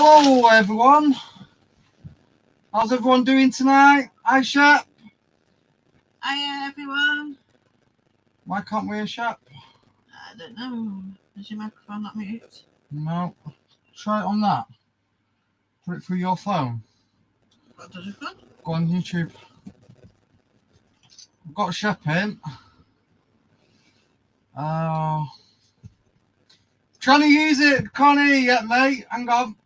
Hello, everyone. How's everyone doing tonight? Hi, Shep. Hi, everyone. Why can't we hear Shep? I don't know. Is your microphone not mute? No. Try it on that. Put it through your phone. What does it do? Go on YouTube. I've got Shep in. Trying to use it. Can't hear you yet, mate. Hang on.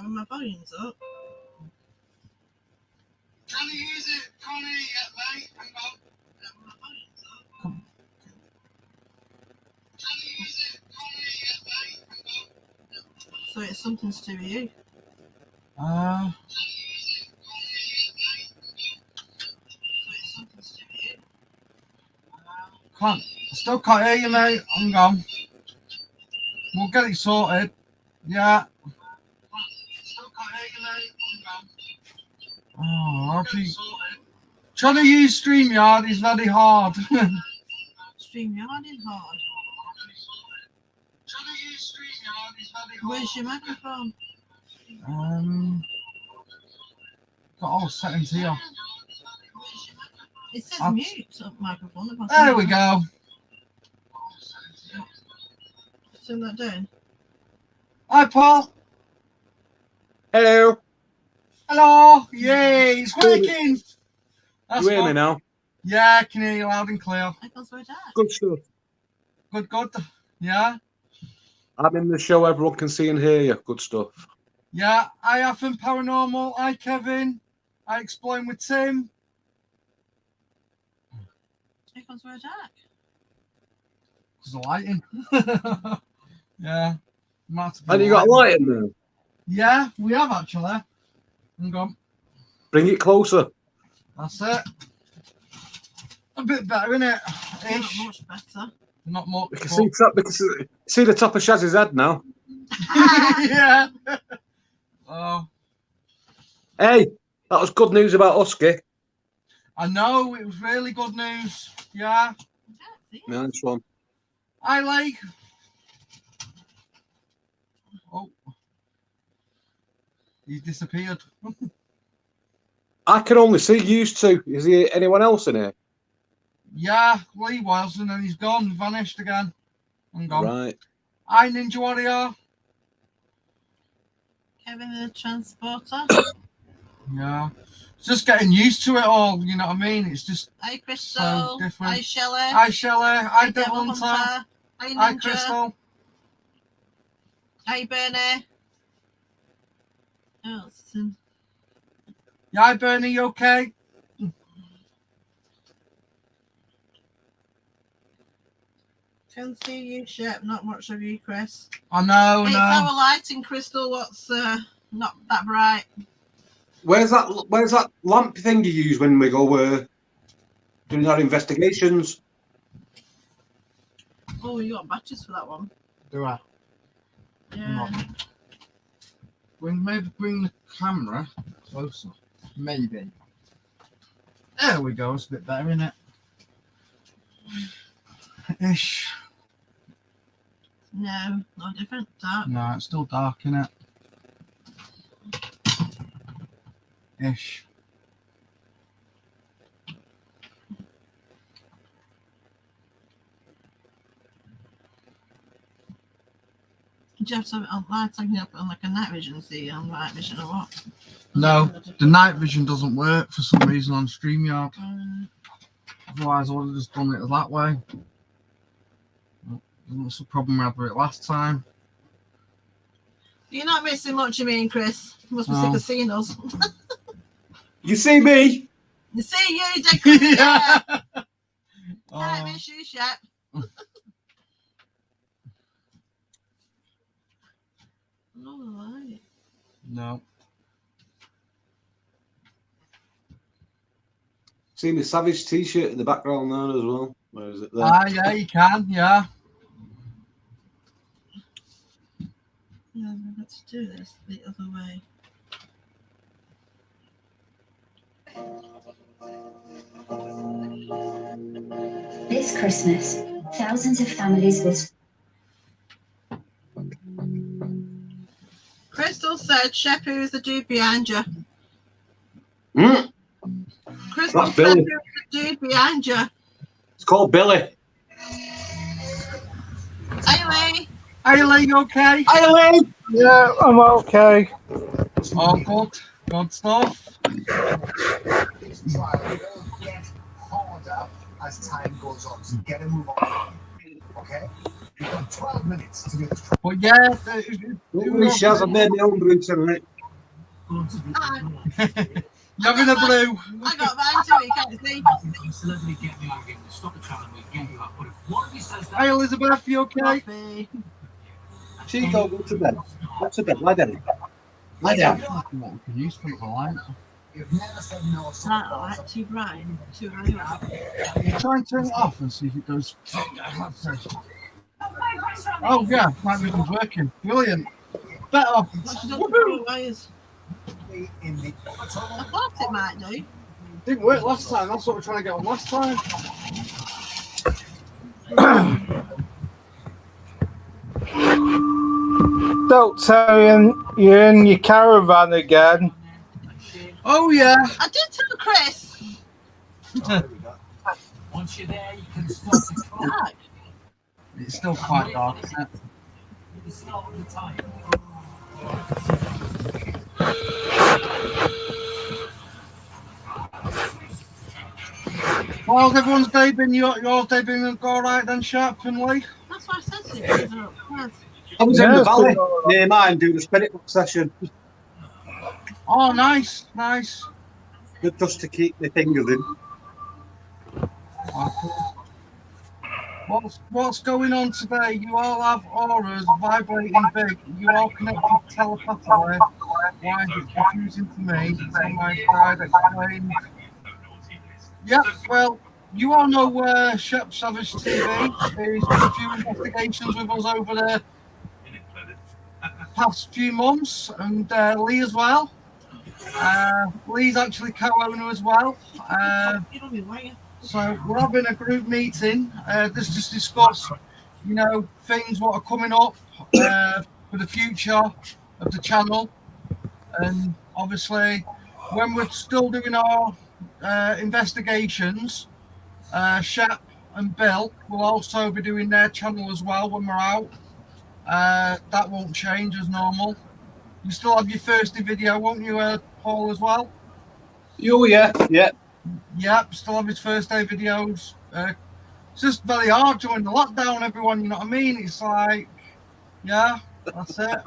My volume's up. Trying to use it. Can't hear you yet, mate. Hang on. My volume's up. Trying to use it. Can't hear you yet, mate. Hang on. So it's something to do with you. Still can't hear you, mate. Hang on. We'll get it sorted. Yeah. Still can't hear you, mate. Hang on. Oh, actually, trying to use StreamYard is very hard. StreamYard is hard. Trying to use StreamYard is very hard. Where's your microphone? Got all settings here. It says mute microphone. There we go. Turn that down. Hi, Paul. Hello. Hello. Yay, it's working. You hear me now? Yeah, I can hear you loud and clear. I can swear that. Good stuff. Good. Yeah. I'm in the show. Everyone can see and hear you. Good stuff. Yeah, I have from Paranormal. Hi, Kevin. I Explain with Tim. I can swear that. Because the lighting. Yeah. And you got a light in there? Yeah, we have actually. Hang on. Bring it closer. That's it. A bit better, innit? Not much better. Not much. We can see the top of Shaz's head now. Yeah. Oh. Hey, that was good news about Husky. I know, it was really good news. Yeah. Nice one. I like. Oh. He's disappeared. I can only see used to. Is there anyone else in here? Yeah, well, he was, and then he's gone, vanished again. And gone. Right. Hi, Ninja Warrior. Kevin the Transporter. Yeah. It's just getting used to it all, you know what I mean? It's just Hi, Crystal. so different. Hi, Shelley. Hi, Shelley. Hi, Devil Hunter. Hi, Ninja. Hi, Crystal. Hi, Bernie. Oh, Yeah, hi, Bernie, you okay? Can see you, Shep. Not much of you, Chris. I know, It's our lighting, Crystal. What's not that bright? Where's that lamp thing you use when we go doing our investigations? Oh, you got batteries for that one. Do I? Yeah. Maybe bring the camera closer. Maybe. There we go. It's a bit better, isn't it? Ish. No, no different. Dark. No, it's still dark, isn't it? Ish. Do you have to have lights hanging up on like a night vision? See on night vision or what? No, the night vision doesn't work for some reason on StreamYard. Otherwise, I would have just done it that way. That's the problem we had with it last time. You're not missing much of me and Chris. You must be sick of seeing us. You see me? You see you, Declan. Yeah. Can't miss you, Shep. No light. No. See my Savage t-shirt in the background there as well. Where is it there? Yeah, you can, yeah. Yeah, let's do this the other way. This Christmas, thousands of families will. Crystal said, Shep, who's the dude behind you? Hmm? Crystal That's said, Billy. who's the dude behind you? It's called Billy. Hey, Lee. Hey Lee, you okay? Hi, Lee. Yeah, I'm okay. Oh, good. Good stuff. As time goes on, so get a move on. Okay? You've got 12 minutes to do this. But yeah, Don't worry, Shaz, I've made my own drink tonight. Hi. you're having a brew. I got mine too, you can't see. Hey Elizabeth, you okay? Coffee. Chico, go to bed. Go to bed. Lie down. Lie down. What we can use for the light. You've never said no. It's not like too bright, too high. Try and turn it off and see if it goes. Oh yeah, might be working. Brilliant. Better. What she doesn't throw wires. In the I thought it might do. Didn't work last time. That's what we're trying to get on last time. Don't tell you're in your caravan again. Oh yeah. I did tell Chris. once you're there, you can start to talk. Dark. It's still quite dark, isn't it? It's not the time. Well, how's everyone's day been? Yours day been all right then, Sharp and Lee? That's what I said to you. Yes. I was in Yeah, the it's valley good. near mine doing a spirit book session. Oh, nice, nice. Good just to keep my fingers in. What's going on today? You all have auras vibrating big. You all connected telepathically. Why is it confusing to me? So my side explained. Yep, well, you all know Shep Savage TV. He's done a few investigations with us over the past few months, and Lee as well. Lee's actually co-owner as well. You don't mean, why? So we're having a group meeting. This just discuss, things what are coming up for the future of the channel, and obviously when we're still doing our investigations, Shep and Bill will also be doing their channel as well when we're out. That won't change as normal. You still have your Thursday video, won't you, Paul, as well? Oh, yeah. Yeah. Yep, still have his first day videos. It's just very hard during the lockdown, everyone, you know what I mean? It's like, yeah, that's it.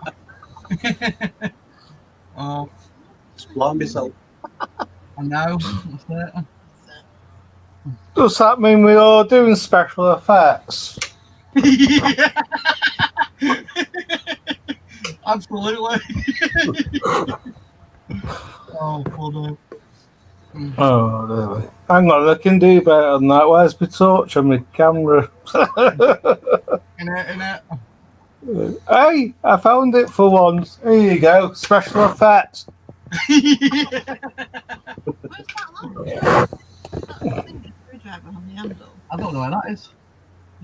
Oh, Just blind myself. I know, that's it. Does that mean we're all doing special effects? Yeah. Absolutely. Oh, funny. Oh, really? Hang on, I can do better than that. Where's my torch and my camera? In it. Hey, I found it for once. Here you go, special effects. Where's that lamp? That thing, screwdriver on the handle. I don't know where that is.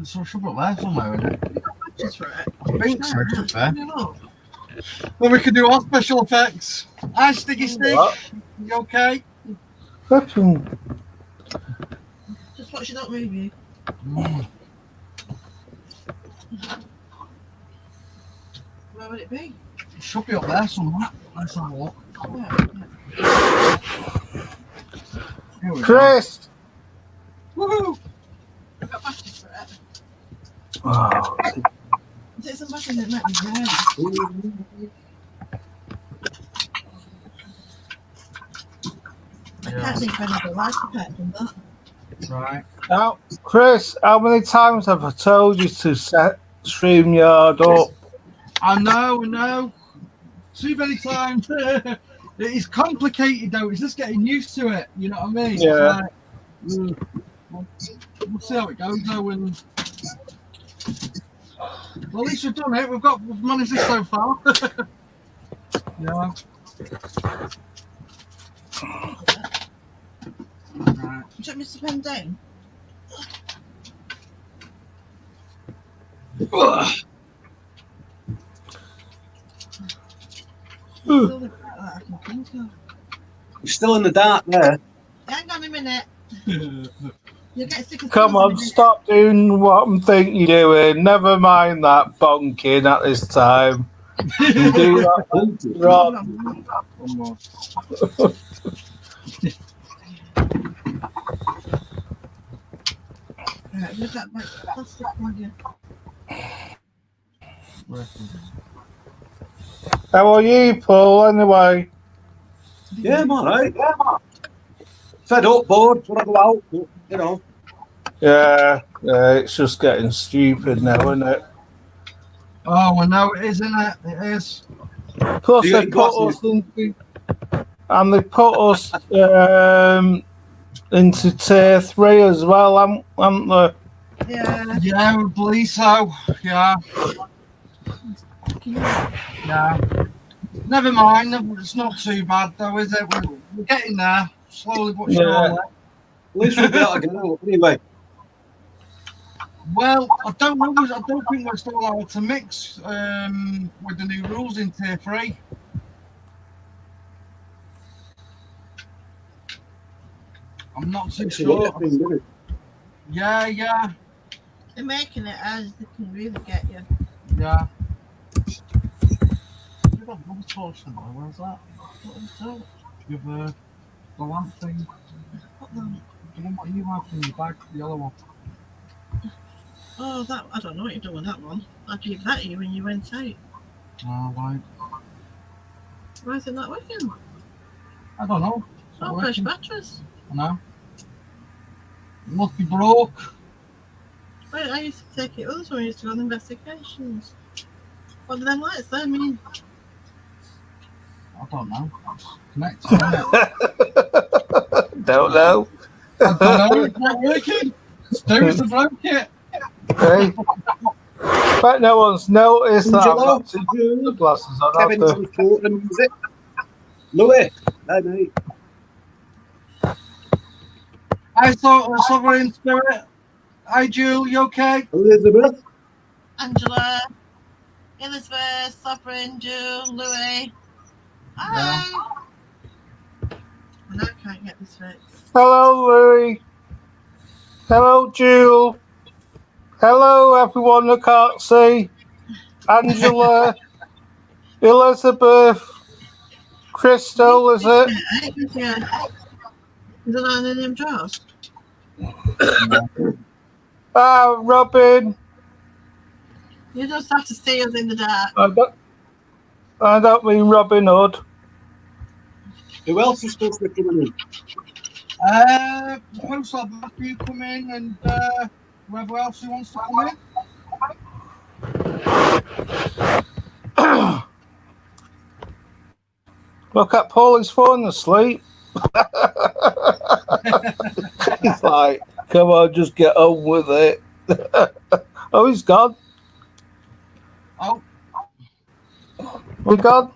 It's a shovel up there somewhere, isn't it? Just for it. I think so, it's up there. Look. Well, we can do our special effects. Hi, Sticky Stick. What? You okay? Flipping. Just watch you don't move you. Where would it be? It should be up there somewhere. Let's have a look. Where? Here we go. Chris! Woohoo! I've got batteries for it. Oh, Is it some batteries that might be there? I can't think of any other light effect than that. Right. now, Chris, how many times have I told you to set StreamYard up? I know. Too many times. It's complicated though. It's just getting used to it. You know what I mean? Yeah. It's like, we'll see how it goes though. And well, at least we've done it. We've managed this so far. Yeah. Right. Would you like me to pen down? Still the part that I can think of. You're still in the dark there. Hang on a minute. You'll get sick of Come things in a on, minute. stop doing what I'm thinking you're doing. Never mind that bonking at this time. You do that, Rob. Right, give that back. Plastic plug in. How are you, Paul, anyway? Yeah, I'm alright. Fed up, bored, want to go out, but, you know. Yeah, it's just getting stupid now, isn't it? Oh, I know it is, isn't it? It is. Plus, You they got put your us into, and they put us into tier 3 as well, haven't they? Yeah. Yeah, I believe so. Yeah, yeah. Never mind. It's not too bad, though, is it? We're getting there, slowly but surely. At least we'll be able to get out anyway. Well, I don't know. I don't think we're still allowed to mix with the new rules in tier 3. I'm not too sure. Yeah, yeah, They're making it as they can really get you. yeah. You got one torch somewhere. Where's that? What was that? With the lamp thing. What the- The one what you have in your bag, the yellow one. Oh, that I don't know what you're doing with that one. I gave that to you when you went out. Oh, right. Why is it not working? I don't know. It's not Oh, fresh working. batteries. I know. It must be broke. Right, I used to take it others when we used to go on investigations. What do them lights then mean? I don't know. Connected, isn't it? Don't know. I don't know. It's not working. Seriously broke it. Okay. But no one's noticed that I've Angelo, got two glasses on. Kevin After. transport and music. Louis. Hey, mate. I saw a sovereign spirit. Hi, Jewel. You okay? Elizabeth. Angela, Elizabeth, Sovereign, Jewel, Louis. Hi. And I can't get this fixed. Hello, Louis. Hello, Jewel. Hello, everyone I can't see. Angela, Elizabeth, Crystal, is it? Yeah. Is it on any of them drawers? Robin. You just have to stay us in the dark. I don't mean Robin Hood. Who else is supposed to be coming in? Supposed to have Matthew come in and whoever else who wants to come in. Look at Paul, he's falling asleep. He's like, come on, just get on with it. Oh, he's gone. Oh. We're gone.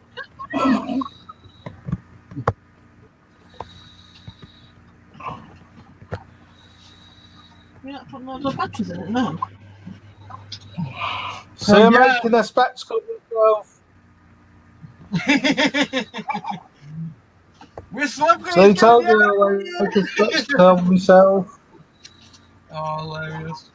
You're not putting all the batteries in it, no? So you're yeah. making a spectacle of We're celebrating. So he told me to make a spectacle of himself. Oh, hilarious.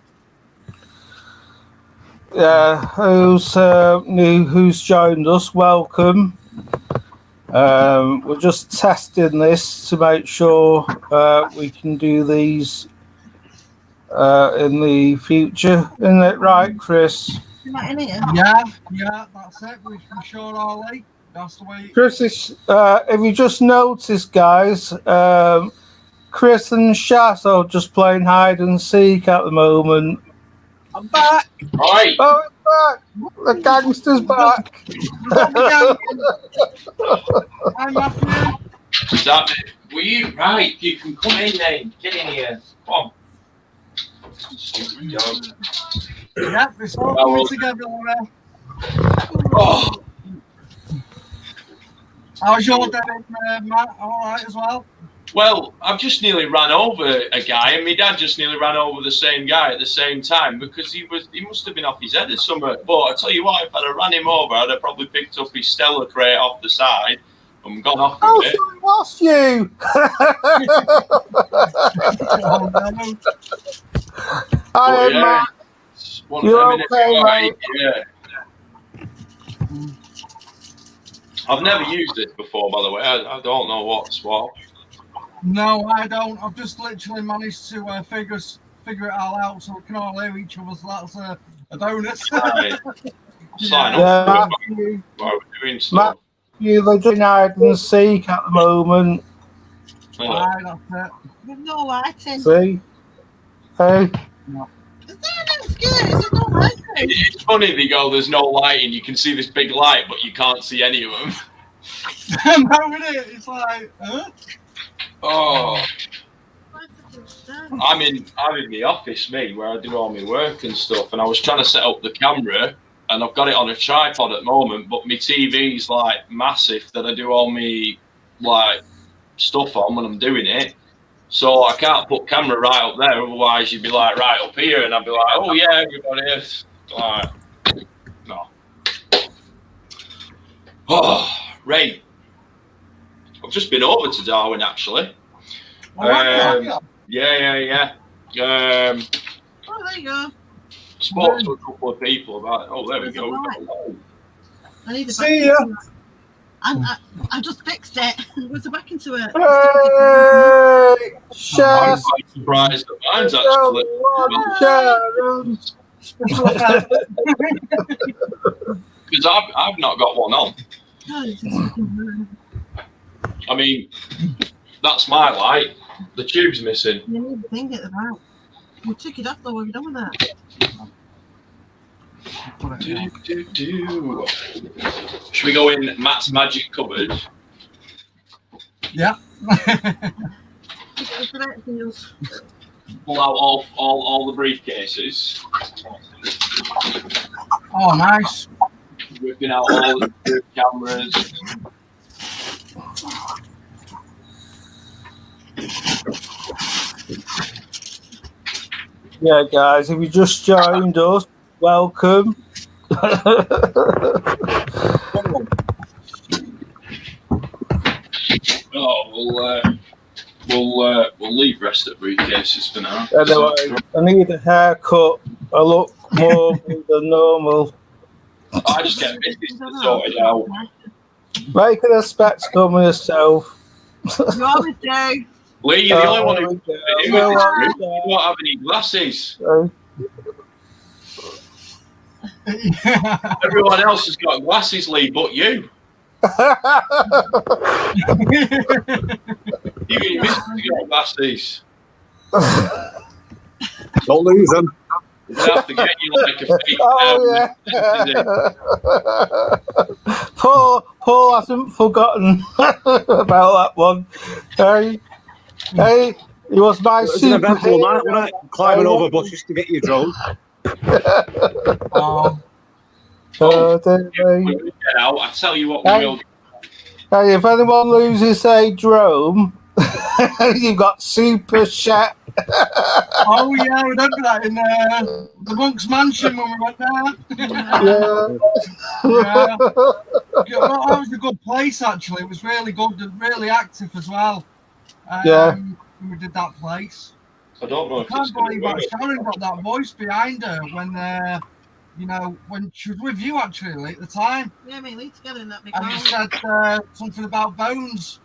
Yeah, who's new? Who's joined us? Welcome. We're just testing this to make sure we can do these in the future. Isn't it right, Chris? You're not in here? Yeah, that's it. We sure are late. That's the way. Chris is. If you just noticed, guys, Chris and Shas are just playing hide and seek at the moment. I'm back. Right. Oh, it's back! The gangster's back. I'm Matthew. That, were you right? You can come in then. Get in here. Come on. Stupid dog. Yeah, it's all coming together already. Oh, How's your day, Matt? All right as well. Well, I've just nearly ran over a guy, and my dad just nearly ran over the same guy at the same time because he must have been off his head or something. But I tell you what, if I'd have ran him over, I'd have probably picked up his Stella crate off the side and gone off Oh, with it. so I lost you. Oh, no. Hi, yeah. Matt. It's one You of them, innit? okay, Right, mate? yeah. I've never used it before, by the way. I don't know what's what. No, I don't. I've just literally managed to figure it all out so we can all hear each other. So that's a bonus. Right. Sign Yeah, up Matthew, while we're doing stuff. they're doing hide and seek at the moment. Aye, that's it. There's no lighting. See? Hey. Is there an excuse? There's no lighting. It's funny they go, there's no lighting. You can see this big light, but you can't see any of them. No, isn't it? It's like, huh? Oh, Where's the stand? I'm in the office, me, where I do all my work and stuff, and I was trying to set up the camera, and I've got it on a tripod at the moment, but my TV's like massive that I do all my like stuff on when I'm doing it. So I can't put camera right up there, otherwise you'd be like right up here, and I'd be like, oh yeah, everybody is. Like, no. Oh, Ray. I've just been over to Darwin actually. Yeah. Oh, there you go. Spoke to a couple of people about it. Oh, there we There's a go. light. I need to See ya. I just fixed it. What's the back into it? Hey, I'm Shaz. quite surprised that mine's actually. Sharon. Because I've not got one on. Oh, this is fucking weird. I mean, that's my light. The tube's missing. You need to think it about. We took it off though. What have you done with that? Do. Should we go in Matt's magic cupboard? Yeah. Pull out all the briefcases. Oh, nice. Whipping out all the cameras. Yeah, guys, if you just joined us, welcome. Oh, we'll leave rest at briefcases for now. Anyway, I need a haircut. I look more than normal. I just get business to sort it out. Making a spectacle of myself. You always do. Lee, you're the only one who You you don't have any glasses. Everyone else has got glasses, Lee, but you. You got glasses. Don't lose them. They have to get you like a fake. Oh, yeah. Paul hasn't forgotten about that one. Hey, he was my It was an eventful night, superhero. wasn't it? Climbing over bushes to get your drone. David. When we get out, I tell you what, we will. Hey, if anyone loses a drone, you've got Super Chat. Oh, yeah, I remember that in the Monk's Mansion when we went there. Yeah. Yeah. That was a good place, actually. It was really good and really active as well. Yeah. When we did that place. I don't know I if it's can't going believe to that work. Sharon got that voice behind her when she was with you, actually, at the time. Yeah, me and Lee together in that big And you hall. said something about bones.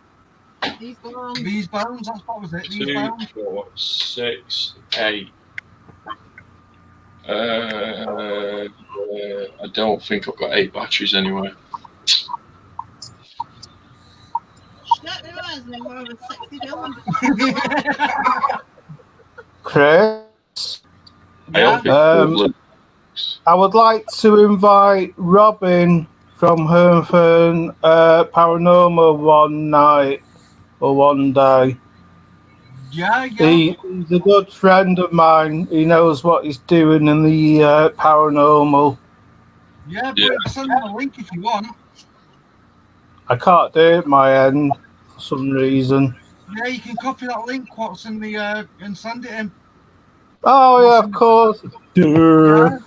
These bones. These bones, that's what was it? These 2, bones. 4, 6, 8. I don't think I've got 8 batteries anyway. Shit, reminds me more of a sexy villain. Chris, I don't think Um, I would like to invite Robin from Hernfern Paranormal one night or one day. Yeah. He's a good friend of mine. He knows what he's doing in the paranormal. Yeah, but Yeah. send them a link if you want. I can't do it my end for some reason. Yeah, you can copy that link. What's in the and send it in. Oh yeah, of course. Durr.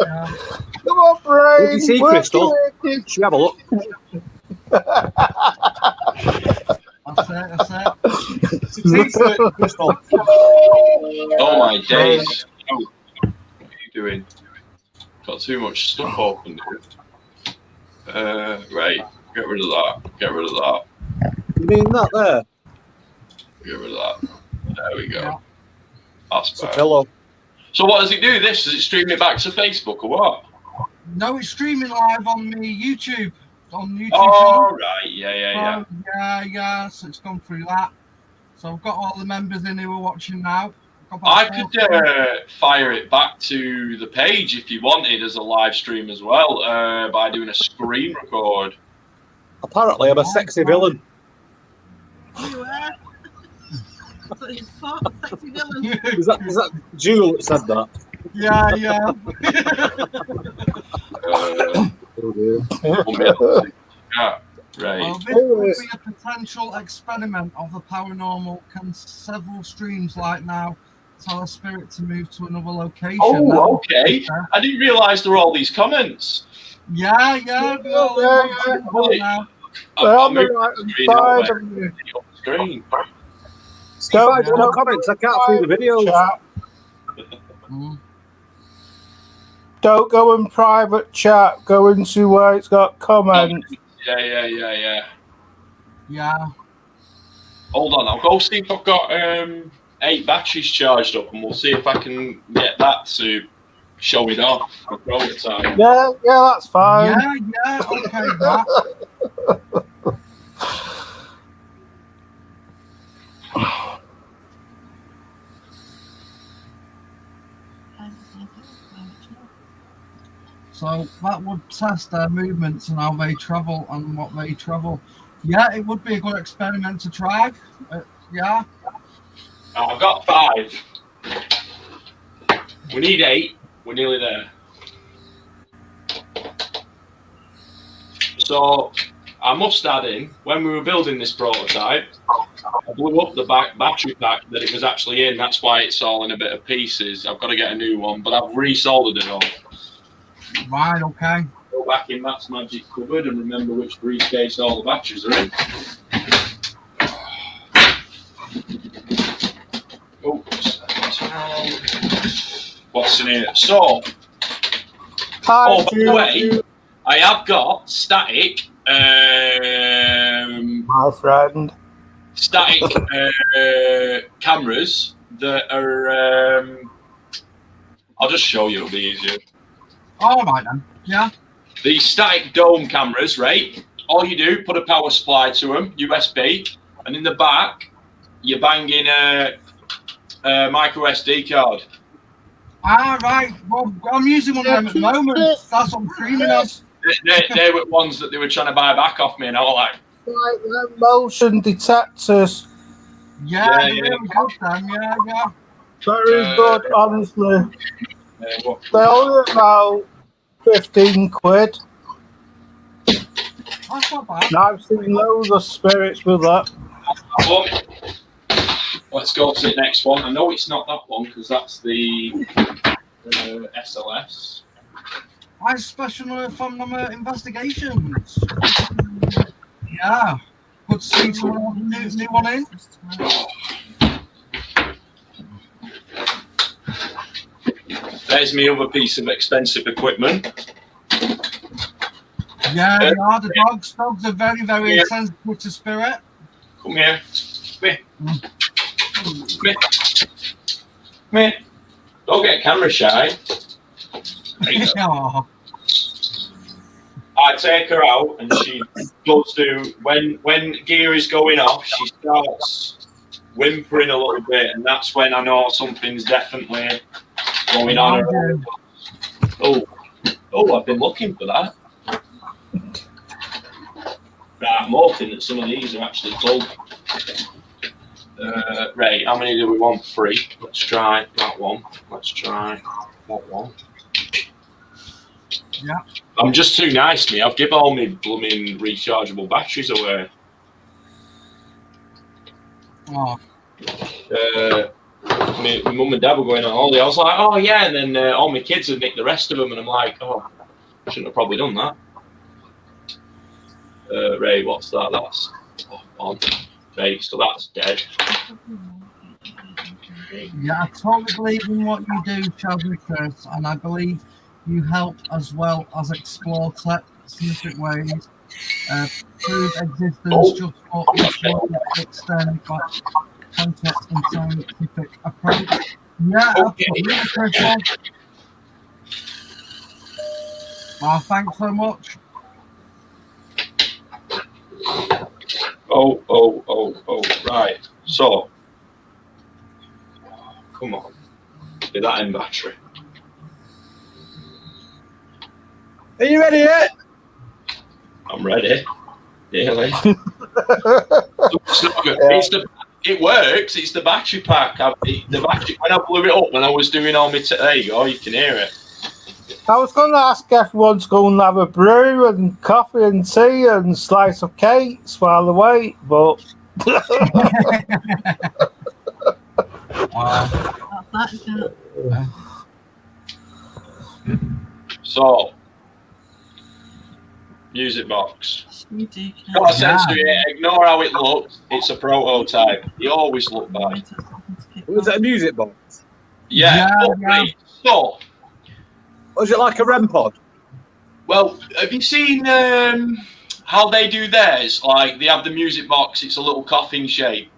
Yeah. Come on, What did you brain. see, Work Crystal? it. Should we have a look? That's it. Crystal. Oh my days. Oh, what are you doing? Got too much stuff open, dude. Right. Get rid of that. Get rid of that. You mean that there? Get rid of that. There we go. Yeah. That's It's a better. pillow. So what does it do? This does it stream it back to Facebook or what? No, it's streaming live on the YouTube. On YouTube Oh right, yeah. Yeah. So it's gone through that. So I've got all the members in who are watching now. I could fire it back to the page if you wanted as a live stream as well by doing a screen record. Apparently, I'm a sexy villain. You are. That's what you thought, sexy villain. Is that Jewel that said that? Yeah. Yeah, right. Well, this would be a potential experiment of the paranormal. Can several streams like now tell a spirit to move to another location? Oh, okay. I didn't realise there were all these comments. Yeah. Yeah. Now. I'll Well, move right the screen side away. of you. Screen. If I do no comments, I can't see the video. Chat. Mm. Don't go in private chat. Go into where it's got comments. Yeah. Yeah. Hold on, I'll go see if I've got 8 batteries charged up, and we'll see if I can get that to show it off. A prototype. Yeah, that's fine. Yeah. Okay, that. So that would test their movements and how they travel and what they travel. Yeah, it would be a good experiment to try. Yeah. I've got 5. We need 8. We're nearly there. So I must add in, when we were building this prototype, I blew up the battery pack that it was actually in. That's why it's all in a bit of pieces. I've got to get a new one, but I've resoldered it all. Right, okay. Go back in Matt's magic cupboard and remember which briefcase all the batteries are in. Oops. What's in here? So, Hi, by the way, I have got static my friend. cameras that are I'll just show you, it'll be easier. All right then. Yeah. The static dome cameras, right? All you do, put a power supply to them, USB, and in the back, you're banging a micro SD card. Ah, right. Well, I'm using one of them at the moment. That's what I'm streaming on. They were ones that they were trying to buy back off me, and I was like, Like the motion detectors. Yeah, they're really good then. Yeah. Very good, honestly. what? They're only about 15 quid. That's not bad. And I've seen loads of spirits with that. Let's go to the next one. I know it's not that one because that's the SLS. I special from investigations. Yeah. Good to see someone new one in. There's my other piece of expensive equipment. Yeah, they are the dogs. Dogs are very, very sensitive to spirit. Come here. Come here. Come here. Come here. Don't get camera shy. Oh. I take her out and she goes to, when gear is going off, she starts whimpering a little bit, and that's when I know something's definitely going on. Oh, I've been looking for that. Right, I'm hoping that some of these are actually full. Right, how many do we want? 3. Let's try that one. Let's try that one. Yeah. I'm just too nice, me. I've given all my blooming rechargeable batteries away. Oh, My mum and dad were going on holiday. I was like, oh yeah, and then all my kids had nicked the rest of them, and I'm like, oh, I shouldn't have probably done that. Ray, what's that? That's on. Okay, so that's dead. yeah, I totally believe in what you do, Chadwick Chris, and I believe you help as well as explore scientific ways, prove existence just for each one extend by context and scientific approach. Yeah, absolutely, Chris. Thanks so much. Oh, right. So, come on. Get that in battery. Are you ready yet? I'm ready. Nearly. It's not good. It works. It's the battery pack. The battery, when I blew it up when I was doing all my... there you go. You can hear it. I was going to ask everyone to go and have a brew and coffee and tea and slice of cakes while they wait, but... That's that, isn't it? So, music box. Ridiculous. Got a sense to it. Ignore how it looks. It's a prototype. You always look bad. Was it a music box? Yeah. Yeah. So, Was it like a REM pod? well, have you seen how they do theirs? Like, they have the music box. It's a little coffin shape.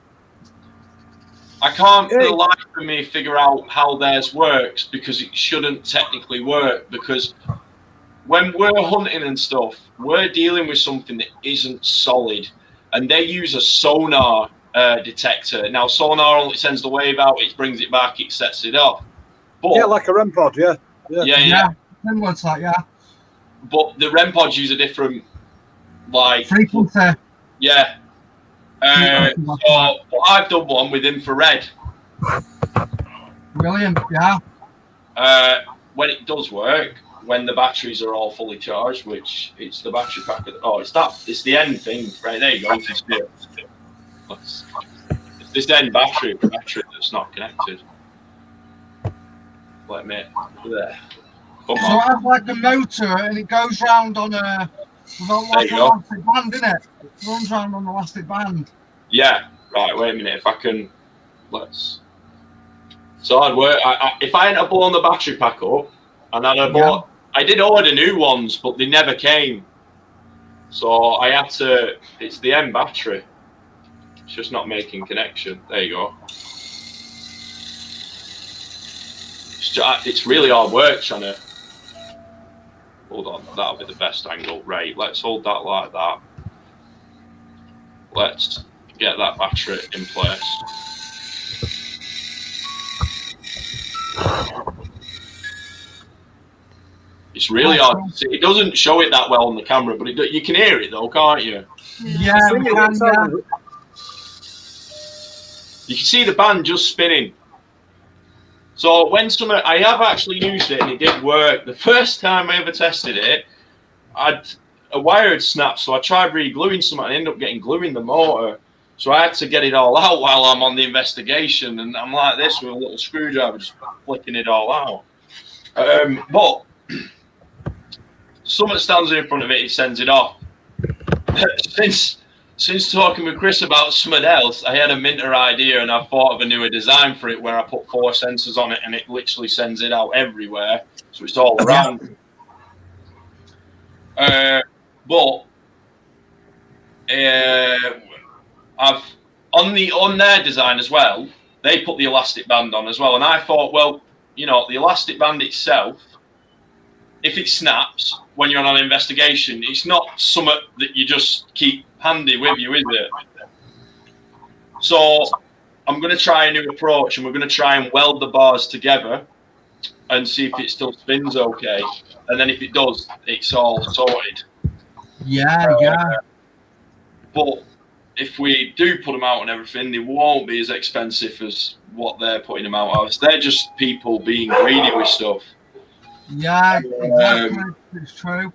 I can't for the life of me figure out how theirs works because it shouldn't technically work, because when we're hunting and stuff, we're dealing with something that isn't solid, and they use a sonar detector. Now, sonar only sends the wave out, it brings it back, it sets it off. But, Yeah, like a REM pod, yeah. yeah. Similar to that, yeah. But the REM pods use a different, like, Frequency. yeah. So I've done one with infrared. Brilliant, yeah. When it does work, when the batteries are all fully charged, which it's the battery pack. It's the end thing, right there. You go. You can see it. It's this end battery that's not connected. Let me there. Come So on. it has like a motor and it goes round on a like you an go. elastic band, isn't it? It runs round on an elastic band. Yeah. Right. Wait a minute. If I can, let's. So I'd work. If I hadn't blown the battery pack up, and I'd bought. I did order new ones, but they never came. So I had to. It's the end battery. It's just not making connection. There you go. It's really hard work trying to. Hold on, that'll be the best angle. Right, let's hold that like that. Let's get that battery in place. It's really hard. It doesn't show it that well on the camera, but you can hear it though, can't you? Yeah, we can, yeah. You can see the band just spinning. So when I have actually used it and it did work. The first time I ever tested it, a wire had snapped, so I tried re-gluing something and ended up getting glue in the motor. So I had to get it all out while I'm on the investigation, and I'm like this with a little screwdriver, just flicking it all out. But someone stands in front of it, he sends it off. Since talking with Chris about something else, I had a minter idea and I thought of a newer design for it where I put 4 sensors on it and it literally sends it out everywhere, so it's all around. But I've on their design as well, they put the elastic band on as well, and I thought, well, you know, the elastic band itself, if it snaps when you're on an investigation, it's not something that you just keep handy with you, is it? So I'm going to try a new approach, and we're going to try and weld the bars together and see if it still spins okay. And then if it does, it's all sorted. Yeah. But if we do put them out and everything, they won't be as expensive as what they're putting them out as. They're just people being greedy with stuff. Yeah, exactly. It's true.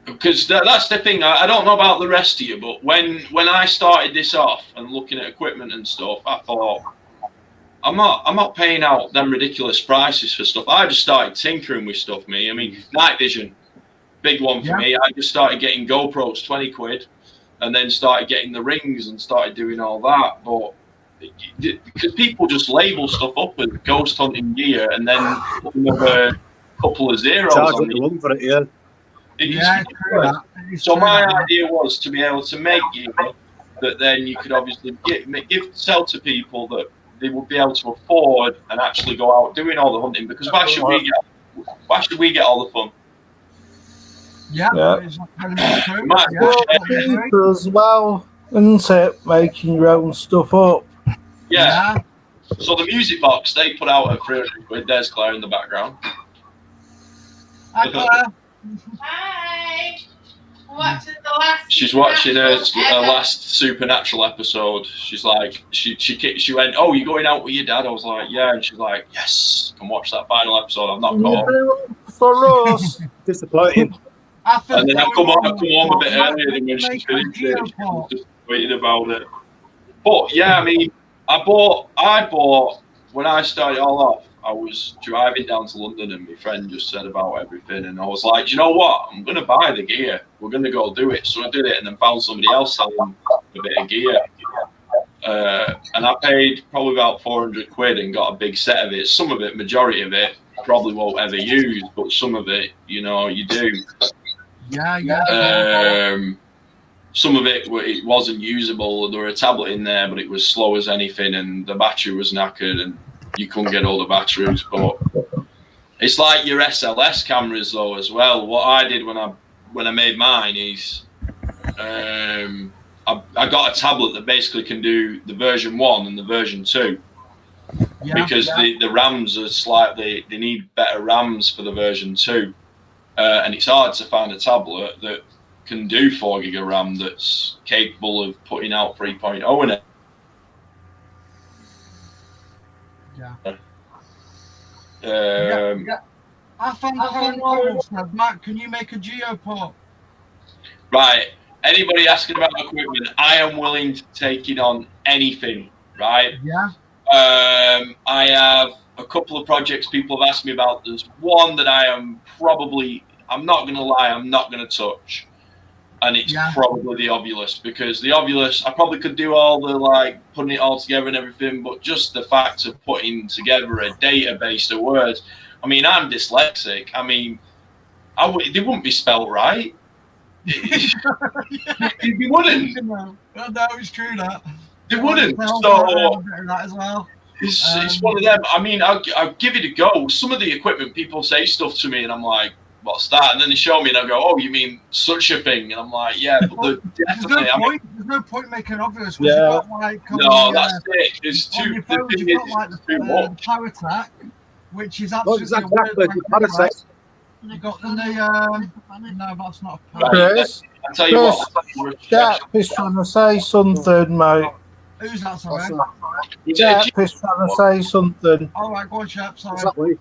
because that's the thing. I don't know about the rest of you, but when I started this off and looking at equipment and stuff, I thought, I'm not paying out them ridiculous prices for stuff. I just started tinkering with stuff. I mean, night vision, big one for me. I just started getting GoPros, 20 quid, and then started getting the rings and started doing all that. But because people just label stuff up as ghost hunting gear and then put another couple of zeros Charge on what you want for it, yeah. Yeah, true that. It's So true my that. idea was to be able to make gear that then you could obviously sell to people that they would be able to afford and actually go out doing all the hunting. Because why should we get all the fun? Yeah, Yeah. it's very much true. Might as well Yeah, share. Cheaper as well, isn't it? Making your own stuff up. Yeah. So the music box they put out at 300 quid. There's Claire in the background. Hi, Claire. Hi. Watching the last. She's watching her last Supernatural episode. She's like, she went, "Oh, you're going out with your dad?" I was like, "Yeah," and she's like, "Yes, can watch that final episode." I'm not caught. For us. Disappointing. And then I come home a bit earlier than when she finished it. She was just tweeting about it. But yeah, I mean, I bought when I started all off. I was driving down to London and my friend just said about everything, and I was like, you know what? I'm gonna buy the gear. We're gonna go do it. So I did it, and then found somebody else selling a bit of gear. And I paid probably about 400 quid and got a big set of it. Some of it, majority of it, probably won't ever use, but some of it, you know, you do. Yeah. Some of it wasn't usable. There were a tablet in there, but it was slow as anything, and the battery was knackered, and you couldn't get all the batteries. But it's like your SLS cameras, though, as well. What I did when I made mine is I got a tablet that basically can do the version 1 and the version 2. Because the RAMs are they need better RAMs for the version 2. And it's hard to find a tablet that can do 4 gig of RAM that's capable of putting out 3.0 in it. I found the said, Matt, can you make a Geoport? Right. Anybody asking about equipment, I am willing to take it on anything, right? Yeah. I have a couple of projects people have asked me about. There's one that I'm not going to lie, I'm not going to touch. And it's probably the Ovilus, because the Ovilus, I probably could do all the putting it all together and everything, but just the fact of putting together a database of words. I mean, I'm dyslexic. I mean, they wouldn't be spelled right. They wouldn't. No, it's true that. They wouldn't. So that as well. It's one of them. I mean, I'll give it a go. Some of the equipment, people say stuff to me, and I'm like, "What's that?" And then they show me, and I go, "Oh, you mean such a thing?" And I'm like, "Yeah, but definitely." There's no point making obvious. Yeah. That's it. It's too. The phone, you've got the Paratech, which is absolutely exactly. Paratech. You got the no, that's not. Chris, I tell you what. Jack is trying to say something, mate. Who's that? Sorry. Jack is trying to say something. All right, go on, chap. Sorry.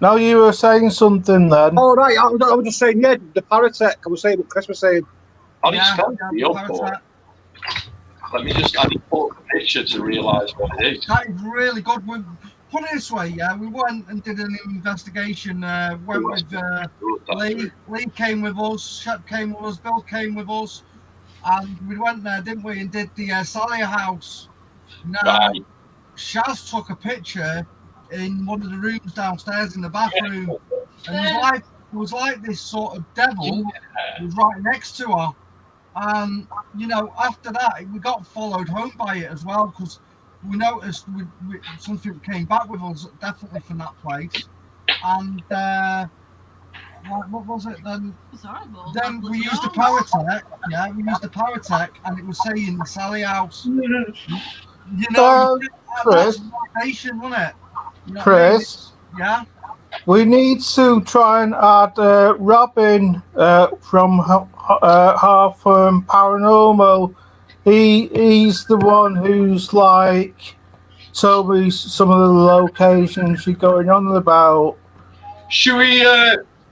No, you were saying something then. Oh, right. I was just saying, yeah, the Paratech. I was saying what Chris was saying. Let me just pull up a picture to realise what it is. That is really good. Put it this way, yeah, we went and did an investigation. Went with Lee. Lee came with us. Shep came with us. Bill came with us, and we went there, didn't we? And did the Salia house. Now, Shaz took a picture in one of the rooms downstairs in the bathroom, and it was like this sort of devil was right next to her. And after that, we got followed home by it as well, because we noticed something came back with us, definitely from that place. And what was it then? It's horrible. Then we used the Paratech. Yeah, we used the Paratech, and it was saying the Sally house. Chris, wasn't it? Chris. Yeah. We need to try and add Robin from Half Paranormal. He's the one who's told me some of the locations you're going on about. Should we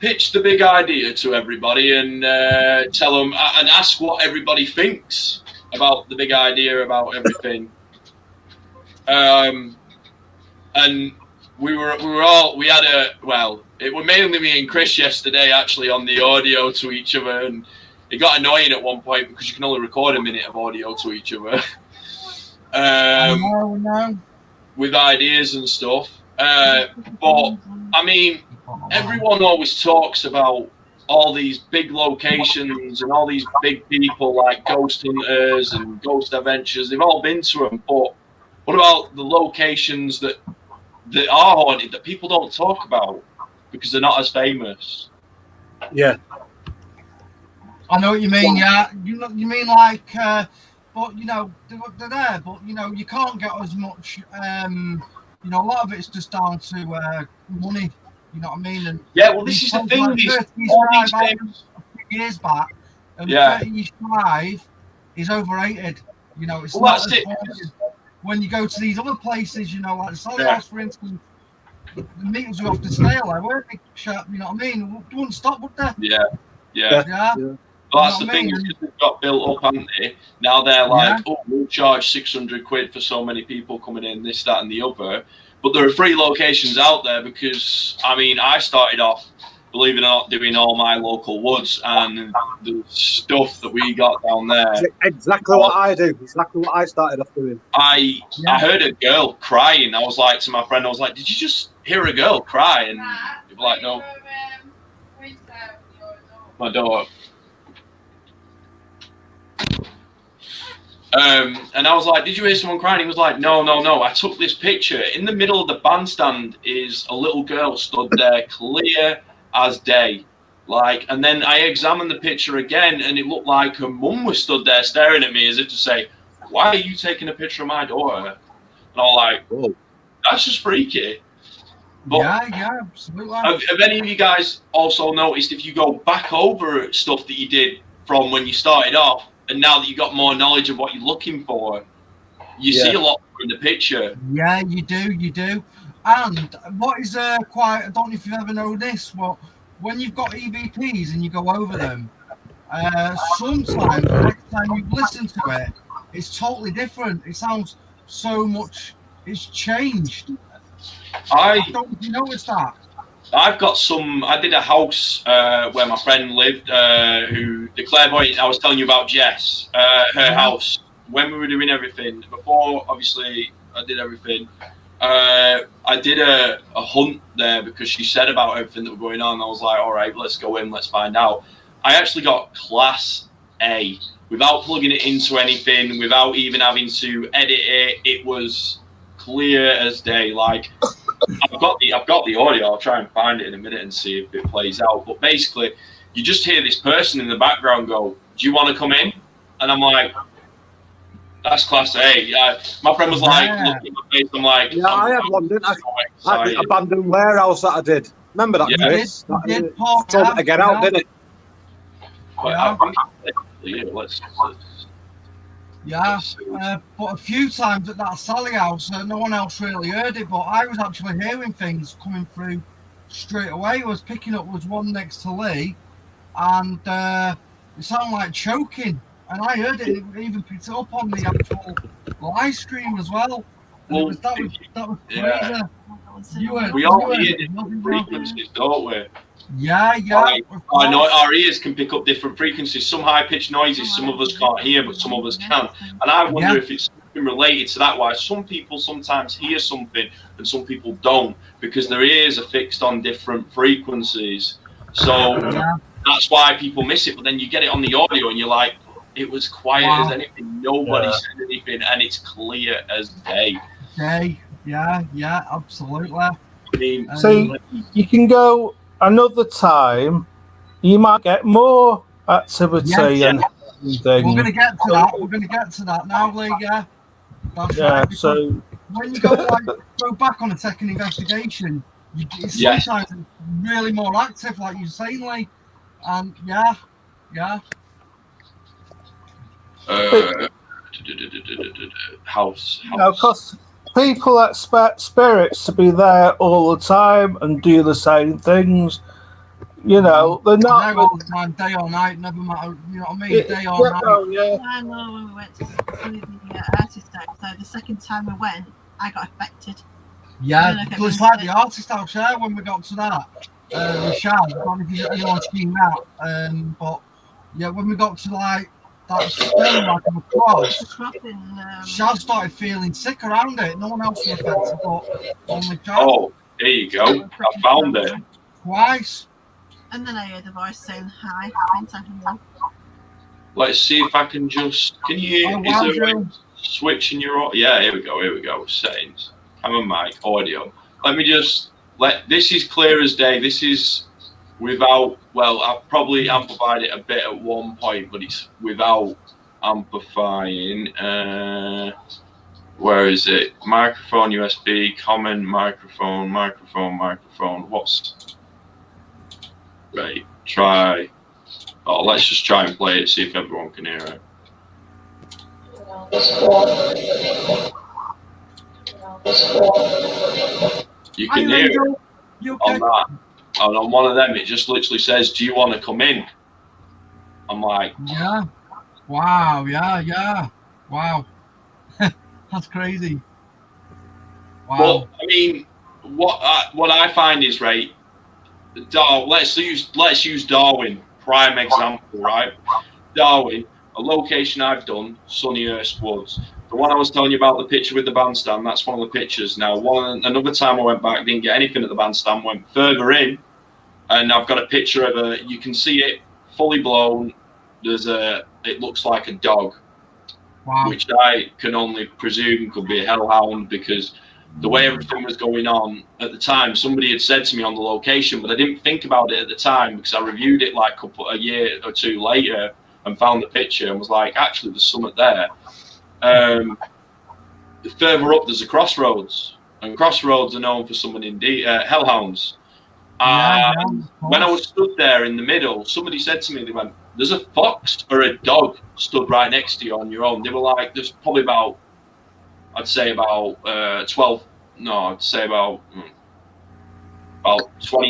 pitch the big idea to everybody and tell them and ask what everybody thinks about the big idea, about everything. And we had it was mainly me and Chris yesterday actually on the audio to each other, and it got annoying at one point because you can only record a minute of audio to each other. With ideas and stuff. But I mean, everyone always talks about all these big locations and all these big people like Ghost Hunters and Ghost Adventures. They've all been to them, but what about the locations that are haunted that people don't talk about because they're not as famous? Yeah. I know what you mean. Yeah, you mean like, but you know they're there, but you know you can't get as much. You know, a lot of it's just down to money. You know what I mean? And yeah, well, this is the thing. Like a few years back, and 35 is overrated. You know, it's not as haunted. When you go to these other places, you know, like the Sally House, for instance, the meetings we have to stay like, we're a big shop, you know what I mean? They wouldn't stop, would they? Yeah. Well, that's the thing, is they've got built up, haven't they? Now they're like, we'll charge 600 quid for so many people coming in, this, that, and the other. But there are free locations out there because, I mean, I started off, believe it or not, doing all my local woods, and the stuff that we got down there. Exactly what I do. Exactly what I started off doing. I heard a girl crying. I was like to my friend, I was like, did you just hear a girl cry? And people were like, no. My daughter. And I was like, did you hear someone crying? He was like, no. I took this picture. In the middle of the bandstand is a little girl stood there clear as day. Like, and then I examined the picture again and it looked like her mum was stood there staring at me as if to say, why are you taking a picture of my daughter? And I was like, whoa, that's just freaky. But yeah, absolutely. Have any of you guys also noticed if you go back over stuff that you did from when you started off, and now that you got more knowledge of what you're looking for, you see a lot more in the picture. Yeah, you do. And what is quite, I don't know if you've ever known this, but when you've got EVPs and you go over them, sometimes the next time you listen to it, it's totally different. It sounds so much, it's changed. I don't know if you noticed that. I've got some. I did a house where my friend lived, who the clairvoyant I was telling you about, Jess. Her house, when we were doing everything before, obviously I did everything. I did a hunt there because she said about everything that was going on. I was like, all right, let's go in, let's find out. I actually got Class A without plugging it into anything, without even having to edit it. It was clear as day. Like, I've got the audio. I'll try and find it in a minute and see if it plays out. But basically, you just hear this person in the background go, "Do you want to come in?" And I'm like, "That's Class A." My friend was like, looking at my face. I'm like, "Yeah, I had one, didn't I? I had the abandoned warehouse that I did. Remember that, Chris? Told it to get out, didn't it?" But a few times at that Sally House, no one else really heard it, but I was actually hearing things coming through straight away. I was picking up, was one next to Lee, and it sounded like choking, and I heard it. It even picked it up on the actual live stream as well. Well, that was crazy. We all hear different frequencies, don't we? Yeah. I know our ears can pick up different frequencies. Some high-pitched noises, some of us can't hear, but some of us can. And I wonder if it's something related to that, why some people sometimes hear something and some people don't, because their ears are fixed on different frequencies. So that's why people miss it. But then you get it on the audio and you're like, it was quiet as anything. Nobody said anything, and it's clear as day. Yeah, absolutely. I mean, so you can go another time, you might get more activity and things. We're going to get to that now, Lee. Yeah, that's right. So when you go back on a second investigation, it's sometimes really more active, like you're saying, Lee. And house. Because people expect spirits to be there all the time and do the same things. You know, they're They're not. all the time, day or night, never matter. You know what I mean? Day or Yeah, night. well, yeah. I know when we went to see the artist act, so the second time we went, I got affected. Yeah, Yeah, because it's like the artist house, yeah, when we got to that. With Shaz, I don't know if anyone's seen that. But yeah, when we got to like that stone like of a cross, Cropping, Shaz started feeling sick around it. No one else was affected, but only Shaz. Oh, there you go. I found it. Twice. And then I heard a voice saying hi. Let's see if I can just. Can you? Oh, Is wow, there a Joe. switch in your? Yeah, here we go. Here we go. Settings. Camera, mic, audio. Let me just. This is clear as day. This is without. Well, I've probably amplified it a bit at one point, but it's without amplifying. Where is it? Microphone, USB, comment, microphone. What's right? Try. Oh, let's just try and play it. See if everyone can hear it. You can hear it on that. And on one of them, it just literally says, "Do you want to come in?" I'm like, Yeah. Wow. Yeah. Wow. That's crazy. Wow. Well, I mean, what I find is right. Let's use Darwin, prime example, right? Darwin, a location I've done, Sunnyhurst Woods. The one I was telling you about, the picture with the bandstand, that's one of the pictures. Now, another time I went back, didn't get anything at the bandstand, went further in, and I've got a picture of you can see it fully blown. It looks like a dog, Wow. which I can only presume could be a hellhound, because the way everything was going on at the time, somebody had said to me on the location, but I didn't think about it at the time because I reviewed it like a year or two later and found the picture and was like, actually, there's something there. Further up, there's a crossroads, and crossroads are known for summoning hellhounds. When I was stood there in the middle, somebody said to me, they went, "There's a fox or a dog stood right next to you on your own." They were like, there's probably about 20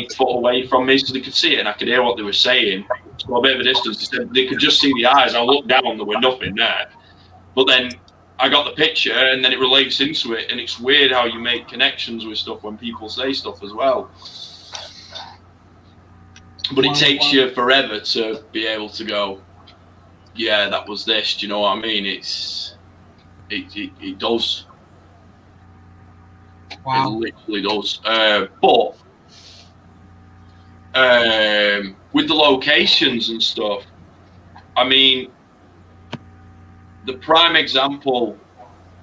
foot away from me, so they could see it and I could hear what they were saying. So a bit of a distance, they said they could just see the eyes. I looked down, there were nothing there. But then I got the picture and then it relates into it, and it's weird how you make connections with stuff when people say stuff as well. But it takes you forever to be able to go, yeah, that was this. Do you know what I mean? It does. Wow. It literally does. But with the locations and stuff, I mean, the prime example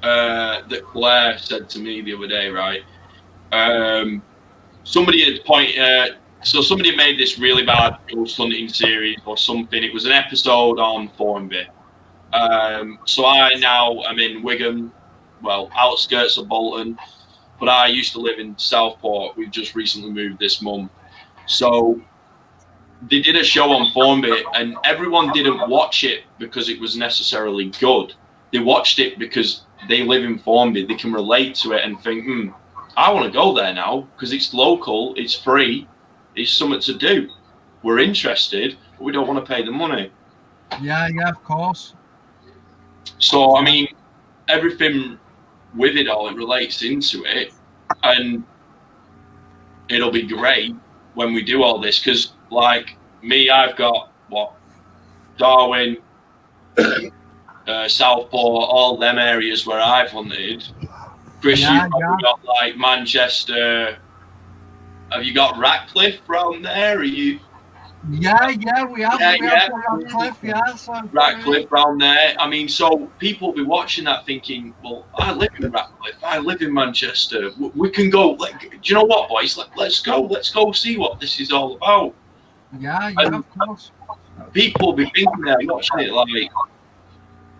that Claire said to me the other day, right? Somebody had somebody made this really bad ghost hunting series or something. It was an episode on Thornby. So I now am in Wigan, well, outskirts of Bolton, but I used to live in Southport. We've just recently moved this month. So they did a show on Thornby, and everyone didn't watch it because it was necessarily good. They watched it because they live in Thornby. They can relate to it and think, I want to go there now because it's local, it's free, it's something to do. We're interested, but we don't want to pay the money. Yeah, of course. So, I mean, everything with it all, it relates into it, and it'll be great when we do all this, because, like me, I've got, Darwin, Southport, all them areas where I've hunted. Chris, you've probably got, like, Manchester. Have you got Ratcliffe around there? Are you? Yeah, we have. Ratcliffe, so Ratcliffe round there. I mean, so people will be watching that thinking, well, I live in Ratcliffe, I live in Manchester. We can go. Like, do you know what, boys? Let's go see what this is all about. Yeah, of course. People will be thinking they're watching it like,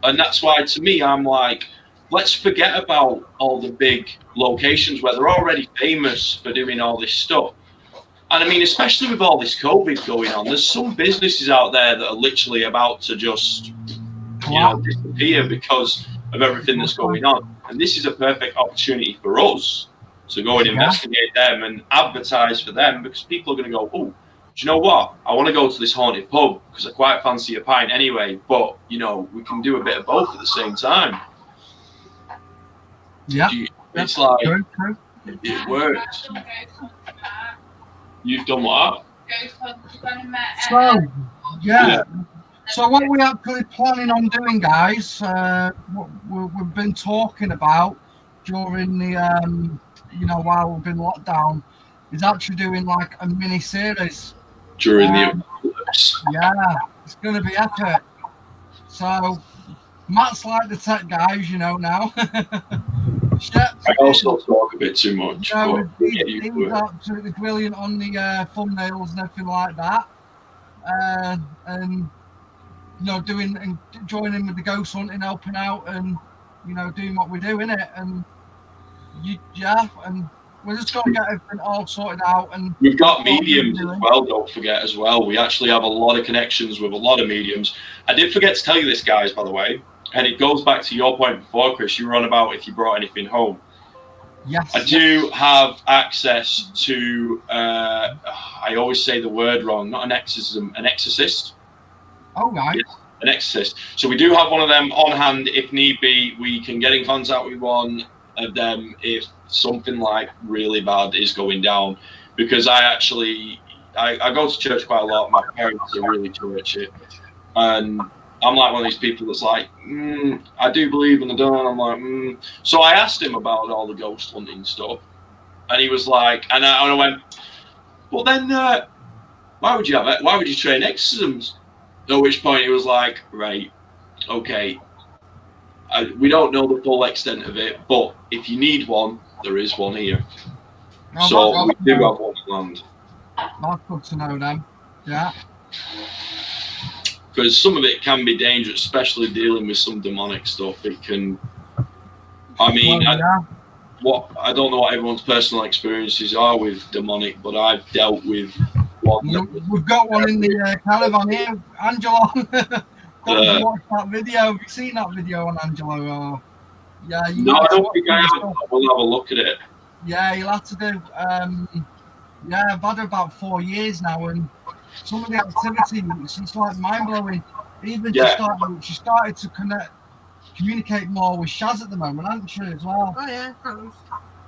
and that's why to me, I'm like, let's forget about all the big locations where they're already famous for doing all this stuff. And I mean, especially with all this COVID going on, there's some businesses out there that are literally about to just, disappear because of everything that's going on. And this is a perfect opportunity for us to go and investigate them and advertise for them, because people are going to go, oh, you know what? I want to go to this haunted pub because I quite fancy a pint anyway. But you know, we can do a bit of both at the same time. Yeah. It's like True. it works. You've done what? So, yeah. So what we're actually planning on doing, guys, what we've been talking about during the, you know, while we've been locked down, is actually doing like a mini series. During the apocalypse. Yeah, it's going to be epic. So Matt's like the tech guys, you know, now. I also talk a bit too much. You know, But we'll get used to he's it. absolutely brilliant on the thumbnails and everything like that. And you know, doing and joining with the ghost hunting, helping out, and you know, doing what we do in it. And and we're just gonna get everything all sorted out. And We've got mediums as well, don't forget as well. We actually have a lot of connections with a lot of mediums. I did forget to tell you this, guys, by the way, and it goes back to your point before, Chris. You were on about if you brought anything home. yes, I do have access to, I always say the word wrong, not an exorcism, an exorcist. Oh right. Yes, an exorcist. So we do have one of them on hand if need be. We can get in contact with one of them if something like really bad is going down. Because I go to church quite a lot. My parents are really churchy. And I'm like one of these people that's like, I do believe and I don't. I'm like, So I asked him about all the ghost hunting stuff. And he was like, and I went, well then, why would you have it? Why would you train exorcisms? At which point he was like, right, okay, we don't know the full extent of it, but if you need one, there is one here. Oh, So we that's do have one planned. That's good to know then. Yeah. Because some of it can be dangerous, especially dealing with some demonic stuff. It can, I mean, Well, yeah. I don't know what everyone's personal experiences are with demonic, but I've dealt with one. We've got one in the caravan here, Angelo. Don't watch that video. Have you seen that video on Angelo? Or, yeah, you No, need I to don't watch think I it. have. We'll have a look at it. Yeah, you'll have to do. Yeah, I've had her about 4 years now, and some of the activity, it's like mind blowing. Even she started to communicate more with Shaz at the moment, hasn't she, as well? Oh yeah, close.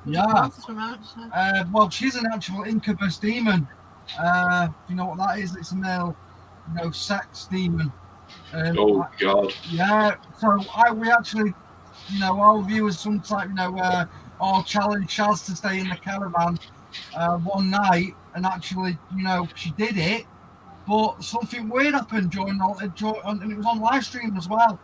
Yeah. From out, so. Well, she's an actual incubus demon. You know what that is? It's a male, you know, sex demon. Oh God. Yeah. So we actually, you know, our viewers sometimes, you know, all challenge Shaz to stay in the caravan one night, and actually, you know, she did it. But something weird happened and it was on live stream as well.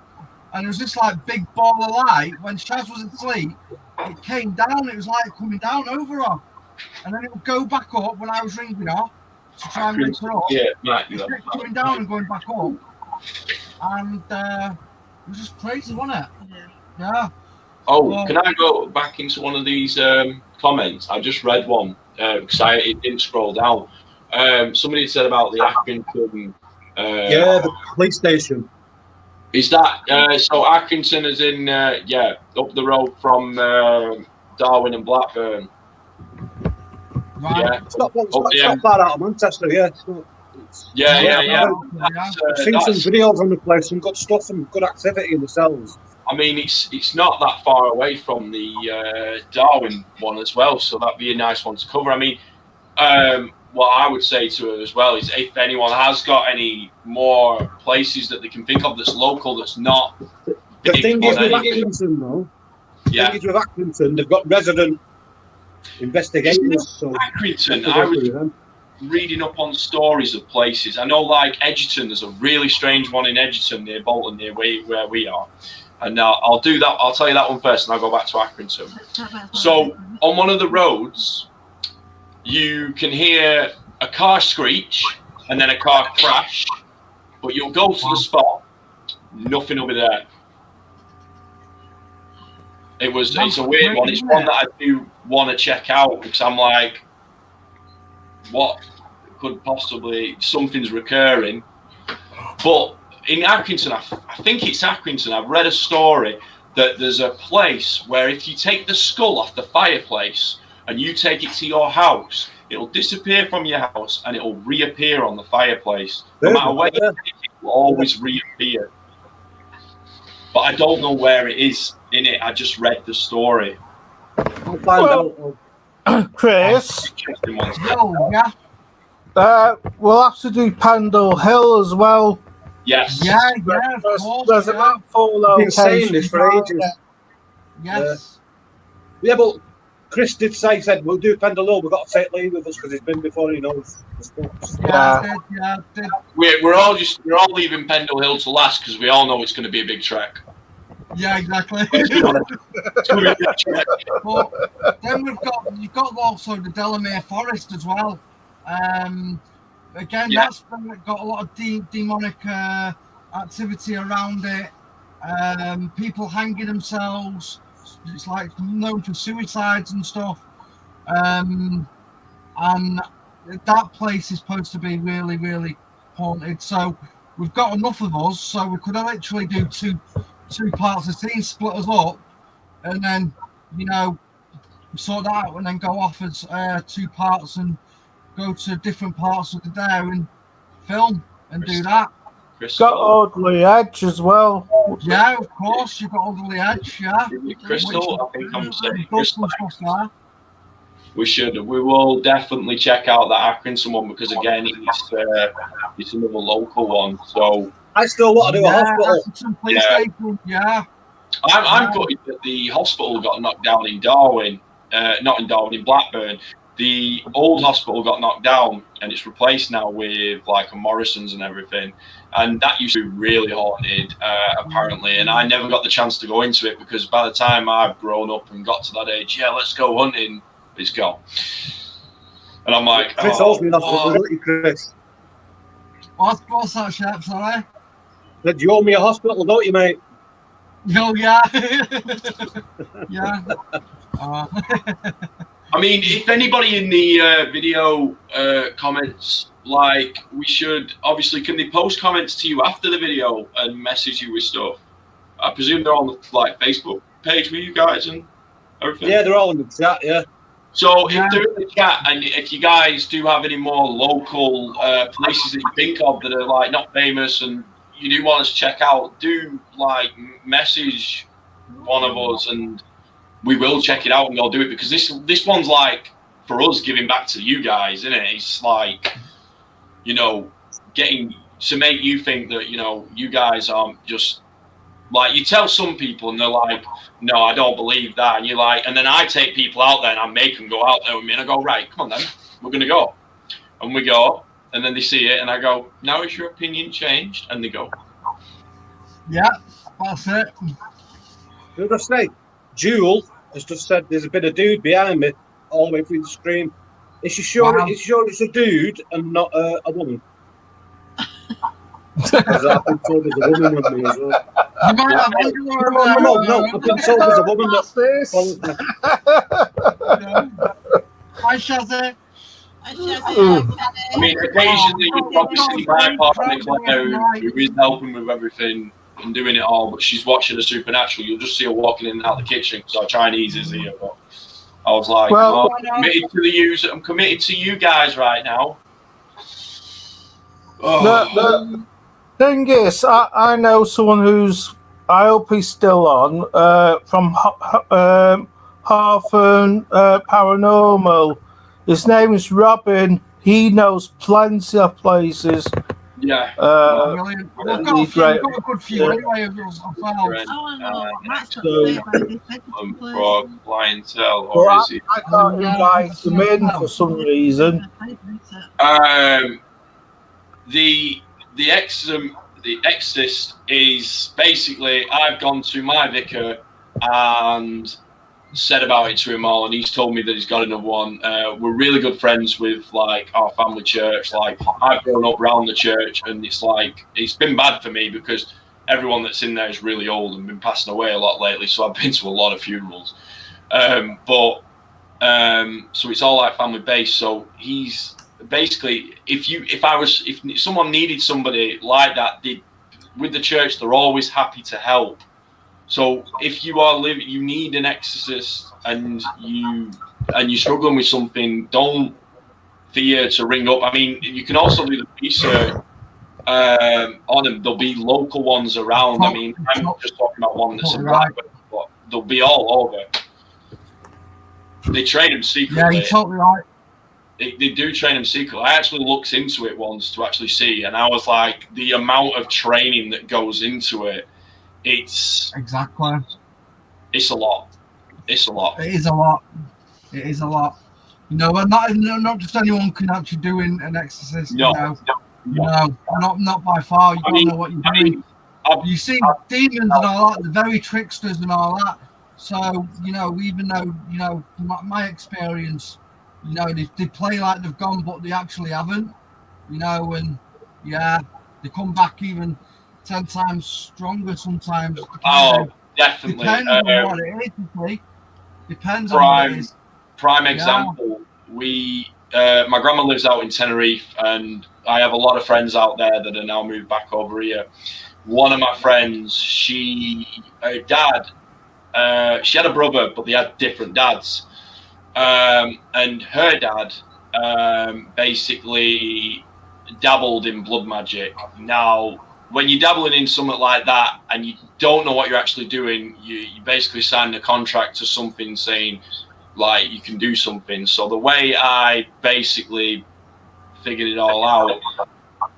And it was this like big ball of light. When Shaz was asleep, it came down. It was like coming down over her, and then it would go back up when I was ringing her to try and wake her up. Yeah, right. It kept coming down and going back up, and it was just crazy, wasn't it? Yeah. Oh, can I go back into one of these comments? I just read one because it didn't scroll down. Somebody said about the Accrington. Yeah, the police station. Is that so? Accrington is in up the road from Darwin and Blackburn. Right. Yeah, It's not far out of Manchester, yeah. yeah. I've seen some videos on the place, some good stuff and good activity in the cells. I mean, it's not that far away from the Darwin one as well, so that'd be a nice one to cover. I mean, what I would say to her as well is if anyone has got any more places that they can think of that's local, that's not. The thing is with Accrington, though, they've got resident investigators. So Accrington, I was reading up on stories of places. I know, like Edgerton, there's a really strange one in Edgerton near Bolton, near where we are. And I'll do that. I'll tell you that one first, and I'll go back to Accrington. So on one of the roads, you can hear a car screech and then a car crash, but you'll go to the spot, nothing over there. It's a weird one. It's one that I do want to check out because I'm like, what could possibly, something's recurring. But in Accrington, I think it's Accrington, I've read a story that there's a place where if you take the skull off the fireplace and you take it to your house, It'll disappear from your house and it'll reappear on the fireplace. No matter where you take it, it will always reappear. But I don't know where it is in it. I just read the story. I'll find out. Chris, Interesting ones. Oh, yeah. we'll have to do Pendle Hill as well. Yes. Yeah, of course. There's yeah. about 4 I've been saying locations. this for ages. Yes. Yeah, but Chris did say, he said, we'll do Pendle Hill. We've got to take Lee with us because he's been before, he knows the stuff. Yeah, Yeah. I did. We're all leaving Pendle Hill to last because we all know it's going to be a big trek. Yeah, exactly. It's going to be a big trek. But then you've got also the Delamere Forest as well. Again, Yeah. that's got a lot of demonic activity around it. People hanging themselves. It's like known for suicides and stuff. And that place is supposed to be really, really haunted. So we've got enough of us, so we could literally do two parts of the scene, split us up, and then sort that out, and then go off as 2 parts and go to different parts of the day and film and do that. Crystal. Got Audley Edge as well. Yeah, of course, you've got Audley Edge, yeah. Crystal, I think I'm saying Crystal. Crystal. We will definitely check out that Accrington one because again, it's another local one. So I still want to do a hospital. Yeah. I'm gutted that the hospital got knocked down in Darwin, not in Darwin, in Blackburn. The old hospital got knocked down and it's replaced now with like a Morrison's and everything. And that used to be really haunted, apparently. And I never got the chance to go into it because by the time I've grown up and got to that age, yeah, let's go hunting, it's gone. And I'm like, Chris owes me hospital, don't you, Chris? What's that, Shep? Sorry? Said you owe me a hospital, don't you, mate? Oh, yeah. Yeah. I mean, if anybody in the video comments, like, we should, obviously, can they post comments to you after the video and message you with stuff? I presume they're on the, like, Facebook page with you guys and everything? Yeah, they're all in the chat, yeah. So if they're in the chat and if you guys do have any more local places that you think of that are, like, not famous and you do want us to check out, do, like, message one of us and we will check it out and go do it because this one's like for us giving back to you guys, isn't it? It's like, getting to make you think that, you guys aren't just like, you tell some people and they're like, no, I don't believe that. And you're like, and then I take people out there and I make them go out there with me and I go, right, come on then, we're going to go. And we go and then they see it and I go, now is your opinion changed? And they go. Yeah, that's it. Did I say? Jewel has just said there's a bit of dude behind me all the way through the screen. Is she sure? Wow. Is she sure it's a dude and not a woman? Because I've been told there's a woman with me as well. You might have underwear No. I've been told there's a woman What's this? Hi, Shazzy. I mean, occasionally you probably see my partner Claire who is helping with everything and doing it all, but she's watching the Supernatural. You'll just see her walking in and out the kitchen because our Chinese is here. But I was like, Well, I'm committed to the user. I'm committed to you guys right now. The thing is, I know someone who's, I hope he's still on, from Harford Paranormal. His name is Robin. He knows plenty of places. Yeah. Brilliant. We've got a good few anyway of us as well. For clientele, or is it? I can't invite them in for some reason. The Exorcist is basically, I've gone to my vicar and said about it to him all, and he's told me that he's got another one. We're really good friends with like our family church. Like, I've grown up around the church, and it's like, it's been bad for me because everyone that's in there is really old and been passing away a lot lately. So I've been to a lot of funerals. So it's all like family based. So he's basically, if someone needed somebody like that, with the church, they're always happy to help. So if you need an exorcist and you're struggling with something, don't for you to ring up. I mean, you can also do the research on them. There'll be local ones around. I mean, I'm not just talking about one that's in Blackburn, but they'll be all over. They train them secretly. Yeah, you're totally right. They do train them secretly. I actually looked into it once to actually see, and I was like, the amount of training that goes into it, it's a lot. It's a lot. It is a lot. It is a lot. You know, and not just anyone can actually do an exorcist. No. Not by far. You don't know what you're doing. You see demons and all that, they're very tricksters and all that. So, you know, even though, you know, from my experience, you know, they play like they've gone, but they actually haven't. You know, and yeah, they come back even 10 times stronger sometimes. Oh, definitely. Depends on what it is, you see. Depends on what it is. Prime example, my grandma lives out in Tenerife, and I have a lot of friends out there that are now moved back over here. One of my friends, her dad, she had a brother, but they had different dads. And her dad basically dabbled in blood magic. Now, when you're dabbling in something like that and you don't know what you're actually doing, you basically sign a contract to something saying, like, you can do something. So the way I basically figured it all out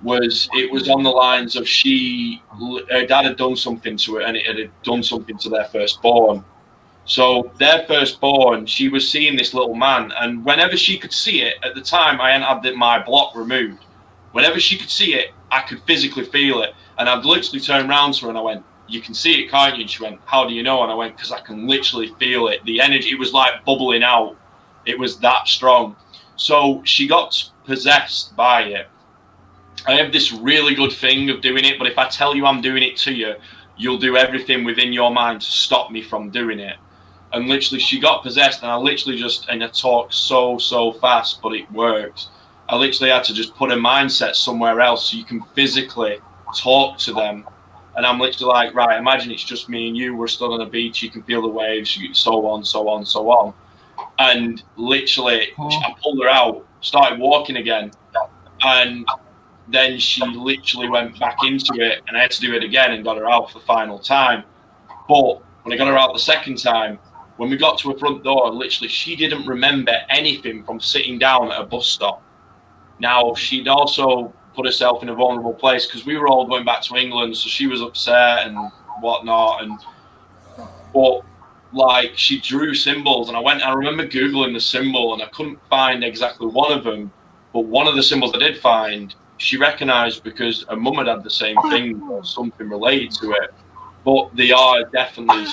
was it was on the lines of her dad had done something to it, and it had done something to their firstborn. So their firstborn, she was seeing this little man, and whenever she could see it, at the time I hadn't had my block removed. Whenever she could see it, I could physically feel it. And I'd literally turn around to her and I went, "You can see it, can't you?" And she went, "How do you know?" And I went, "Because I can literally feel it. The energy, it was like bubbling out. It was that strong." So she got possessed by it. I have this really good thing of doing it, but if I tell you I'm doing it to you, you'll do everything within your mind to stop me from doing it. And literally she got possessed, and I literally and I talked so fast, but it worked. I literally had to just put a mindset somewhere else so you can physically talk to them. And I'm literally like, right, imagine it's just me and you, we're stood on a beach, you can feel the waves, so on. And literally, I pulled her out, started walking again, and then she literally went back into it, and I had to do it again and got her out for the final time. But when I got her out the second time, when we got to her front door, literally, she didn't remember anything from sitting down at a bus stop. Now, she'd also put herself in a vulnerable place because we were all going back to England, so she was upset and whatnot. But like, she drew symbols, and I remember Googling the symbol, and I couldn't find exactly one of them, but one of the symbols I did find, she recognized because her mum had the same thing or something related to it. But they are definitely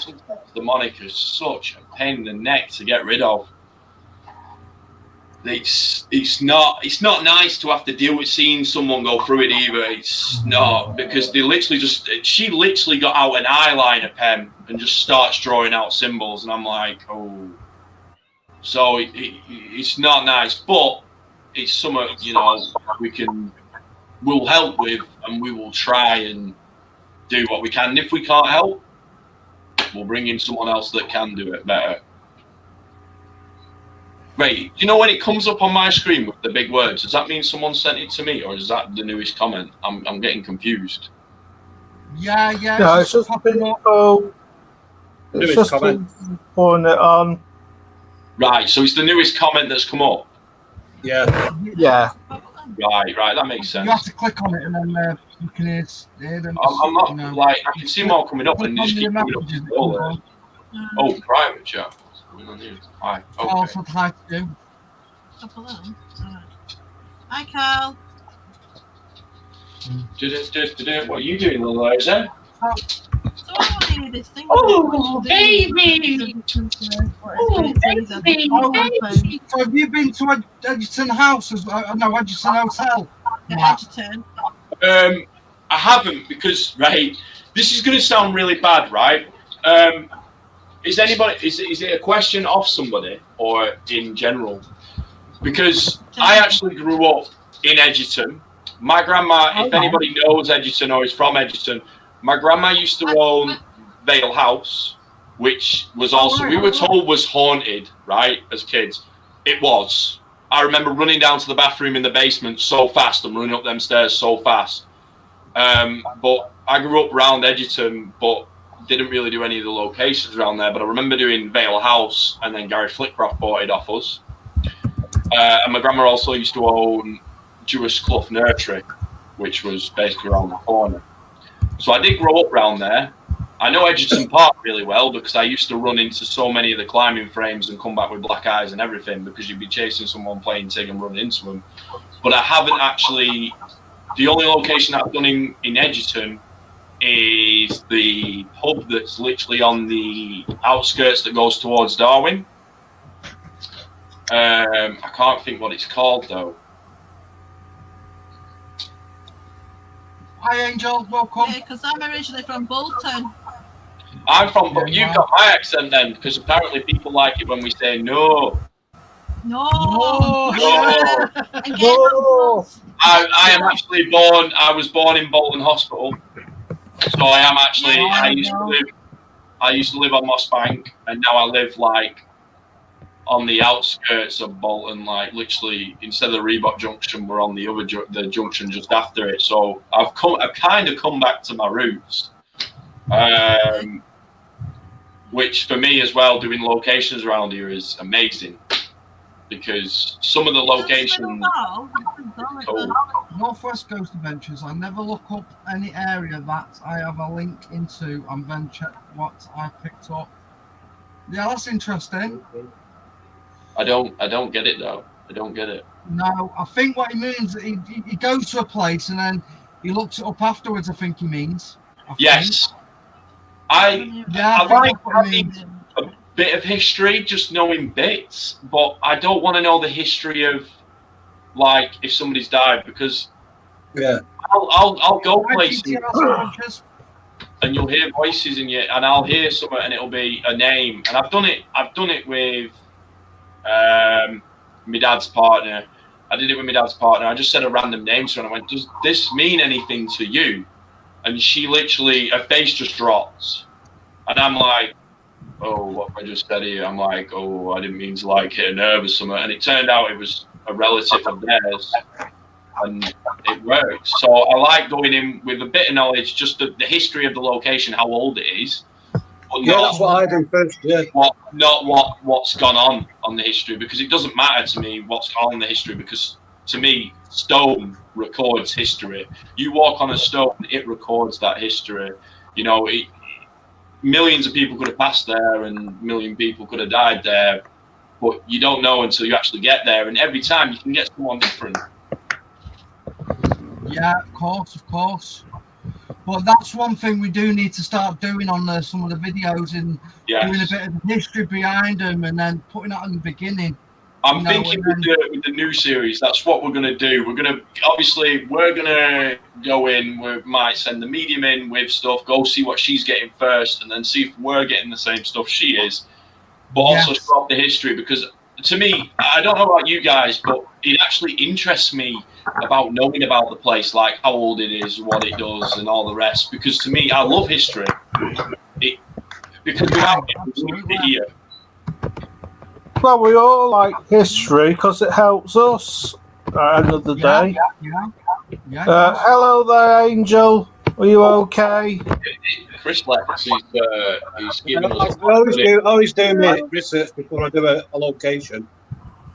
demonic. Is such a pain in the neck to get rid of. It's not nice to have to deal with seeing someone go through it either. It's not, because she literally got out an eyeliner pen and just starts drawing out symbols, and I'm like, oh. So it's not nice, but it's something, you know, we'll help with, and we will try and do what we can. And if we can't help, we'll bring in someone else that can do it better. Wait, you know when it comes up on my screen with the big words, does that mean someone sent it to me, or is that the newest comment? I'm getting confused. Yeah. No, it's just popping up. It's just putting it on. Right, so it's the newest comment that's come up. Yeah. Right, that makes sense. You have to click on it, and then you can hear them. I'm not, you know, like, I can see them all coming up, and they just keep coming up. Oh, private chat. Hi. Okay. Carl's had hi to do. Hi, Carl. What are you doing, little Liza? So I want to hear this thing. Oh, baby! So have you been to Edgerton House as well? No, Edgerton Hotel. Edgerton. I haven't, because, right, this is going to sound really bad, right? Is it a question of somebody or in general? Because I actually grew up in Edgerton. My grandma, if anybody knows Edgerton or is from Edgerton, my grandma used to own Vale House, which was also, we were told was haunted, right, as kids. It was. I remember running down to the bathroom in the basement so fast and running up them stairs so fast. But I grew up around Edgerton, but didn't really do any of the locations around there. But I remember doing Vale House, and then Gary Flitcroft bought it off us. And my grandma also used to own Jewish Clough Nursery, which was basically around the corner. So I did grow up around there. I know Edgerton Park really well because I used to run into so many of the climbing frames and come back with black eyes and everything because you'd be chasing someone playing TIG and running into them. But I haven't actually... The only location I've done in Edgerton is the pub that's literally on the outskirts that goes towards Darwin. I can't think what it's called though. Hi, Angel. Welcome. Yeah, because I'm originally from Bolton. I'm from, but you've got my accent then, because apparently people like it when we say no. No. No. Again, No. I am actually born. I was born in Bolton Hospital, so I am actually. I used to live on Moss Bank, and now I live like on the outskirts of Bolton, like literally instead of the Reebok Junction, we're on the other the junction just after it. So I've kind of come back to my roots, which for me as well, doing locations around here is amazing. Because some of the locations, Northwest Ghost Adventures, I never look up any area that I have a link into and then check what I picked up. Yeah, that's interesting. I don't get it though. I don't get it. No, I think what he means, he goes to a place and then he looks it up afterwards, I think he means. Yes. I like having a bit of history, just knowing bits, but I don't want to know the history of, like, if somebody's died, because I'll go places and you'll hear voices and I'll hear something and it'll be a name, and I've done it with my dad's partner. I did it with my dad's partner. I just said a random name to her and I went, "Does this mean anything to you?" And she literally, her face just drops, and I'm like, "Oh, what have I just said here?" I'm like, "Oh, I didn't mean to like hit a nerve or something." And it turned out it was a relative of theirs, and it worked. So I like going in with a bit of knowledge, just the history of the location, how old it is. But that's what I do first. Yeah. Not what's gone on the history, because it doesn't matter to me what's gone on in the history, because to me, stone records history. You walk on a stone, it records that history. You know, millions of people could have passed there and a million people could have died there, but you don't know until you actually get there. And every time you can get someone different. Yeah, of course. But that's one thing we do need to start doing on some of the videos, and doing a bit of history behind them and then putting that in the beginning. I'm thinking with the new series, that's what we're going to do. We're going to go in, we might send the medium in with stuff, go see what she's getting first, and then see if we're getting the same stuff she is. But also start the history, because to me, I don't know about you guys, but it actually interests me about knowing about the place, like how old it is, what it does, and all the rest. Because to me, I love history. Because without it, we wouldn't be here. Well, we all like history because it helps us at the end of the day. Hello there, Angel. Are you okay? Chris left. He's giving us. I always do my research before I do a location.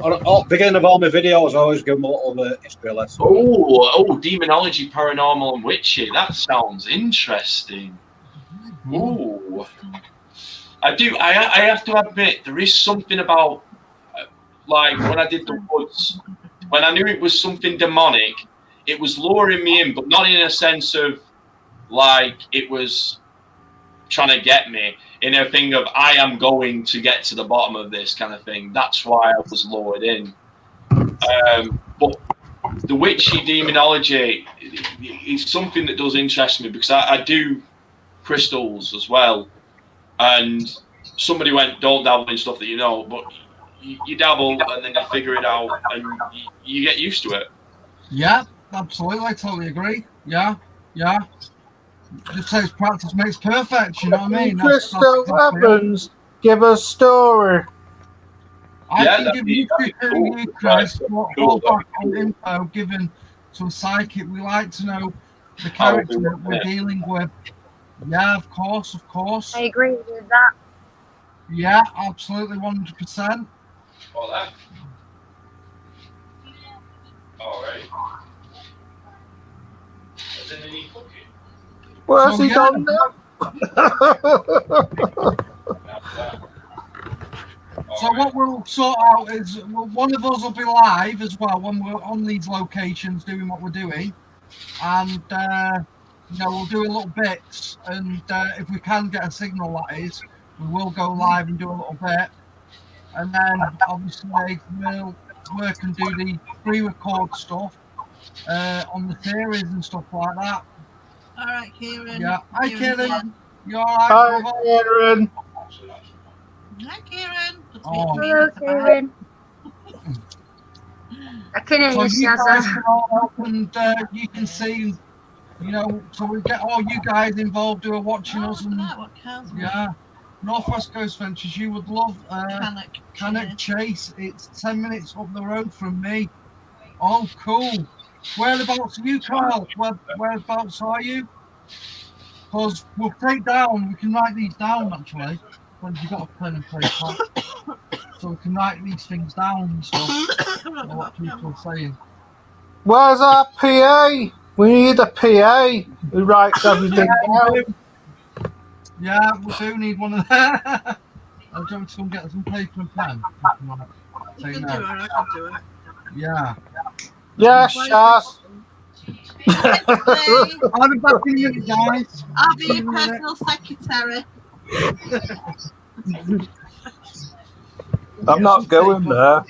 At the beginning of all my videos, I always give them all the history lesson. Oh, demonology, paranormal, and witchy. That sounds interesting. Ooh. I do. I have to admit, there is something about, like, when I did the woods, when I knew it was something demonic, it was luring me in, but not in a sense of, like, it was trying to get me, in a thing of, I am going to get to the bottom of this kind of thing. That's why I was lured in. But the witchy demonology is something that does interest me, because I do crystals as well. And somebody went, "Don't dabble in stuff that you know," but you dabble and then you figure it out and you get used to it. Yeah, absolutely. I totally agree. Yeah. Just says practice makes perfect, you know what I mean? Crystal Evans, give us a story. I Yeah, can that'd give be- you that'd be to cool. you, Chris, Right, what cool. fall back on info given to a psychic. We like to know the How we character that we're work it. dealing with. Yeah, of course. I agree with that. Yeah, absolutely, 100%. What that? All right. Is it any cooking? Where's So, he yeah. gone now? So what we'll sort out is one of us will be live as well when we're on these locations doing what we're doing, and we'll do a little bits, and if we can get a signal, that is, we will go live and do a little bit, and then obviously we'll work and do the pre-record stuff on the series and stuff like that. All right, Kieran. Yeah. Hi, Kieran's Kieran. in. You all right, Hi, brother? Kieran. Hi, Kieran. Good to Oh. meet you. Hello, Kieran. I can hear So you, you guys Shazza. can all up and you can see, so we get all you guys involved who are watching Oh, us. look at And that. What cows? yeah, Northwest Coast Ventures, you would love Cannock Chase. It's 10 minutes up the road from me. Oh, cool. Whereabouts are you, Carl? Whereabouts are you? Because we can write these down actually. When you've got a pen and paper. So we can write these things down and stuff. What people are saying. Where's our PA? We need a PA who writes everything down. Yeah, we do need one of them. I'm going to go and get some paper and pen. You can do it. I can do it. Yeah. Yes, Shaz. Hey, I'll be back in a minute, guys. I'll be your personal secretary. I'm not going there.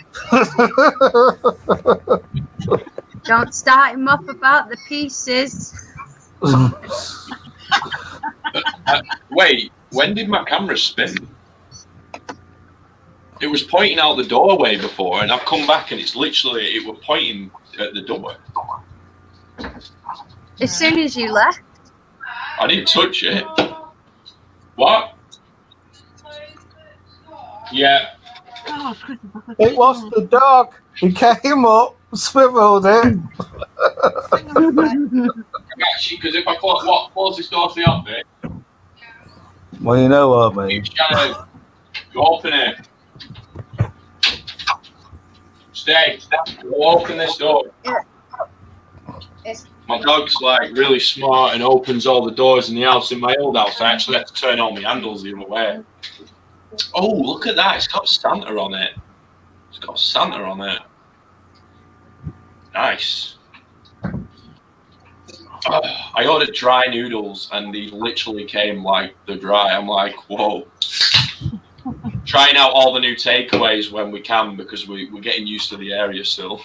Don't start him off about the pieces. Wait, when did my camera spin? It was pointing out the doorway before, and I've come back and it was pointing at the door. As soon as you left. I didn't touch it. What? Yeah. Oh, Chris, It was the dog. He came up, swiveled it. Actually, because if I close this door to the office, Well, you know what I mean. Shannon, you open it. Stay. We'll open this door. My dog's like really smart and opens all the doors in the house. In my old house, I actually had to turn all my handles the other way. Oh, look at that. It's got Santa on it. It's got Santa on it. Nice. I ordered dry noodles and they literally came like the dry. I'm like, whoa. Trying out all the new takeaways when we can because we're getting used to the area still.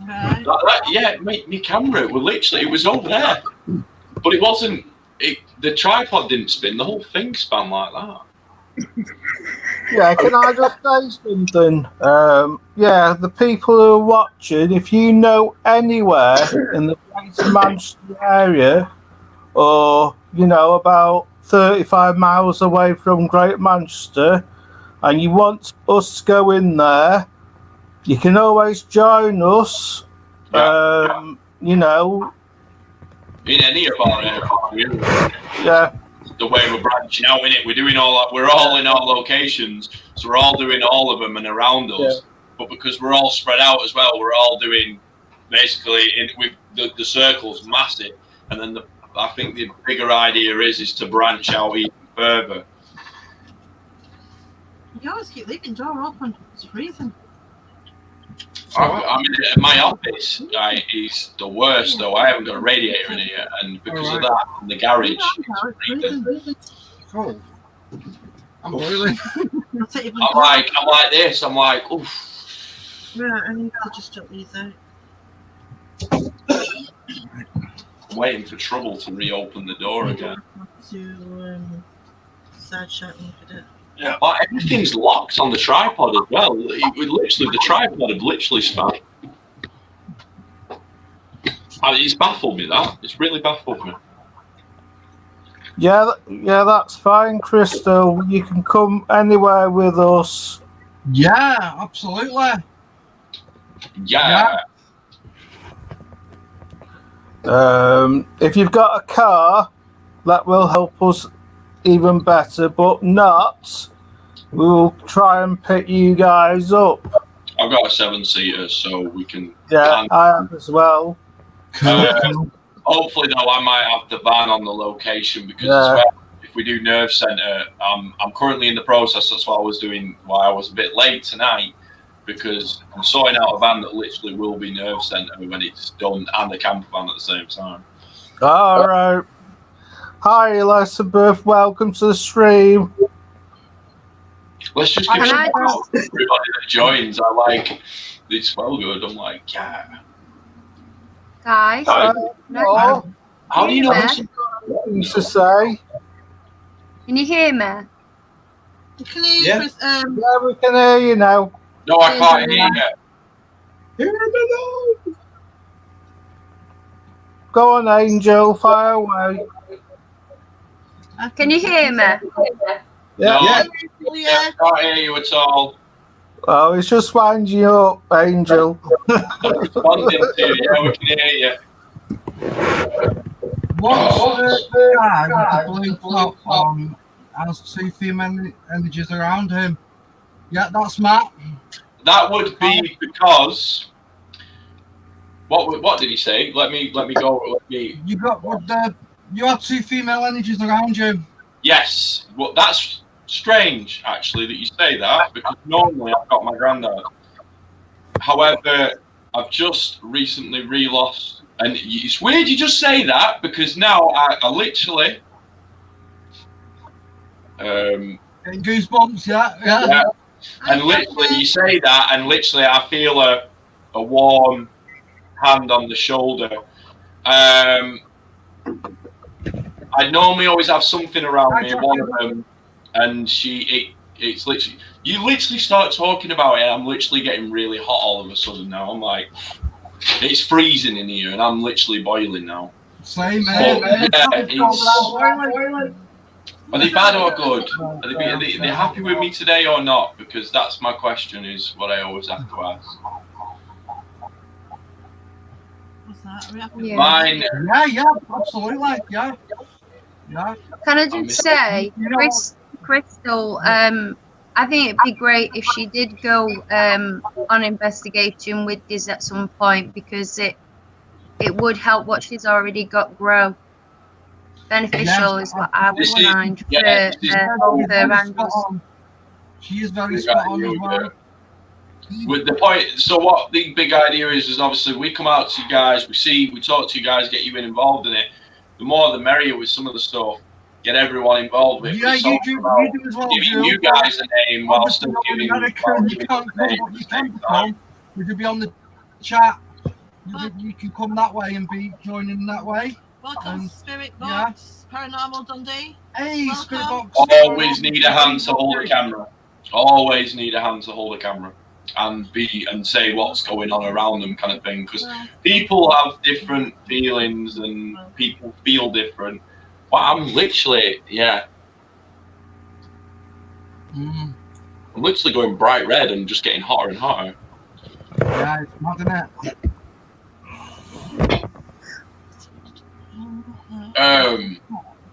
Right. Yeah, my camera, it was over there. But it wasn't, the tripod didn't spin, the whole thing span like that. Yeah, can I just say something? Yeah, the people who are watching, if you know anywhere in the Greater Manchester area, or about 35 miles away from Greater Manchester, and you want us to go in there, you can always join us. Yeah. In any of our areas. Yeah. The way we're branching out in it, we're all in our locations, so we're all doing all of them and around us. Yeah. But because we're all spread out as well, we're all doing basically with the circle's massive, and then I think the bigger idea is to branch out even further. You always keep leaving the door open. It's freezing. I mean, my office is the worst though. I haven't got a radiator in here, and because of that, in the garage, It's freezing. Cool. I'm boiling. I'll take you I'm like this. I'm like, oof. Right, I need to just shut these out. I'm waiting for trouble to reopen the door again. To side shot and look at it. Yeah, but everything's locked on the tripod as well. The tripod had literally span. It's baffled me, that. It's really baffled me. Yeah, that's fine, Crystal. You can come anywhere with us. Yeah, absolutely. Yeah. If you've got a car, that will help us even better, but not. We'll try and pick you guys up. I've got a 7-seater, so we can. Yeah, I have as well. Hopefully, though, I might have the van on the location because as well, if we do Nerve Centre, I'm currently in the process. That's what I was doing. Why I was a bit late tonight, because I'm sorting out a van that literally will be Nerve Centre when it's done, and a camper van at the same time. All right. Hi, Elizabeth. Welcome to the stream. Let's just give some out to everybody that joins. I like it's well good. I'm like, yeah. Guys, Oh, How do you know Yeah. this? used to say. can you hear me? Can you, Yeah. Chris, Yeah, we can hear you now. No, I can't hear you. Go on, Angel. Fire away. Can you hear me? No, Yeah. I can't hear you at all. Oh, it's just winding you up, Angel. I'm responding to you. Yeah, we can hear you. What's the guy with the blue top on has 2 female energies around him? Yeah, that's Matt. That would be because. What did he say? Let me go. You got you have 2 female energies around you. Yes. Well, that's strange actually that you say that because normally I've got my granddad. However, I've just recently re-lost, and it's weird you just say that because now I literally. Getting goosebumps, yeah. Yeah. And literally, you say that, and literally, I feel a warm hand on the shoulder. I normally always have something around me, one of them, and it's literally, you literally start talking about it, and I'm literally getting really hot all of a sudden now. I'm like, it's freezing in here, and I'm literally boiling now. Same, But, man. yeah, are they bad or good? Are they happy with me today or not? Because that's my question, is what I always have to ask. What's that? Are we happy? Yeah. Mine, Yeah, absolutely, yeah. Can I just say, Crystal, I think it'd be great if she did go on investigation with this at some point because it would help what she's already got grow. Beneficial is what I would find for both her and us. She is very spot on as well. with the point, so what the big idea is obviously we come out to you guys, we talk to you guys, get you involved in it. The more the merrier with some of the stuff. Get everyone involved with it. Yeah, you do as well. Giving you guys a name while still giving you can't come, we could be on the chat. You can come that way and be joining that way. Welcome, Spirit Box, Paranormal Dundee. Hey, Welcome. Spirit Box. Always need a hand to hold a camera. Always need a hand to hold a camera and say what's going on around them, kind of thing. Because people have different feelings and people feel different. But I'm literally, I'm literally going bright red and just getting hotter and hotter. Yeah, it's mad, isn't it?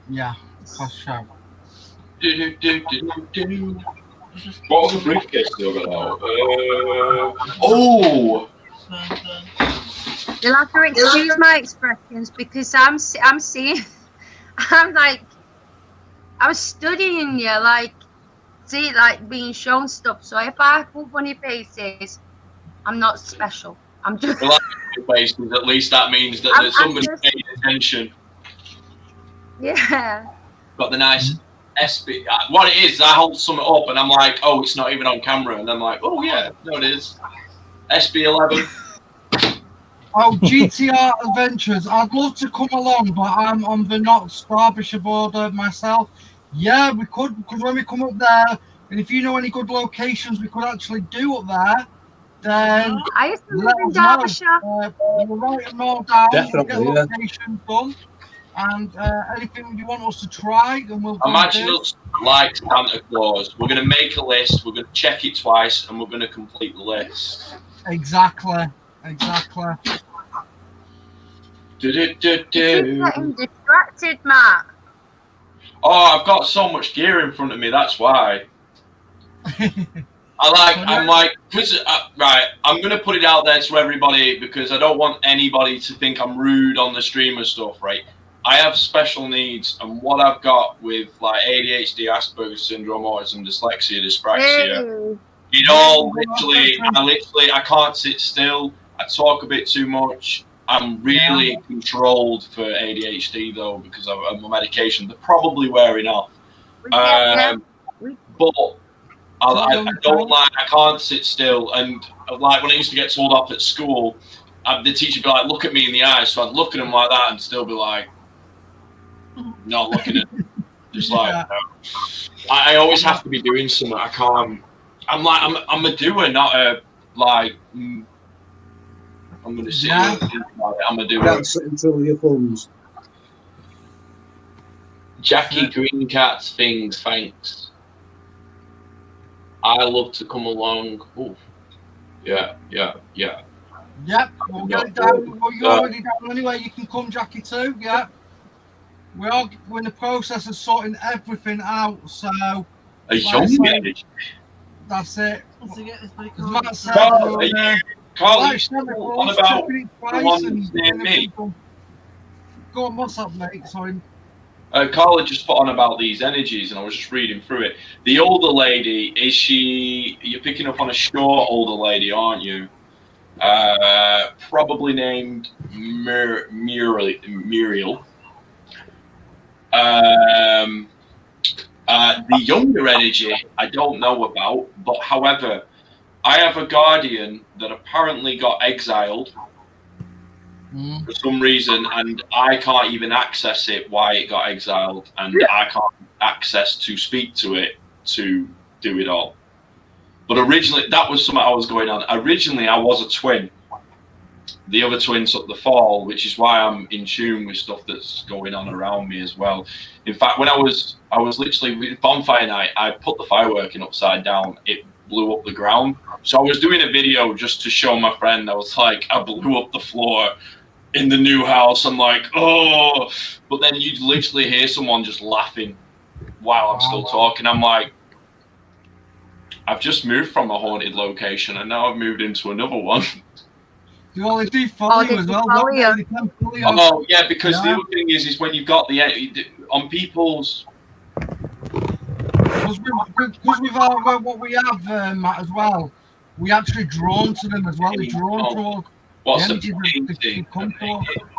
Yeah, for sure. What was the briefcase still got out? Oh! You'll have to excuse my expressions because I'm seeing, I'm studying you, being shown stuff. So if I have funny faces, I'm not special. I'm just. Faces, at least that means that somebody's paying attention. Yeah. Got the nice SB. What it is, I hold something up and I'm like, oh, it's not even on camera, and I'm like, oh yeah, no, it is. SB11. Oh, GTR Adventures. I'd love to come along, but I'm on the not Derbyshire border myself. Yeah, we could, because when we come up there, and if you know any good locations we could actually do up there, then I used to live in let us know. Derbyshire. We'll write them all down. Definitely, We'll get yeah. locations done. And anything you want us to try, then we'll Imagine do. us like Santa Claus. We're going to make a list, we're going to check it twice, and we're going to complete the list. Exactly. You're getting distracted, Matt. Oh, I've got so much gear in front of me, that's why. I'm like, right, I'm going to put it out there to everybody because I don't want anybody to think I'm rude on the stream and stuff, right? I have special needs, and what I've got with like ADHD, Asperger's syndrome, autism, dyslexia, dyspraxia, it all I can't sit still. I talk a bit too much. I'm really controlled for ADHD though because of my medication. They're probably wearing off. But I don't like. I can't sit still, and like when I used to get told off at school, the teacher would be like, "Look at me in the eyes." So I'd look at him like that and still be like, not looking at him. Just like I always have to be doing something. I can't. I'm I'm a doer, not a like. I'm gonna sit. I'm a doer. Can't sit until your thumbs. Jackie Green Cat's things, thanks. I love to come along. Ooh. Yeah. Yep, we'll get it down. Well, you're already down anyway. You can come, Jackie, too. Yeah. We're in the process of sorting everything out. So. A young age. That's it. Once you get this big As Matt said, Carl, you still on about the one near me? Go on, what's up, mate? Sorry. Carla just put on about these energies, and I was just reading through it. The older lady, you're picking up on a short older lady, aren't you? Probably named Muriel. The younger energy, I don't know about, but however, I have a guardian that apparently got exiled for some reason, and I can't even access it why it got exiled, and I can't access to speak to it to do it all. But originally, that was something I was going on. Originally, I was a twin. The other twin took the fall, which is why I'm in tune with stuff that's going on around me as well. In fact, when I was literally with bonfire night, I put the fireworking upside down. It blew up the ground. So I was doing a video just to show my friend. I was like, I blew up the floor in the new house. I'm like, oh, but then you'd literally hear someone just laughing while I'm still talking. I'm like, I've just moved from a haunted location and now I've moved into another one. You only do follow you as well. Oh yeah, because the other thing is when you've got on people's. Because with what we have, Matt, as well, we actually drawn to them as well. They're drawn towards. What's the painting?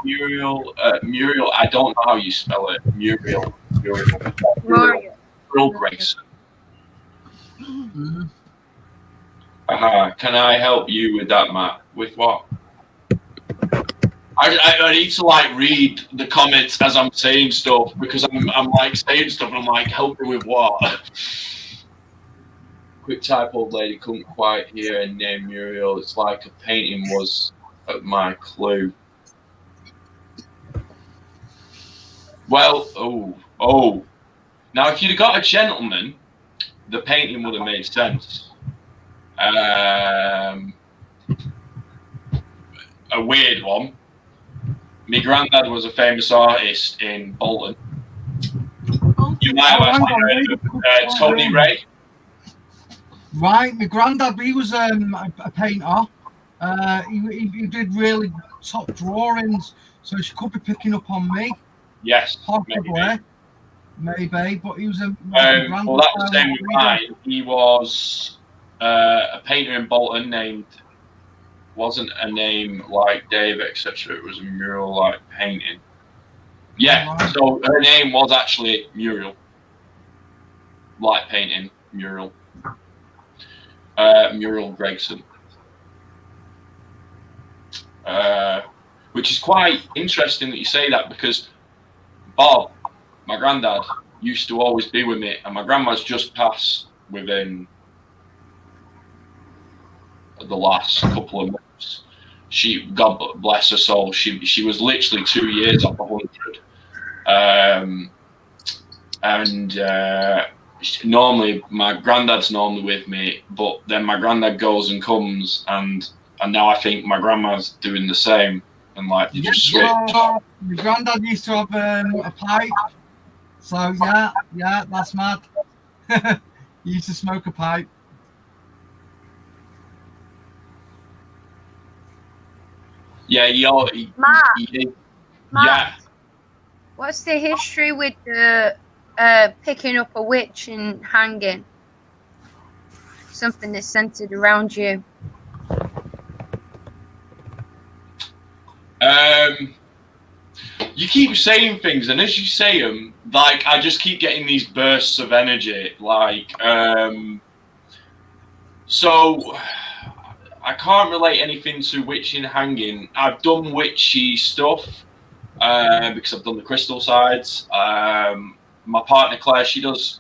Muriel. I don't know how you spell it. Muriel Grayson. Mm-hmm. Can I help you with that, Matt? With what? I need to like read the comments as I'm saying stuff because I'm like saying stuff and I'm like, help me with what? Quick type, old lady, couldn't quite hear her name Muriel. It's like a painting was my clue. Well, oh. Now, if you'd have got a gentleman, the painting would have made sense. A weird one. My granddad was a famous artist in Bolton. You might have actually heard of Tony Ray. Right, my granddad, he was a painter. He did really top drawings, so she could be picking up on me. Yes, possibly, maybe. But he was a. Well, that's the same with mine. He was a painter in Bolton named. Wasn't a name like Dave, etc. It was a mural-like painting. Yeah, so her name was actually Muriel. Light painting, Muriel. Muriel Gregson. Which is quite interesting that you say that because Bob, my granddad, used to always be with me, and my grandma's just passed within the last couple of months. She, God bless her soul, she was literally 2 years off 100. And normally my granddad's normally with me, but then my granddad goes and comes, and now I think my grandma's doing the same, and like you just switch. My granddad used to have a pipe, so yeah, that's mad. He used to smoke a pipe. Yeah, Matt. yeah. Matt, what's the history with the picking up a witch and hanging? Something that's centered around you. You keep saying things, and as you say them, like I just keep getting these bursts of energy. Like, so I can't relate anything to witching hanging. I've done witchy stuff because I've done the crystal sides. My partner Claire, she does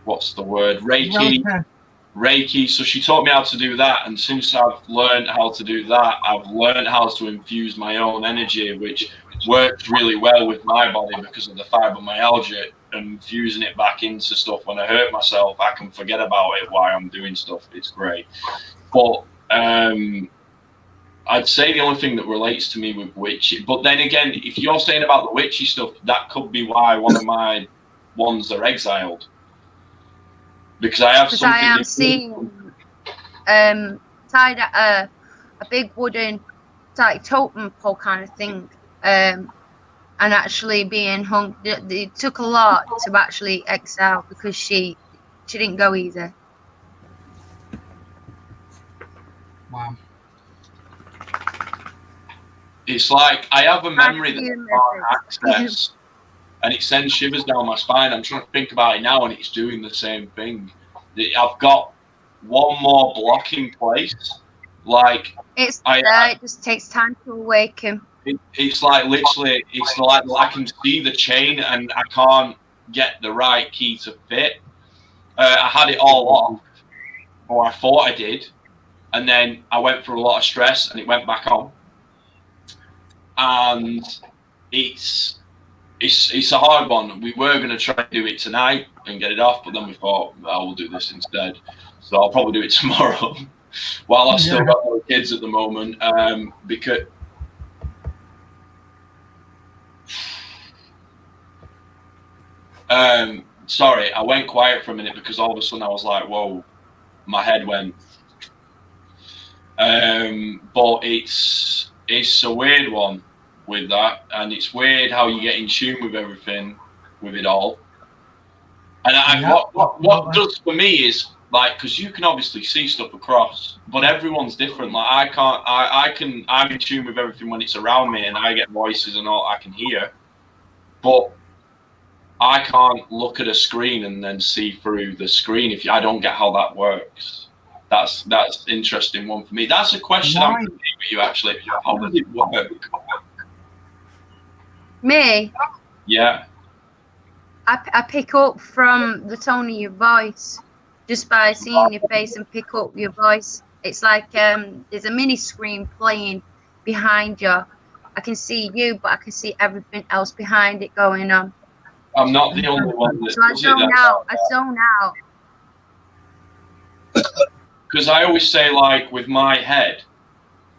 what's the word? Reiki. So she taught me how to do that, and since I've learned how to do that, I've learned how to infuse my own energy, which works really well with my body because of the fibromyalgia. And fusing it back into stuff when I hurt myself, I can forget about it while I'm doing stuff. It's great. But I'd say the only thing that relates to me with witchy, but then again, if you're saying about the witchy stuff, that could be why one of my ones are exiled. Because I have something. I am seeing tied at a big wooden like totem pole kind of thing, and actually being hung. It took a lot to actually exile because she didn't go easy. Wow. It's like I have a memory that I can't access, and it sends shivers down my spine. I'm trying to think about it now, and it's doing the same thing. I've got one more block in place. Like it just takes time to awaken. It's like literally, it's like I can see the chain, and I can't get the right key to fit. I had it all off, or I thought I did, and then I went through a lot of stress, and it went back on. And it's a hard one. We were going to try and do it tonight and get it off, but then we thought, I will do this instead. So I'll probably do it tomorrow while I've still got no kids at the moment. Because sorry, I went quiet for a minute because all of a sudden I was like, whoa, my head went. But it's a weird one with that, and it's weird how you get in tune with everything, with it all. And what does for me is like, because you can obviously see stuff across, but everyone's different. Like I'm in tune with everything when it's around me, and I get voices and all I can hear, but I can't look at a screen and then see through the screen. I don't get how that works. That's interesting one for me. That's a question I'm going to leave with you actually. How does it work? Me? Yeah. I pick up from the tone of your voice just by seeing your face and pick up your voice. It's like there's a mini screen playing behind you. I can see you, but I can see everything else behind it going on. I'm not the only one that so I zone out. Because I always say, like, with my head,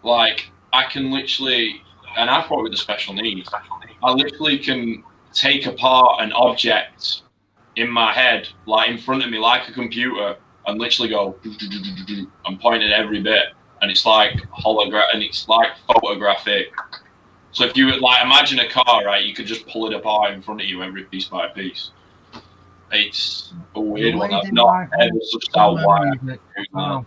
like, I can literally, and I thought with the special needs, I literally can take apart an object in my head, like in front of me, like a computer, and literally go and point at every bit, and it's like and it's like photographic. So if you like imagine a car, right, you could just pull it apart in front of you every piece by piece. It's a weird one. I've not ever sussed out why I do that.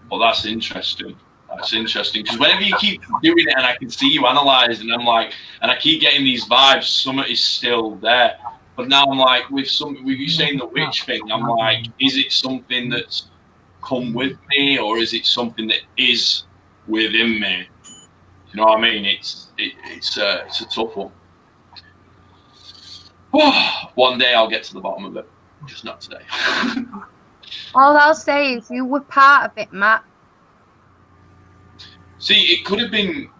But that's interesting. That's interesting because whenever you keep doing it, and I can see you analyze, and I'm like, and I keep getting these vibes. Something is still there, but now I'm like, with you saying the witch thing, I'm like, is it something that's come with me, or is it something that is within me? You know what I mean? It's a tough one. One day I'll get to the bottom of it, just not today. All I'll say is you were part of it, Matt. See, it could have been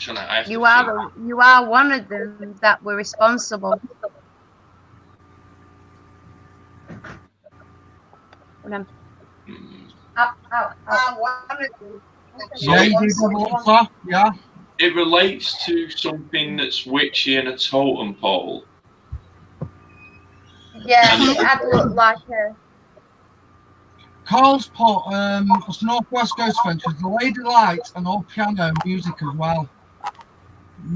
I have to You think. are one of them that were responsible. When I'm out. Yeah, you do have a lot, sir. Yeah. It relates to something that's witchy in a totem pole. Yeah, it had looked like a. Carl's put us Northwest Ghost Ventures, the Lady Light, and all piano music as well.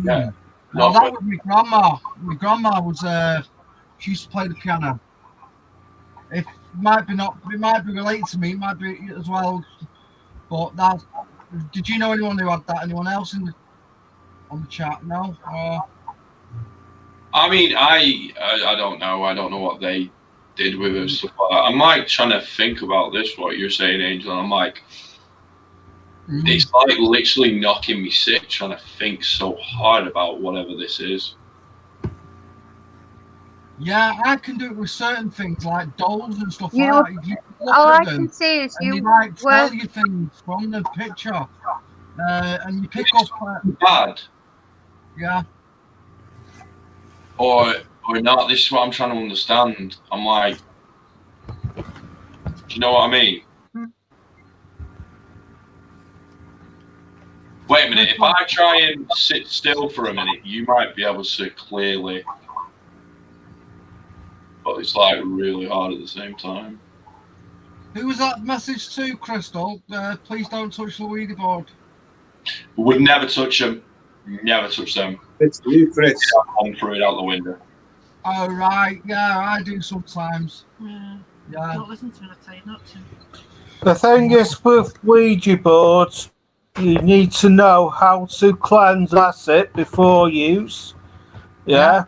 Yeah. No, that was my grandma. My grandma was she used to play the piano. It might be related to me, it might be as well. But that, did you know anyone who had that? Anyone else on the chat? No. I mean, I don't know. I don't know what they did with it and stuff like that. I'm like trying to think about this, what you're saying, Angel, and I'm like, it's like literally knocking me sick trying to think so hard about whatever this is. Yeah, I can do it with certain things like dolls and stuff You- like that. You look All at I them can see is and you they like were. tell you things from the picture, and you pick up. Bad Yeah. or not? This is what I'm trying to understand. I'm like, do you know what I mean? Wait a minute. If I try and sit still for a minute, you might be able to clearly. But it's like really hard at the same time. Who was that message to, Crystal? Please don't touch the weedy board. We would never touch them. Never touch them. It's you, Chris. I'm throw it out the window. Oh, right. Yeah, I do sometimes. Yeah. Yeah. Don't listen to me, I tell you not to. The thing is with Ouija boards, you need to know how to cleanse acid before use. Yeah.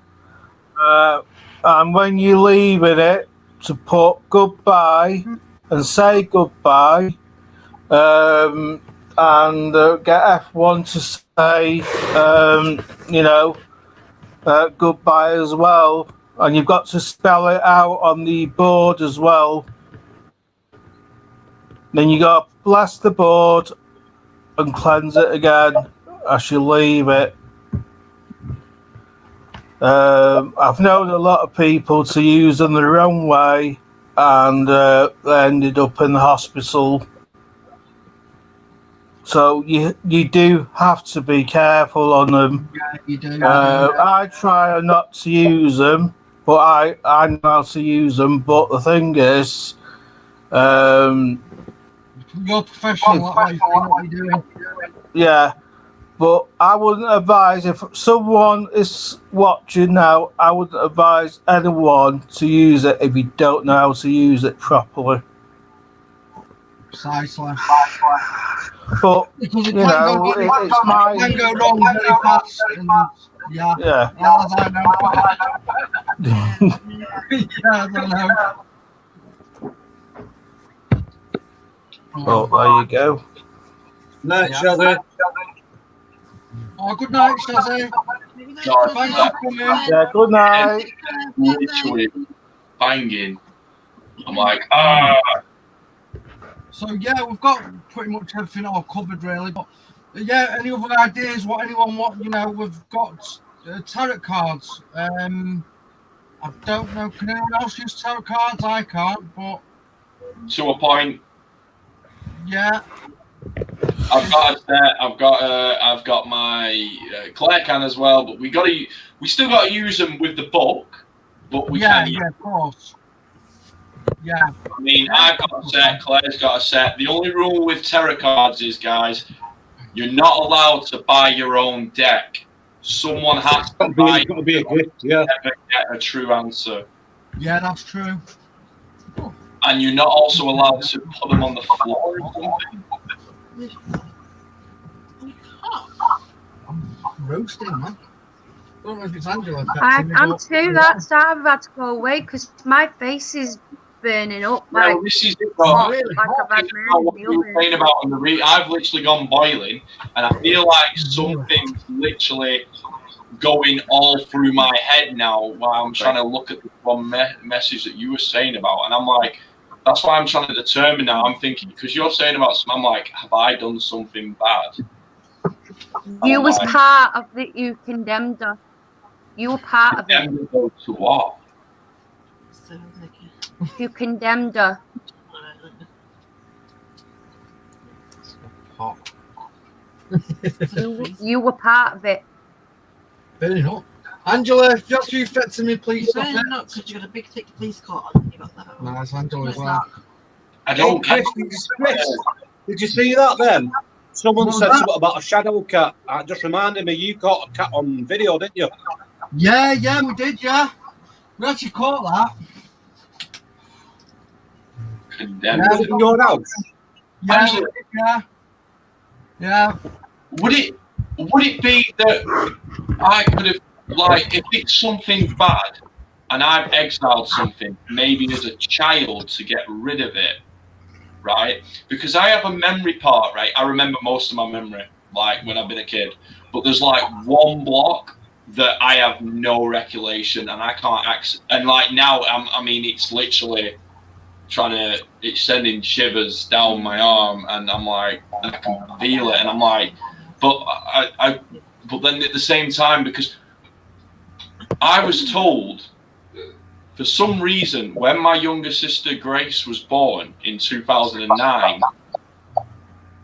And when you leave it, to put goodbye and say goodbye, and get F1 to say, goodbye as well. And you've got to spell it out on the board as well. Then you got to blast the board and cleanse it again as you leave it. I've known a lot of people to use them the wrong way, and they ended up in the hospital. So you do have to be careful on them. Yeah, you do. I try not to use them, but I know how to use them. But the thing is, You're professional at what you're doing. yeah. But I wouldn't advise, if someone is watching now, I wouldn't advise anyone to use it if you don't know how to use it properly. Precisely. But, Because you know, it's it my... can go wrong very fast. And, yeah. Yeah. As I know. Yeah, I know. Oh, there you go. Night, Yeah. Shazzy. Oh, good night, Shazzy. Thanks for coming. Yeah, good night. Literally banging. I'm like, So yeah, we've got pretty much everything all covered really. But yeah, any other ideas? What anyone want? You know, we've got tarot cards. I don't know. Can anyone else use tarot cards? I can't. But to a point. yeah, I've got a set. I've got my Claire can as well. But we still got to use them with the book. But we yeah, can. yeah, of course. Yeah. I mean, I've got a set. Claire's got a set. The only rule with tarot cards is, guys, you're not allowed to buy your own deck. Someone has to buy. It's got to be a gift, yeah. To get a true answer. Yeah, that's true. And you're not also allowed to put them on the floor or something. I'm roasting, man. I don't know if it's Angela. I'm too. That's I've had to go away because my face is burning up. Like, No, this is it, hot, bro. like I've had What you were saying about on the I've literally gone boiling, and I feel like something's literally going all through my head now while I'm trying to look at the one message that you were saying about, and I'm like, that's why I'm trying to determine now. I'm thinking, because you're saying about, I'm like, have I done something bad? You was part of it. You condemned her. You were part of it. Condemned her to what? So, okay. You condemned her. Hot. You were part of it. Fair enough. Angela, if that's you fetching me, please stop Fair it. enough, because you got a big thick police coat on. You got that. Nice, Angela as Where's well. that? I Hey, don't. Chris, did you see that then? Someone said something about a shadow cat. It just reminded me you caught a cat on video, didn't you? Yeah, we did, yeah. We actually caught that. Condemned. Was it in your house? Yeah, Angela. we did, yeah. Would it be that I could have, like, if it's something bad and I've exiled something, maybe as a child to get rid of it, right? Because I have a memory part, right? I remember most of my memory, like when I've been a kid, but there's like one block that I have no recollection and I can't access. And like now, I mean, it's literally it's sending shivers down my arm, and I'm like, I can feel it, and I'm like, but but then at the same time, because I was told, for some reason, when my younger sister Grace was born in 2009,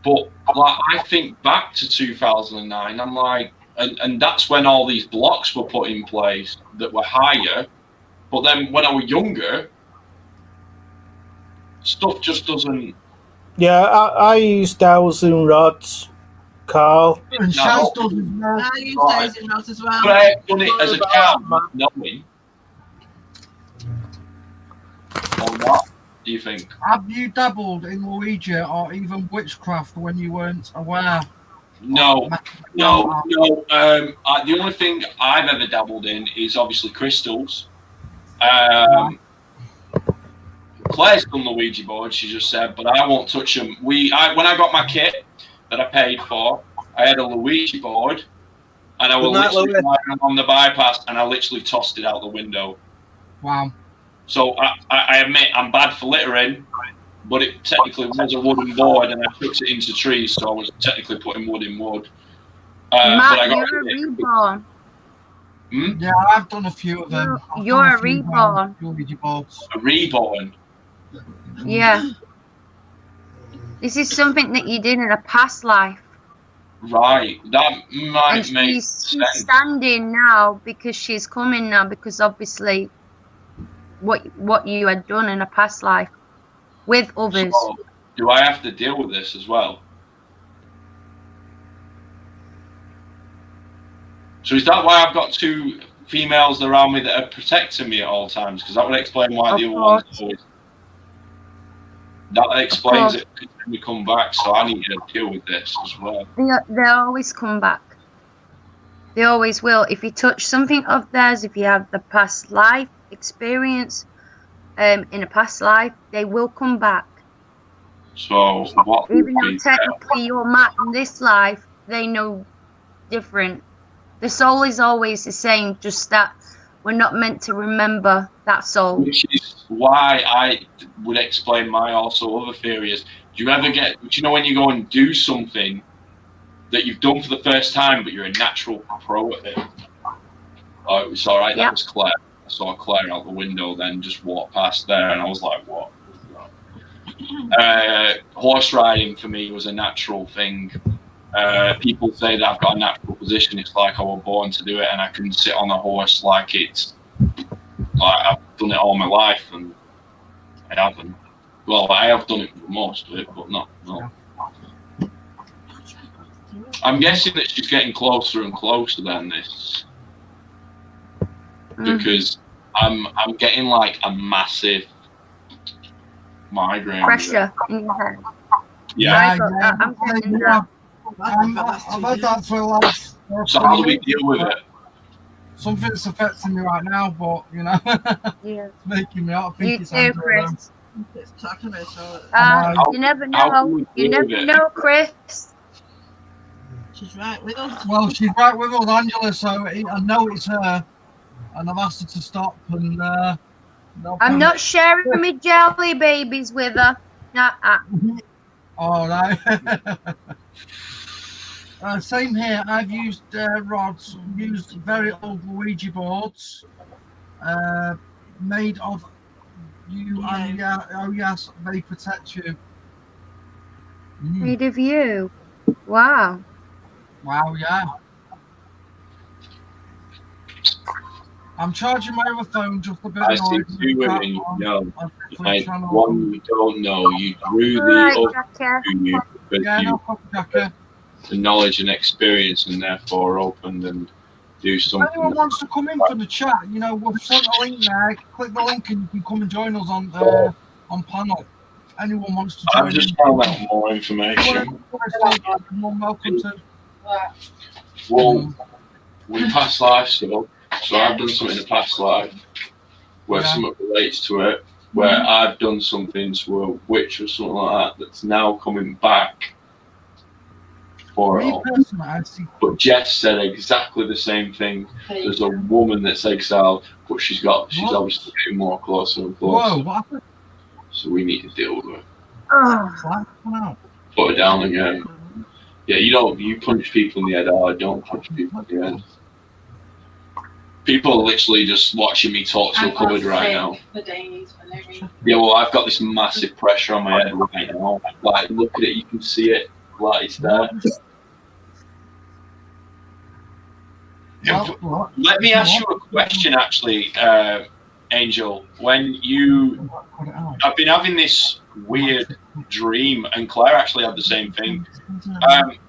but like I think back to 2009, I'm like, and that's when all these blocks were put in place that were higher. But then when I was younger, stuff just doesn't. Yeah, I used dowsing rods, Carl. And Shaz does as well. I use Right. daisy rods as well. But I have done it as a child, not knowing. Or not, do you think? Have you dabbled in Luigi or even witchcraft when you weren't aware? No. The only thing I've ever dabbled in is obviously crystals. Claire's done the Ouija board, she just said, but I won't touch them. When I got my kit that I paid for, I had a Ouija board, and I was literally driving on the bypass, and I literally tossed it out the window. Wow. So I admit I'm bad for littering, but it technically was a wooden board, and I put it into trees, so I was technically putting wood in wood. Matt, but I got you're a reborn. Yeah, I've done a few of them. You're a reborn. Luigi boards. A reborn. Yeah. This is something that you did in a past life. Right. That might And make she's sense. standing now because she's coming now because obviously what you had done in a past life with others. So, do I have to deal with this as well? So is that why I've got two females around me that are protecting me at all times? Because that would explain why the other one's always... That explains it when we come back, so I need to deal with this as well. They always come back. They always will. If you touch something of theirs, if you have the past life experience in a past life, they will come back. So what would Even though be technically you're Matt in this life, they know different. The soul is always the same, just that we're not meant to remember that soul. Which is why I would explain my also other theory is, do you know when you go and do something that you've done for the first time, but you're a natural pro at it? Oh, it was all right. That was Claire. I saw Claire out the window, then just walked past there, and I was like, what? Horse riding for me was a natural thing. People say that I've got a natural position. It's like I was born to do it, and I can sit on a horse like it's like I've done it all my life, and I haven't. Well, I have done it for most of it, but not. No. I'm guessing that she's getting closer and closer than this, because I'm getting like a massive migraine. Pressure in your head. Yeah. I'm getting that. I've had that for the last. So how do we deal with it? Something's affecting me right now, but you know, Yeah. it's making me out. I think You it's too, Angela. Chris. It's talking about so. You never how know. do we You deal never with it? know, Chris. She's right with us. Well, she's right with us, Angela, so I know it's her, and I've asked her to stop. And I'm not sharing my jelly babies with her. Nuh-uh. All right. Same here. I've used rods, used very old Ouija boards, made of you, and oh yes, they protect you. Made of you. Wow. Wow, yeah. I'm charging my other phone just a bit. I see noise. two women you know. On Like channel. one you don't know, you drew Alright, the other Jackie. to you because Yeah, you no problem, Jackie. the knowledge and experience and therefore opened and do If something. anyone wants to come in for the chat, you know, we've sent a link there. Click the link and you can come and join us on panel. Anyone wants to join I've just in. found out more information. Welcome to. Well, we past life stuff. So I've done something in a past life where something relates to it, where I've done something to a witch or something like that that's now coming back for it Me all. personally, I see. But Jess said exactly the same thing. There's a woman that's exiled, but she's obviously getting more closer and closer. Whoa, what happened? So we need to deal with her. Oh, Wow. Put her down again. Yeah, you punch people in the head hard, don't punch people in the head. People are literally just watching me talk to a cupboard right now. Yeah, well, I've got this massive pressure on my head right now. Like, look at it, you can see it. Like, it's there. Let me ask you a question, actually, Angel. I've been having this weird dream, and Claire actually had the same thing.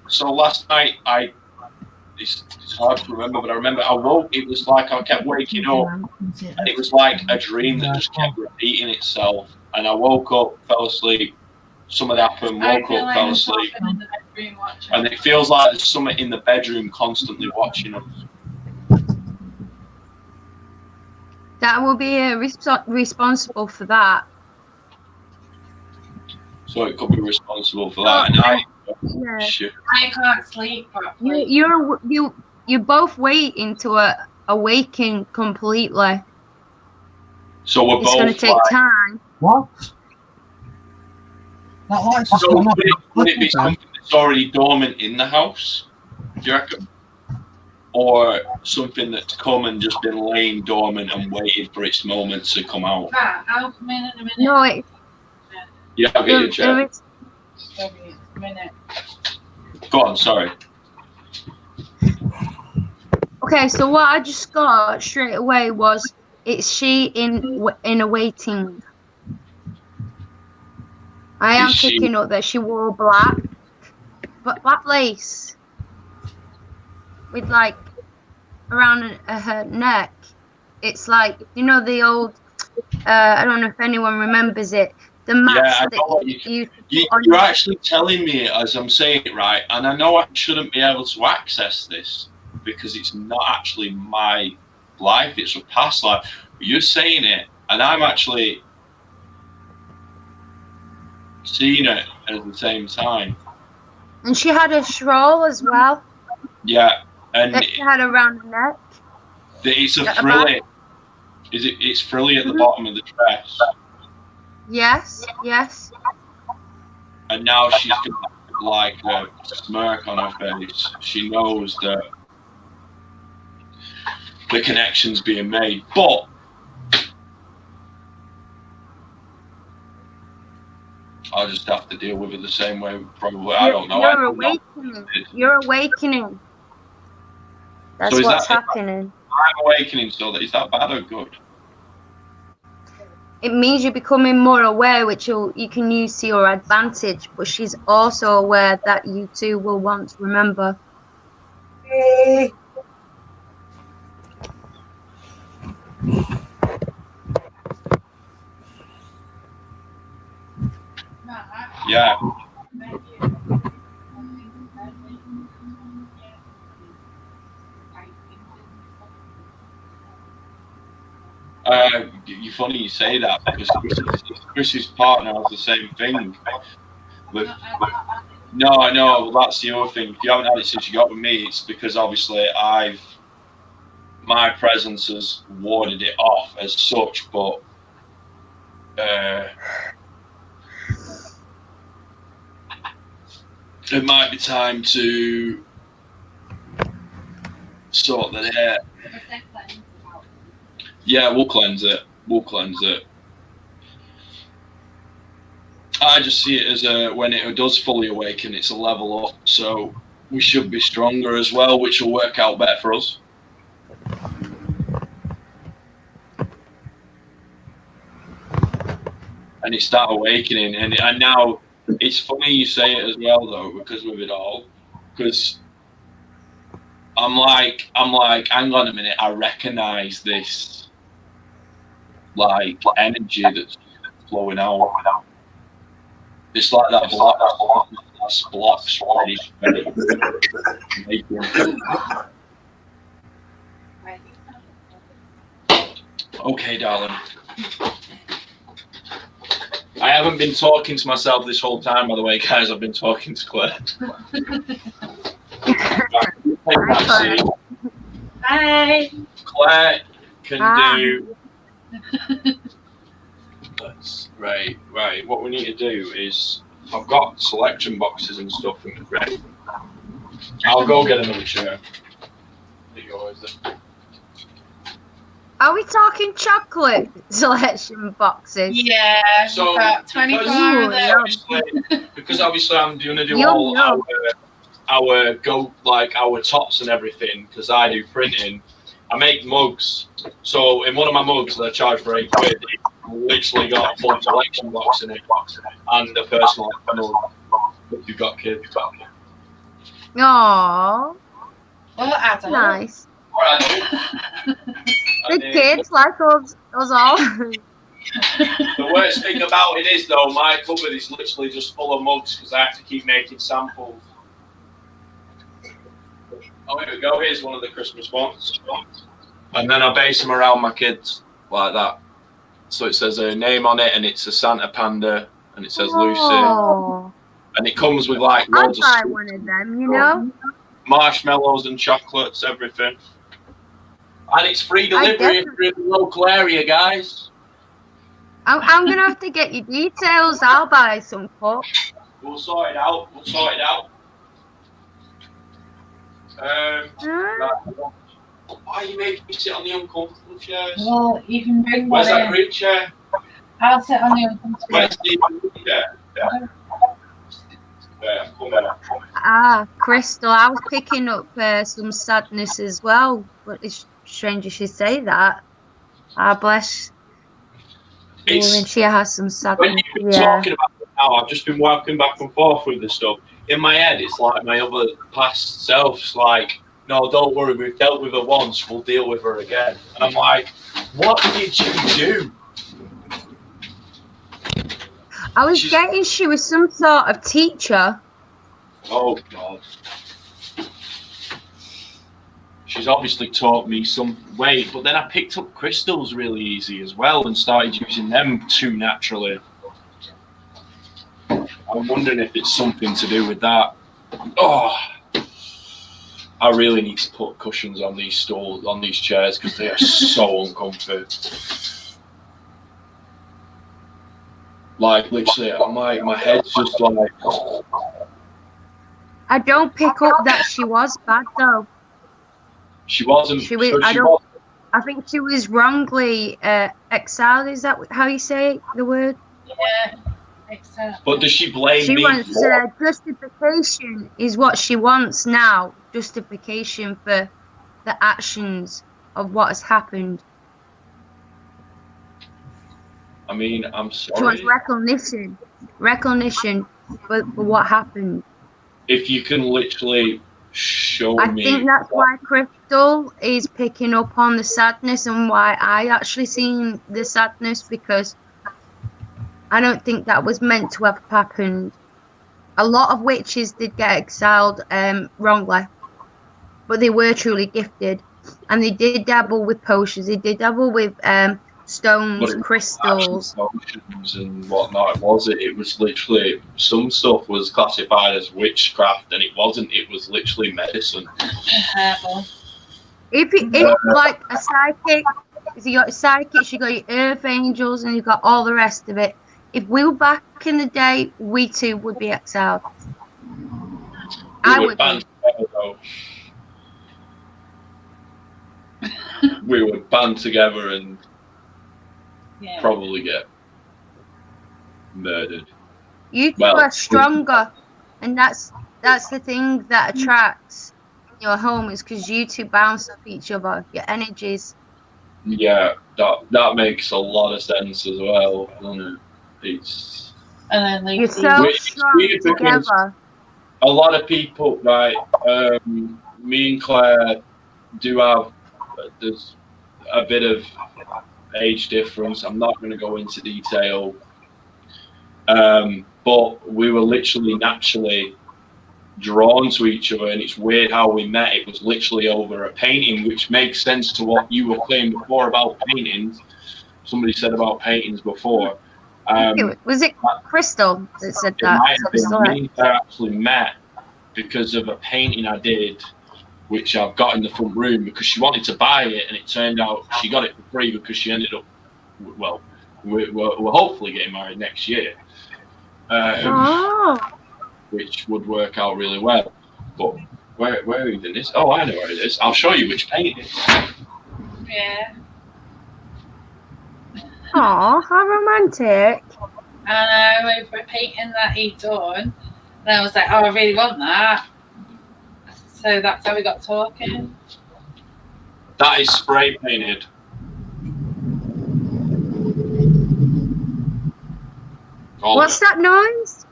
So last night, it's hard to remember, but I remember I woke. It was like I kept waking up, and it was like a dream that just kept repeating itself. And I woke up, fell asleep. Something happened, woke up, fell asleep, and it feels like there's something in the bedroom constantly watching us. that will be responsible for that. So it could be responsible for that. And Yeah. shit. I can't sleep properly. You're both waiting to awaken completely. So we're It's both going to take like, time. What? That light's just So gone off. would it be something that's already dormant in the house? Do you reckon? Or something that's come and just been laying dormant and waited for its moment to come out? I'll come in a minute. No, it, Yeah, I'll get you a chair. there is, A minute. Go on, sorry. okay, so what I just got straight away was it's she in a waiting. I am Is she- picking up that she wore black, but black lace with like around her neck. It's like, you know, the old. I don't know if anyone remembers it. The mask I know what that you You're actually telling me as I'm saying it, right? And I know I shouldn't be able to access this because it's not actually my life, it's a past life. But you're saying it, and I'm actually seeing it at the same time. And she had a shawl as well Yeah, and that she had around her neck. it's a Yeah, frilly. It's frilly at the bottom of the dress, Yes, yes. and now she's got like a smirk on her face. She knows that the connection's being made, but I'll just have to deal with it the same way. Probably, I don't know. You're awakening. You're awakening. That's So is what's that- happening. I'm awakening, so that is that bad or good? It means you're becoming more aware, which you can use to your advantage. But she's also aware that you two will want to remember. Yeah. You're funny you say that because Chris's partner has the same thing. No, I know. Well, that's the other thing. If you haven't had it since you got with me, it's because obviously my presence has warded it off as such. But it might be time to sort that hair. Yeah, we'll cleanse it. We'll cleanse it. I just see it as when it does fully awaken, it's a level up. So we should be stronger as well, which will work out better for us. And it start awakening, and now it's funny you say it as well though, because with it all, because I'm like, hang on a minute, I recognise this like energy that's flowing out. It's like that blocks ready. Okay, darling. I haven't been talking to myself this whole time, by the way, guys. I've been talking to Claire. Hi. Claire can do. Right. What we need to do is, I've got selection boxes and stuff ready. I'll go get another chair. Are we talking chocolate selection boxes? Yeah, So, we've got 24 of them. Because obviously I'm going to do all our tops and everything, because I do printing. I make mugs. So in one of my mugs, they're charged for £8. I've literally got a full selection box in it, and a personal mug. If you've got kids. Aww. Well, I don't nice. Know. The kids like us all. The worst thing about it is, though, my cupboard is literally just full of mugs because I have to keep making samples. Oh, here we go. Here's one of the Christmas ones. And then I base them around my kids like that. So it says a name on it, and it's a Santa Panda, and it says Lucy. And it comes with like loads I'll buy one of them, you know? Marshmallows and chocolates, everything. And it's free delivery if you're in the local area, guys. I'm going to have to get your details. I'll buy some cups. We'll sort it out. Why are you making me sit on the uncomfortable chairs? Well, you can bring one. Where's that green chair? I'll sit on the uncomfortable. Where's the green chair? Yeah, come on. Crystal, I was picking up some sadness as well. But it's strange you should say that. Bless. When she has some sadness. When you've been talking about it now, I've just been walking back and forth with this stuff. In my head, it's like my other past self's like, no, don't worry, we've dealt with her once, we'll deal with her again. And I'm like, what did you do? I was getting she was some sort of teacher. Oh, God. She's obviously taught me some way, but then I picked up crystals really easy as well and started using them too naturally. I'm wondering if it's something to do with that. Oh, I really need to put cushions on these stools, on these chairs, because they are so uncomfortable. Like, literally, I'm like, my head's just like... I don't pick up that she was bad, though. She wasn't... I think she was wrongly exiled. Is that how you say the word? Yeah, exiled. But does she blame me? She wants justification is what she wants now. Justification for the actions of what has happened. I mean, I'm sorry. She wants recognition for what happened. If you can literally show me... I think that's why Crystal is picking up on the sadness and why I actually seen the sadness, because I don't think that was meant to have happened. A lot of witches did get exiled wrongly, but they were truly gifted, and they did dabble with potions. They did dabble with stones, crystals, potions and whatnot. It was literally, some stuff was classified as witchcraft, and it wasn't. It was literally medicine. If like a psychic, if you got psychics, you got your earth angels, and you got all the rest of it. If we were back in the day, we too would be exiled. I would be. we would band together and Yeah. probably get murdered. You two Well, are stronger, and that's the thing that attracts your home is because you two bounce off each other. Your energies. Yeah, that makes a lot of sense as well, doesn't it? It's And then You're Lucy. so It's strong weird because together. a lot of people, right? Me and Claire do have there's a bit of age difference. I'm not going to go into detail, but we were literally naturally drawn to each other, and it's weird how we met. It was literally over a painting, which makes sense to what you were saying before about paintings. Somebody said about paintings before. Was it Crystal that said It that? might have been Sorry. me that actually met because of a painting I did, which I've got in the front room, because she wanted to buy it, and it turned out she got it for free because she ended up, well, we're hopefully getting married next year, Oh. which would work out really well. But where even is? Oh, I know where it is. I'll show you which painting. Yeah. Aw, how romantic. And we were painting that he'd done. And I was like, oh, I really want that. So that's how we got talking. That is spray painted. What's that noise?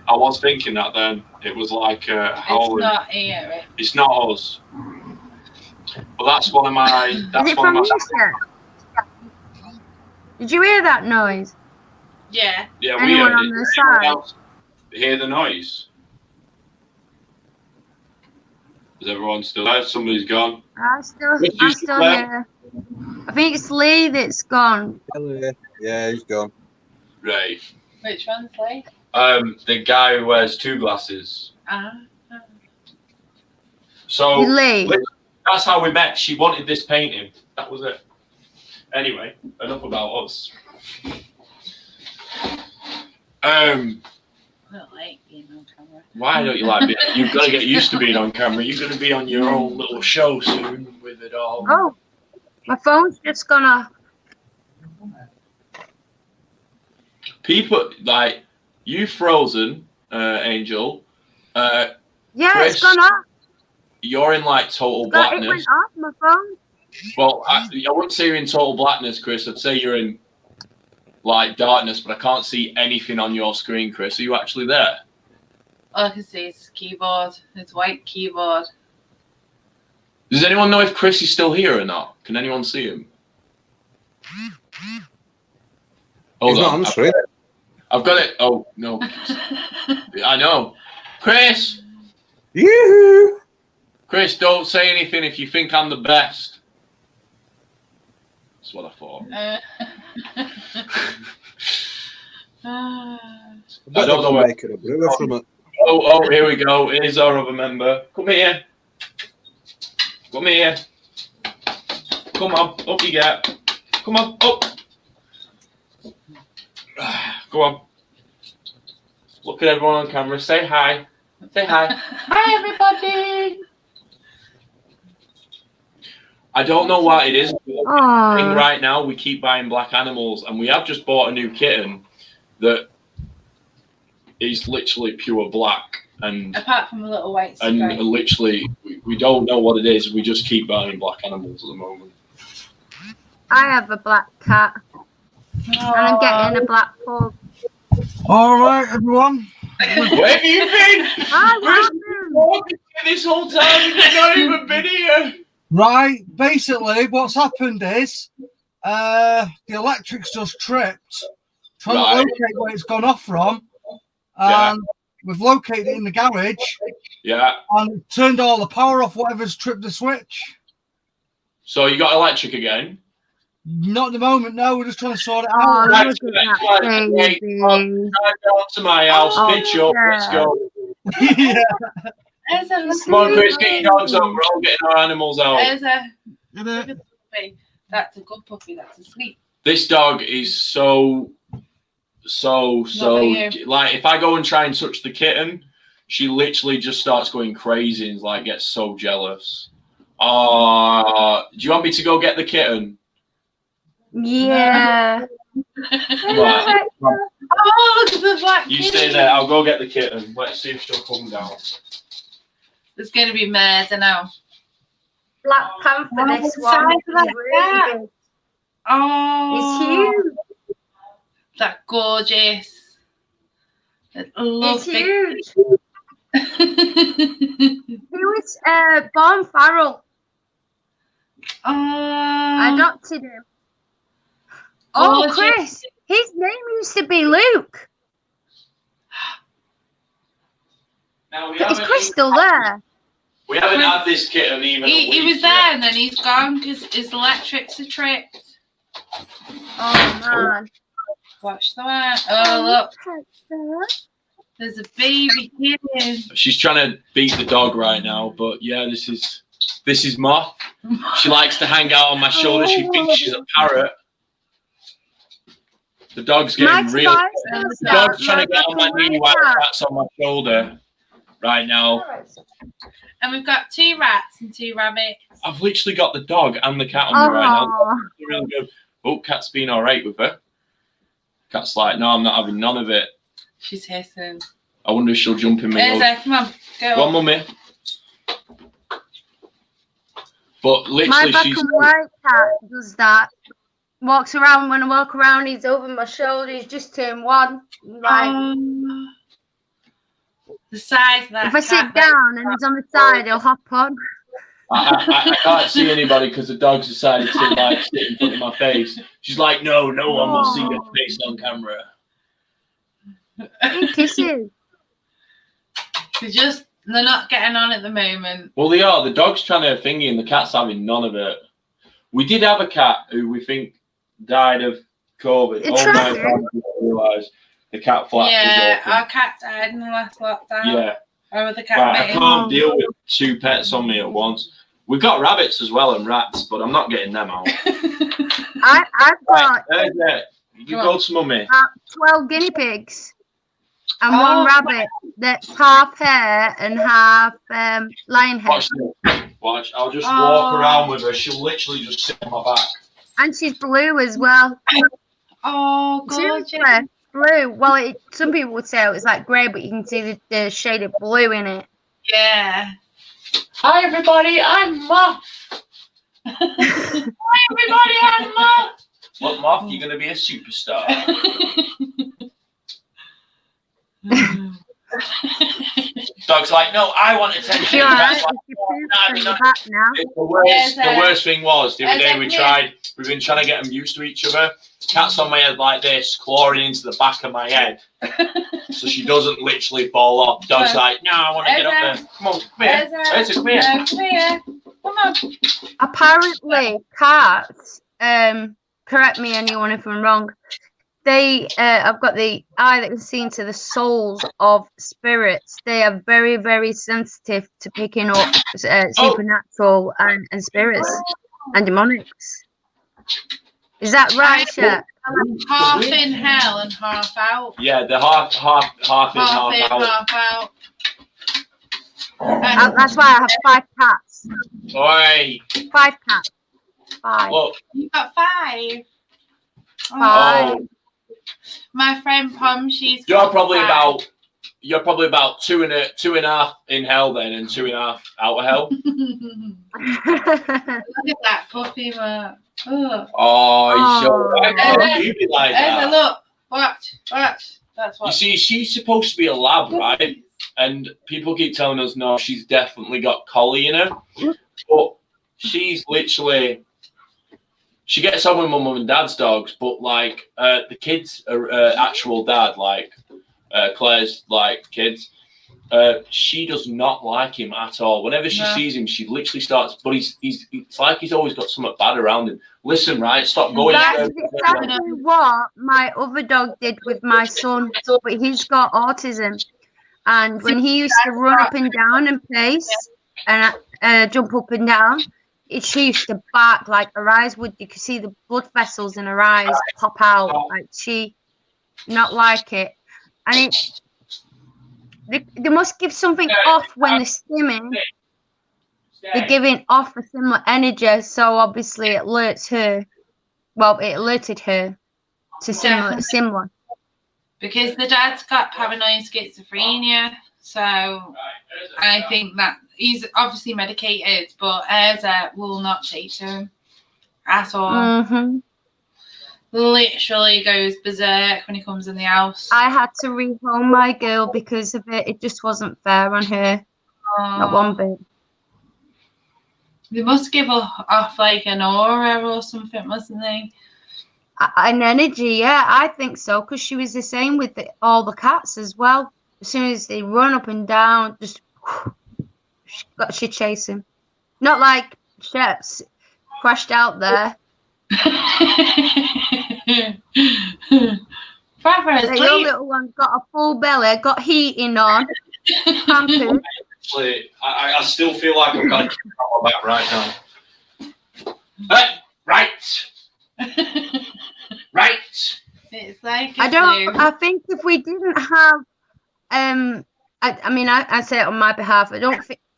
I was thinking that then. It was like howling. It's not here. It's not us. But that's one of my. That's Is it one from of my. you, sir? Did you hear that noise? Yeah. Yeah, we Anyone heard on it. the Did anyone side? else hear the noise? Is everyone still there? Somebody's gone. I'm still Claire? here. I think it's Lee that's gone. Yeah, he's gone. Right. Which one's Lee? The guy who wears two glasses. Ah. So Lee. that's how we met. She wanted this painting. That was it. Anyway, enough about us. I don't like being on camera. Why don't you like being? You've got to get used to being on camera. You're going to be on your own little show soon with it all. Oh, my phone's just gone off. People like you, frozen, Angel. Yeah, Chris, it's gone off. You're in like total It blackness. went off my phone. Well, I wouldn't say you're in total blackness, Chris. I'd say you're in like darkness, but I can't see anything on your screen, Chris. Are you actually there? All I can see is his keyboard, his white keyboard. Does anyone know if Chris is still here or not? Can anyone see him? Hold He's not on. answering. I've got it. Oh, no. I know. Chris! Yoo-hoo! Chris, don't say anything if you think I'm the best. That's what I thought. I don't know where- making a brewer from it. Oh, here we go. Here's our other member. Come here. Come here. Come on. Up you get. Come on. Up. Go on. Look at everyone on camera. Say hi. Say hi. Hi, everybody. I don't know what it is. Aw. Right now, we keep buying black animals, and we have just bought a new kitten that is literally pure black. And Apart from a little white stripe. literally, we don't know what it is. We just keep buying black animals at the moment. I have a black cat. And I'm getting a black pug. All right, everyone. Where have you been? Hi, This whole time, you've not even been here. Right, basically, what's happened is the electric's just tripped, trying to Right. locate where it's gone off from, Yeah. and we've located it in the garage, Yeah. and turned all the power off whatever's tripped the switch. So you got electric again? Not at the moment, no, we're just trying to sort it Oh, out. Right, look at right, that right, baby. Drive down to my house, Oh, pitch up, let's yeah. go. Yeah. There's a Come on, Chris, get your dogs over. We're all getting our animals out. There's a Get good it? puppy. That's a good puppy. That's a sweet. This dog is so Not you. like if I go and try and touch the kitten, she literally just starts going crazy and like gets so jealous. Do you want me to go get the kitten? Yeah. Right. Oh, the black You kitty. stay there. I'll go get the kitten. Let's see if she'll come down. There's going to be murder now. Black Panther, Oh, this the one. size of that He's really cat. big. Oh, It's huge. That's gorgeous. I love It's big. huge. He was born feral. I Oh, adopted him. Oh, gorgeous. Chris, his name used to be Luke. Now, Is Chris still there? We haven't had this kitten even a He week was there and then he's gone because his electrics are tripped. Oh, man. Watch the one. Oh, look. There's a baby kitten. She's trying to beat the dog right now, but yeah, this is Moth. She likes to hang out on my shoulder. She thinks she's a parrot. The dog's getting Mike's real. fine. The dog's trying to get on my knee while the cat's on my shoulder right now. And we've got 2 rats and 2 rabbits. I've literally got the dog and the cat on me right now. Aw. It's really good. Oh, cat's been all right with her. Cat's like, no, I'm not having none of it. She's hissing. I wonder if she'll jump in me. There's her. Come on. Go on, mummy. But My literally, black she's. and white cat does that. Walks around, when I walk around, he's over my shoulder. He's just turned 1. Like, The size of that if I cat, sit down and he's on the side, he'll hop on. I can't see anybody because the dog's decided to like sit in front of my face. She's like, no one will see your face on camera. He kisses. They're not getting on at the moment. Well, they are. The dog's trying to thingy and the cat's having none of it. We did have a cat who we think died of COVID. It's Oh my tragic. God, I didn't realise the cat flap Yeah, was open. our cat died in the last lockdown. Yeah. Our other cat Right, I bit him. can't deal with 2 pets on me at once. We've got rabbits as well and rats, but I'm not getting them out. I've got You go to mummy. 12 guinea pigs and Oh. 1 rabbit that's half hare and half lion hair. Watch this. Watch. I'll just walk around with her. She'll literally just sit on my back. And she's blue as well. Oh, gorgeous. Seriously, blue. Well, some people would say it was like grey, but you can see the shade of blue in it. Yeah. Hi, everybody. I'm Moth. Hi, everybody. I'm Moth. Look, Moth, you're going to be a superstar. Dog's like, no, I want attention. You're Cat's alright. like, You can poop from the back now. the worst thing was the other day we've been trying to get them used to each other. Cat's on my head like this, clawing into the back of my head. So she doesn't literally fall off. Dog's like, no, I want to get up there. Come on, come here. Ezra, come here. Come here. Come on. Apparently, cats, correct me anyone if I'm wrong, I've got the eye that can see into the souls of spirits. They are very, very sensitive to picking up supernatural and spirits and demonics. Is that right, Shep? Half in hell and half out. Yeah, the half in, half out. Half out. And That's why I have 5 cats. Oi. 5 cats. 5. Look. you got 5. 5. Oh. My friend Pom, she's You're got probably 5. about two and a half in hell then, and 2.5 out of hell. Look at that puppy, man. Oh. Oh, so why can't you be like Ezra, that? look. Watch. That's what. You see, she's supposed to be a lab, right? And people keep telling us, no, she's definitely got collie in her. But she's literally, she gets on with my mum and dad's dogs, but like the kids are actual dad, like Claire's like kids. She does not like him at all. Whenever she sees him, she literally starts. But it's like he's always got something bad around him. Listen, right? Stop going. That's exactly what my other dog did with my son, but he's got autism. And when he used to run up and down and pace and jump up and down, she used to bark like her eyes would. You could see the blood vessels in her eyes pop out. Like she not like it, and they must give something off when they're stimming. they're giving off a similar energy, so obviously it alerts her. Well, it alerted her to similar. Because the dad's got paranoid schizophrenia, so I think that he's obviously medicated, but Erza will not take to him at all. Mm-hmm. Literally goes berserk when he comes in the house. I had to rehome my girl because of it. It just wasn't fair on her. Not one bit. They must give off like an aura or something, mustn't they? An energy, yeah, I think so. Because she was the same with all the cats as well. As soon as they run up and down, just she chase him. Not like Sheps crashed out there. Your little one's got a full belly, got heating on, pampered. I still feel like I've got to keep my back right now. Right. Right. It's like I think if we didn't have I mean I say it on my behalf. I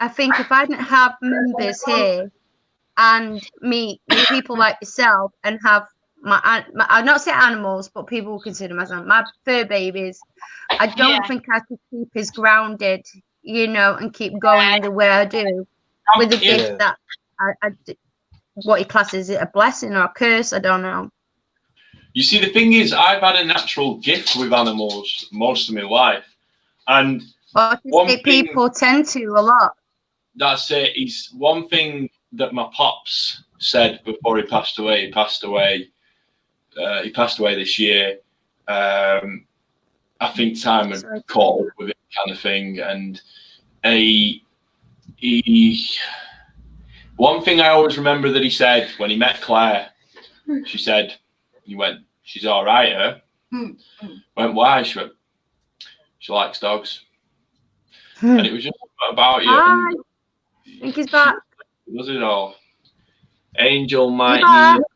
think if I didn't have members here and meet people like yourself and have I'll not say animals, but people will consider myself my fur babies, I don't think I could keep us grounded, and keep going the way I do with the gift that I what he classes it a blessing or a curse, I don't know. You see, the thing is, I've had a natural gift with animals most of my life, and people tend to a lot. That's it. He's one thing that my pops said before he passed away. He passed away this year. I think time had caught up with it, kind of thing. And he one thing I always remember that he said when he met Claire, he went, "She's all right, her." Went, "Why?" She went, "She likes dogs." And it was just about you. I think he's back. Was it all? Angel might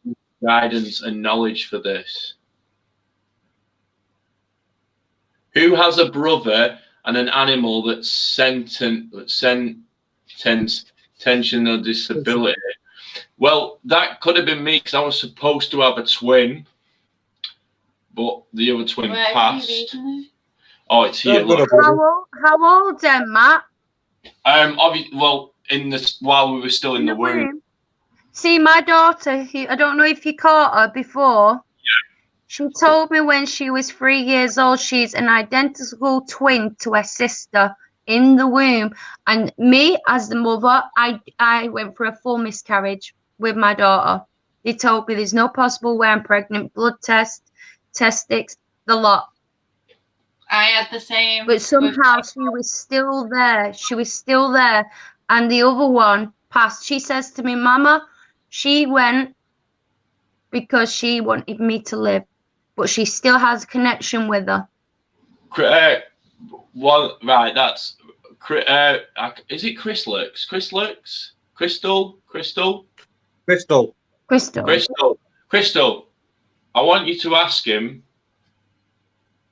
need guidance and knowledge for this. Who has a brother and an animal that's tension disability? Well, that could have been me because I was supposed to have a twin, but the other twin passed. Oh, it's here. How old, Matt? Well, while we were still in the womb. See, my daughter, I don't know if you caught her before. Yeah. She told me when she was 3 years old, she's an identical twin to her sister in the womb. And me, as the mother, I went for a full miscarriage with my daughter. They told me there's no possible way I'm pregnant. Blood test, testics, the lot. I had the same. But somehow she was still there. She was still there. And the other one passed. She says to me, "Mama, she went because she wanted me to live. But she still has a connection with her." Well, right, that's... is it Chryslix? Chryslix? Crystal? Crystal, I want you to ask him,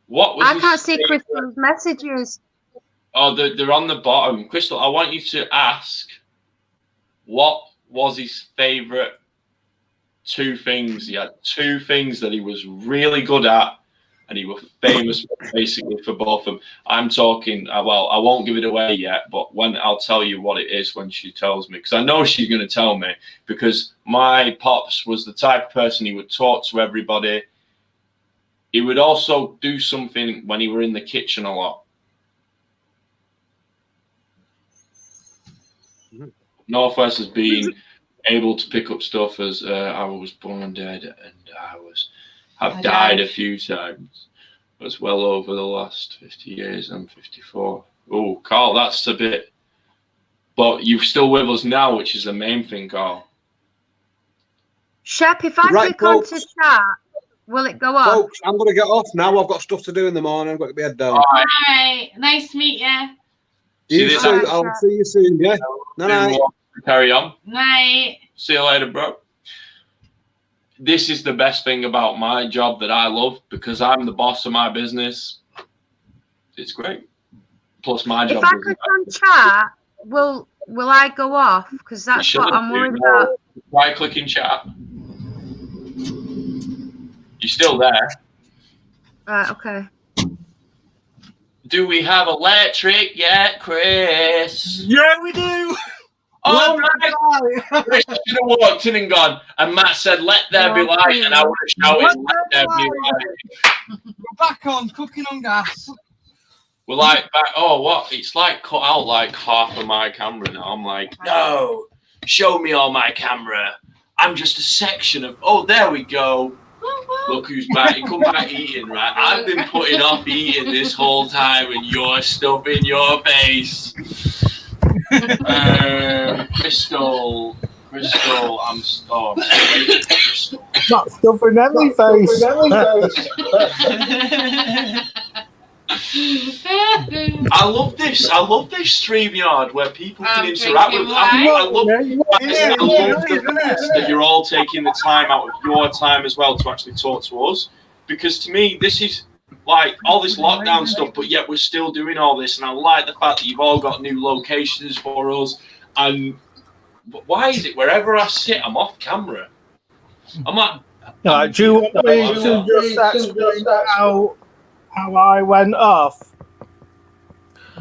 what was I can't see Crystal's messages. Oh, they're on the bottom. Crystal, I want you to ask, what was his favourite 2 things? He had 2 things that he was really good at, and he was famous basically for both of them. I'm talking, well, I won't give it away yet, but I'll tell you what it is when she tells me, because I know she's going to tell me, because my pops was the type of person he would talk to everybody. He would also do something when he were in the kitchen a lot. Northwest has been able to pick up stuff as I was born dead and have died a few times. It's well over the last 50 years. I'm 54. Oh, Carl, that's a bit. But you're still with us now, which is the main thing, Carl. Shep, if I click onto chat, will it go up? Folks, I'm going to get off now. I've got stuff to do in the morning. I've got to be head down. All right. Nice to meet you. I'll see you soon, yeah? Night. Carry on. Night. See you later, bro. This is the best thing about my job that I love, because I'm the boss of my business. It's great. Plus my job. If I click on chat, will will I go off? Because that's You what shouldn't I'm do worried that. about. Right click in chat. You're still there. Right, okay. Do we have electric yet, Chris? Yeah, we do. Oh my! Chris should have walked in and gone, and Matt said, "Let there be light," and I would have shouted, "Let there be light." We're back on cooking on gas. We're like, back, oh, what? It's like cut out like half of my camera now. I'm like, no, show me all my camera. I'm just a section of. Oh, there we go. Look who's back. You come back eating, right? I've been putting off eating this whole time, and you're stuffing your face. Crystal, I'm Crystal. Not stuffing any face. I love this StreamYard where people can interact with. I love that you're all taking the time out of your time as well to actually talk to us, because to me this is like all this lockdown stuff, but yet we're still doing all this, and I like the fact that you've all got new locations for us. And why is it wherever I sit, I'm off camera? I'm like, do you want me to just explain how I went off?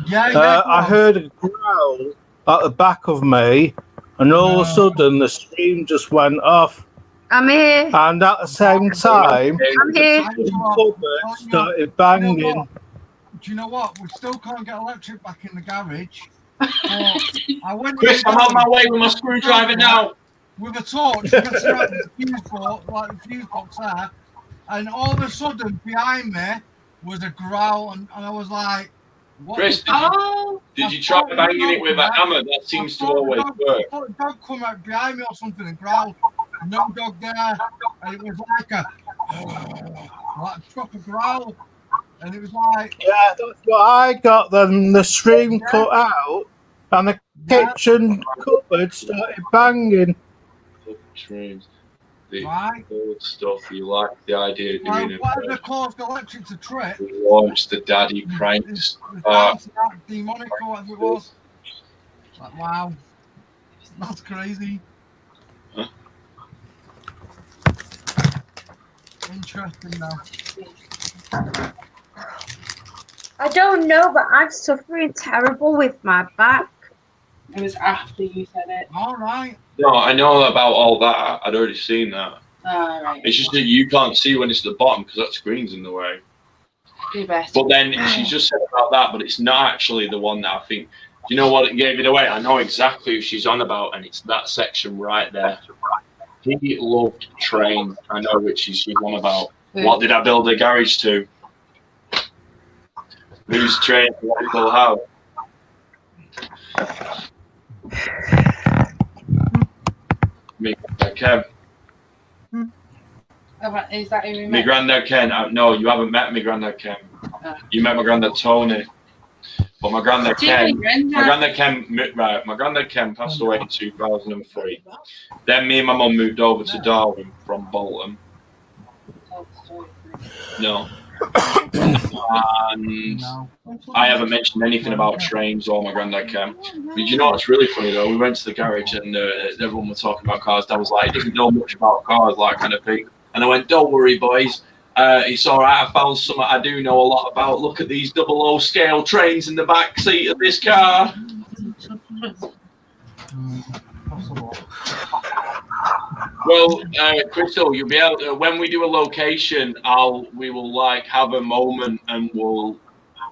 Yeah. I heard a growl at the back of me, and all of a sudden the stream just went off. I'm here. And at the same time, I'm here. the cupboard started banging. Do you know what? We still can't get electric back in the garage. I went. Chris, I'm on my way with my screwdriver now. With a torch, the fuse box there, and all of a sudden behind me was a growl, and I was like, what? Chris, did you try banging it with a hammer? That seems to always work. I thought a dog come out behind me or something and growl. No dog there, and it was like a proper growl, and it was like, yeah, that's what I got. Then the stream cut out, and the kitchen cupboard started banging. Streams, the old stuff. You like the idea of doing it? Whatever caused electric to trip. Launch the daddy pranks. Demonic or whatever it was. Like, wow, that's crazy. Huh? Interesting now. I don't know, but I'm suffering terrible with my back. It was after you said it. All right. No, I know about all that. I'd already seen that. All right. It's just that you can't see when it's at the bottom because that screen's in the way. Do best. But then she just said about that, but it's not actually the one that I think. Do you know what gave it away? I know exactly who she's on about, and it's that section right there. He loved trains. I know which she's on about. Yeah. What did I build a garage to? Whose train? What full house? Me, Kev. Is that who we My met? granddad Ken. No, you haven't met my granddad Ken. You met my granddad Tony. But my granddad Ken, my granddad Ken passed away in 2003. Then me and my mum moved over to Darwin from Bolton. No. And I haven't mentioned anything about trains or my granddad Ken. But you know what's really funny though? We went to the garage and everyone was talking about cars. Dad was like, he doesn't know much about cars, like kind of thing. And I went, don't worry, boys. It's all right. I found something I do know a lot about. Look at these 00 scale trains in the back seat of this car. Well, Crystal, you'll be able to, when we do a location, we will like have a moment and we'll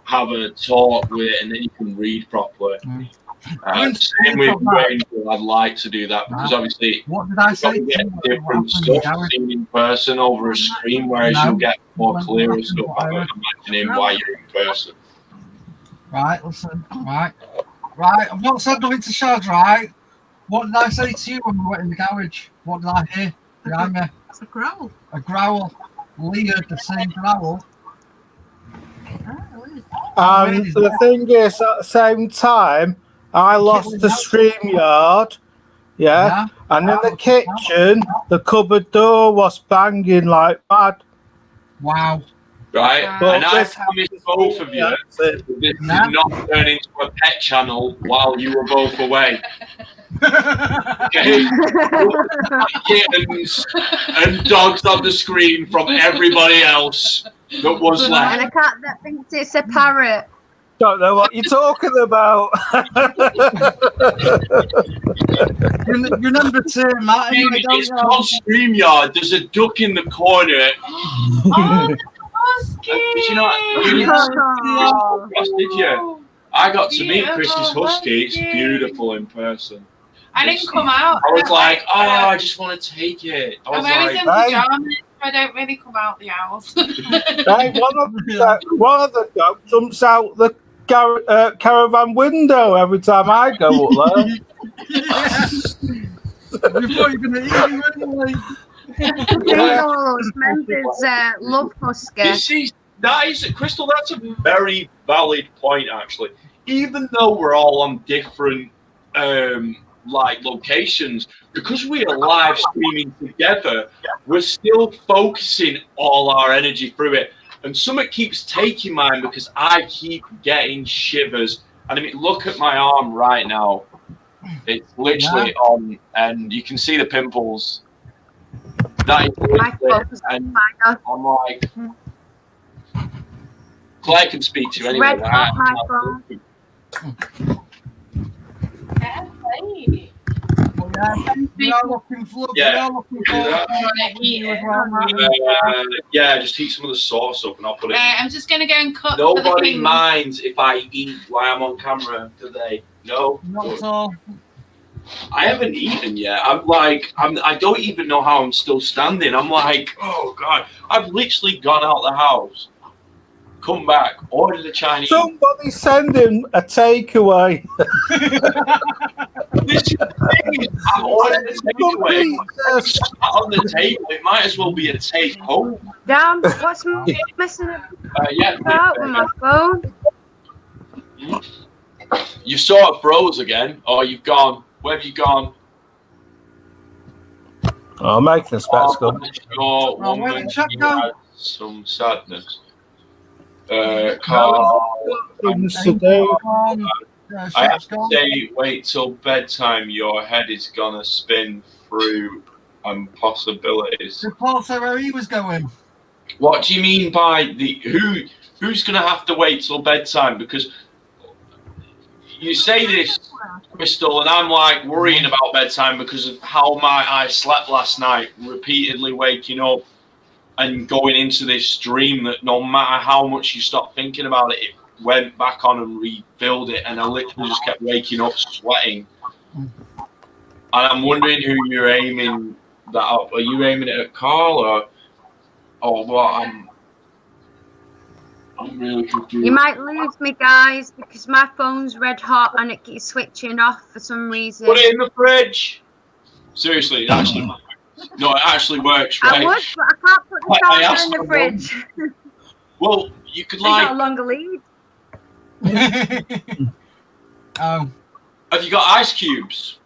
have a talk with it, and then you can read properly. Same with Rainbow, I'd like to do that because obviously what did I say? Get different stuff seen in person over a screen, whereas you'll get more clearer stuff. I'm imagining why you're in person. Right, listen, right. I've not said nothing to Shaz, right? What did I say to you when we went in the garage? What did I hear behind me? It's a growl. A growl. Lee heard the same growl. And the thing is, at the same time, I lost the StreamYard, yeah, and in the kitchen, the cupboard door was banging like mad. Wow. Right? Well, and I let's promise both of you that this did not turn into a pet channel while you were both away. Okay? Kittens and dogs on the screen from everybody else that was And left. a cat that thinks it's a parrot. Don't know what you're talking about. Your number 2, Matt. Anyway, don't It's you? called StreamYard. There's a duck in the corner. Oh, the husky. Did you not? You didn't see this podcast, did you? I got to meet Chris's husky. It's beautiful in person. I didn't come out. I was like, oh, I just want to take it. I was I'm always in like, pajamas. I don't really come out the house. Hey, one of the dogs jumps out the caravan window every time I go up there. We thought you were going to eat him anyway. Those members love husky. that is, Crystal, that's a very valid point, actually. Even though we're all on different locations, because we are live streaming together, we're still focusing all our energy through it. And something keeps taking mine because I keep getting shivers. And I mean, look at my arm right now. It's literally on, and you can see the pimples. That is literally, and I'm like, Claire can speak to you anyway. Red hot, my phone. We are looking for just heat some of the sauce up and I'll put it in. I'm just going to go and cut. Nobody minds if I eat while I'm on camera today. No. Not at all. I haven't eaten yet. I don't even know how I'm still standing. I'm like, oh God. I've literally gone out the house, come back, ordered a Chinese. Somebody send him a takeaway. This is the thing. I ordered a takeaway. It's on the table. It might as well be a take home. Damn, what's messing up with my phone? You sort of froze again, or you've gone. Where have you gone? Oh, I'm making a spectacle. Woman, you had some sadness. Carl, I have to say, wait till bedtime. Your head is gonna spin through possibilities. The Paul said where he was going. What do you mean by who's gonna have to wait till bedtime? Because you say this, Crystal, and I'm like worrying about bedtime because of how I slept last night, repeatedly waking up and going into this dream that no matter how much you stop thinking about it, it went back on and refilled it, and I literally just kept waking up sweating. And I'm wondering who you're aiming that up. Are you aiming it at Carl or what? I'm really confused. You might lose me, guys, because my phone's red hot and it keeps switching off for some reason. Put it in the fridge. Seriously, it actually works. No, it actually works, right? I would, but I can't put the charger in the fridge. Well, you could I got a longer lead. Oh. Have you got ice cubes?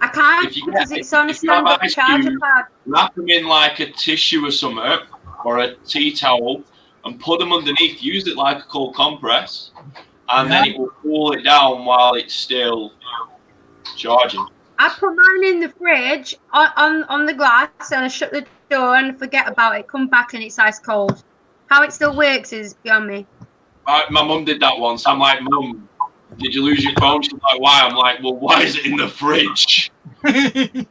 I can't because it's on a stand-up charger pad. Wrap them in like a tissue or something, or a tea towel, and put them underneath. Use it like a cold compress, and then it will cool it down while it's still charging. I put mine in the fridge on the glass, and I shut the door and forget about it. Come back and it's ice cold. How it still works is beyond me. My mum did that once. I'm like, Mum, did you lose your phone? She's like, why? I'm like, well, why is it in the fridge? I'm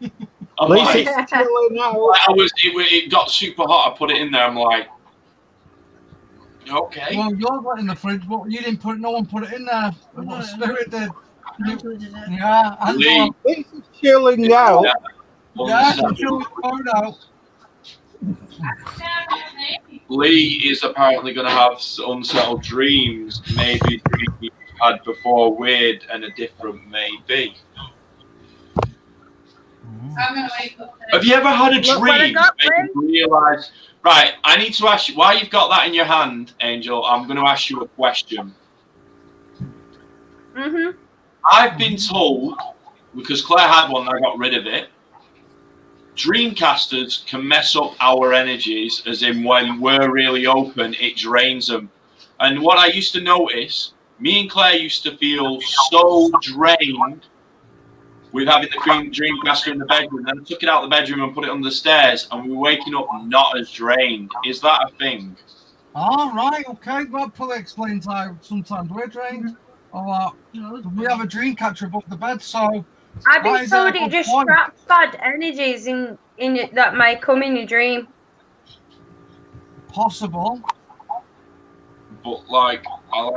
like, it got super hot. I put it in there. I'm like, okay. Well, yours went in the fridge, but you didn't put. No one put it in there. What Spirit did. Yeah, Lee. This is chilling out. Yeah, chilling out. Lee is apparently going to have unsettled dreams. Maybe he's had before, weird and a different maybe. Have you ever had a dream that you realise? Right, I need to ask you, while you've got that in your hand, Angel, I'm going to ask you a question. Mm-hmm. I've been told, because Claire had one and I got rid of it, Dreamcasters can mess up our energies, as in when we're really open, it drains them. And what I used to notice, me and Claire used to feel so drained with having the Dreamcaster in the bedroom. Then I took it out of the bedroom and put it on the stairs, and we were waking up not as drained. Is that a thing? All right, okay. Well, probably explains how sometimes we're drained. Or we have a dream catcher above the bed, so. I've been told it just traps bad energies in it that might come in your dream. Possible. But like, I have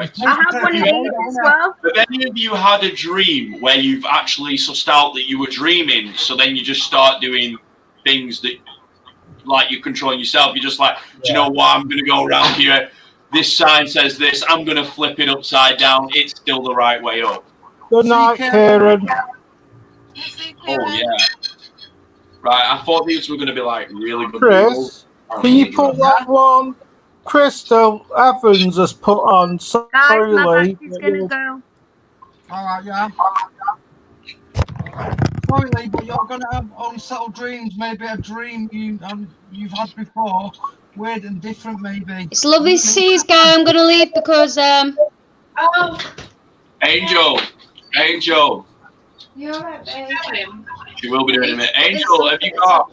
one of these as well. Have any of you had a dream where you've actually sussed out that you were dreaming, so then you just start doing things that, like, you're controlling yourself? You're just like, do you know what? I'm going to go around here. This sign says this. I'm going to flip it upside down. It's still the right way up. Good night, Kieran. Oh, yeah. Right, I thought these were going to be, like, really good. Chris, can you put that one? Crystal Evans has put on. Sorry, Guys, Lee. my gonna go. All right, yeah. Sorry, Lee, but you're going to have unsettled dreams. Maybe a dream you've had before. Weird and different, maybe. It's lovely to see you, guys. I'm going to leave because... Angel. You're right, babe. She will be doing it in a minute. Angel, have you got...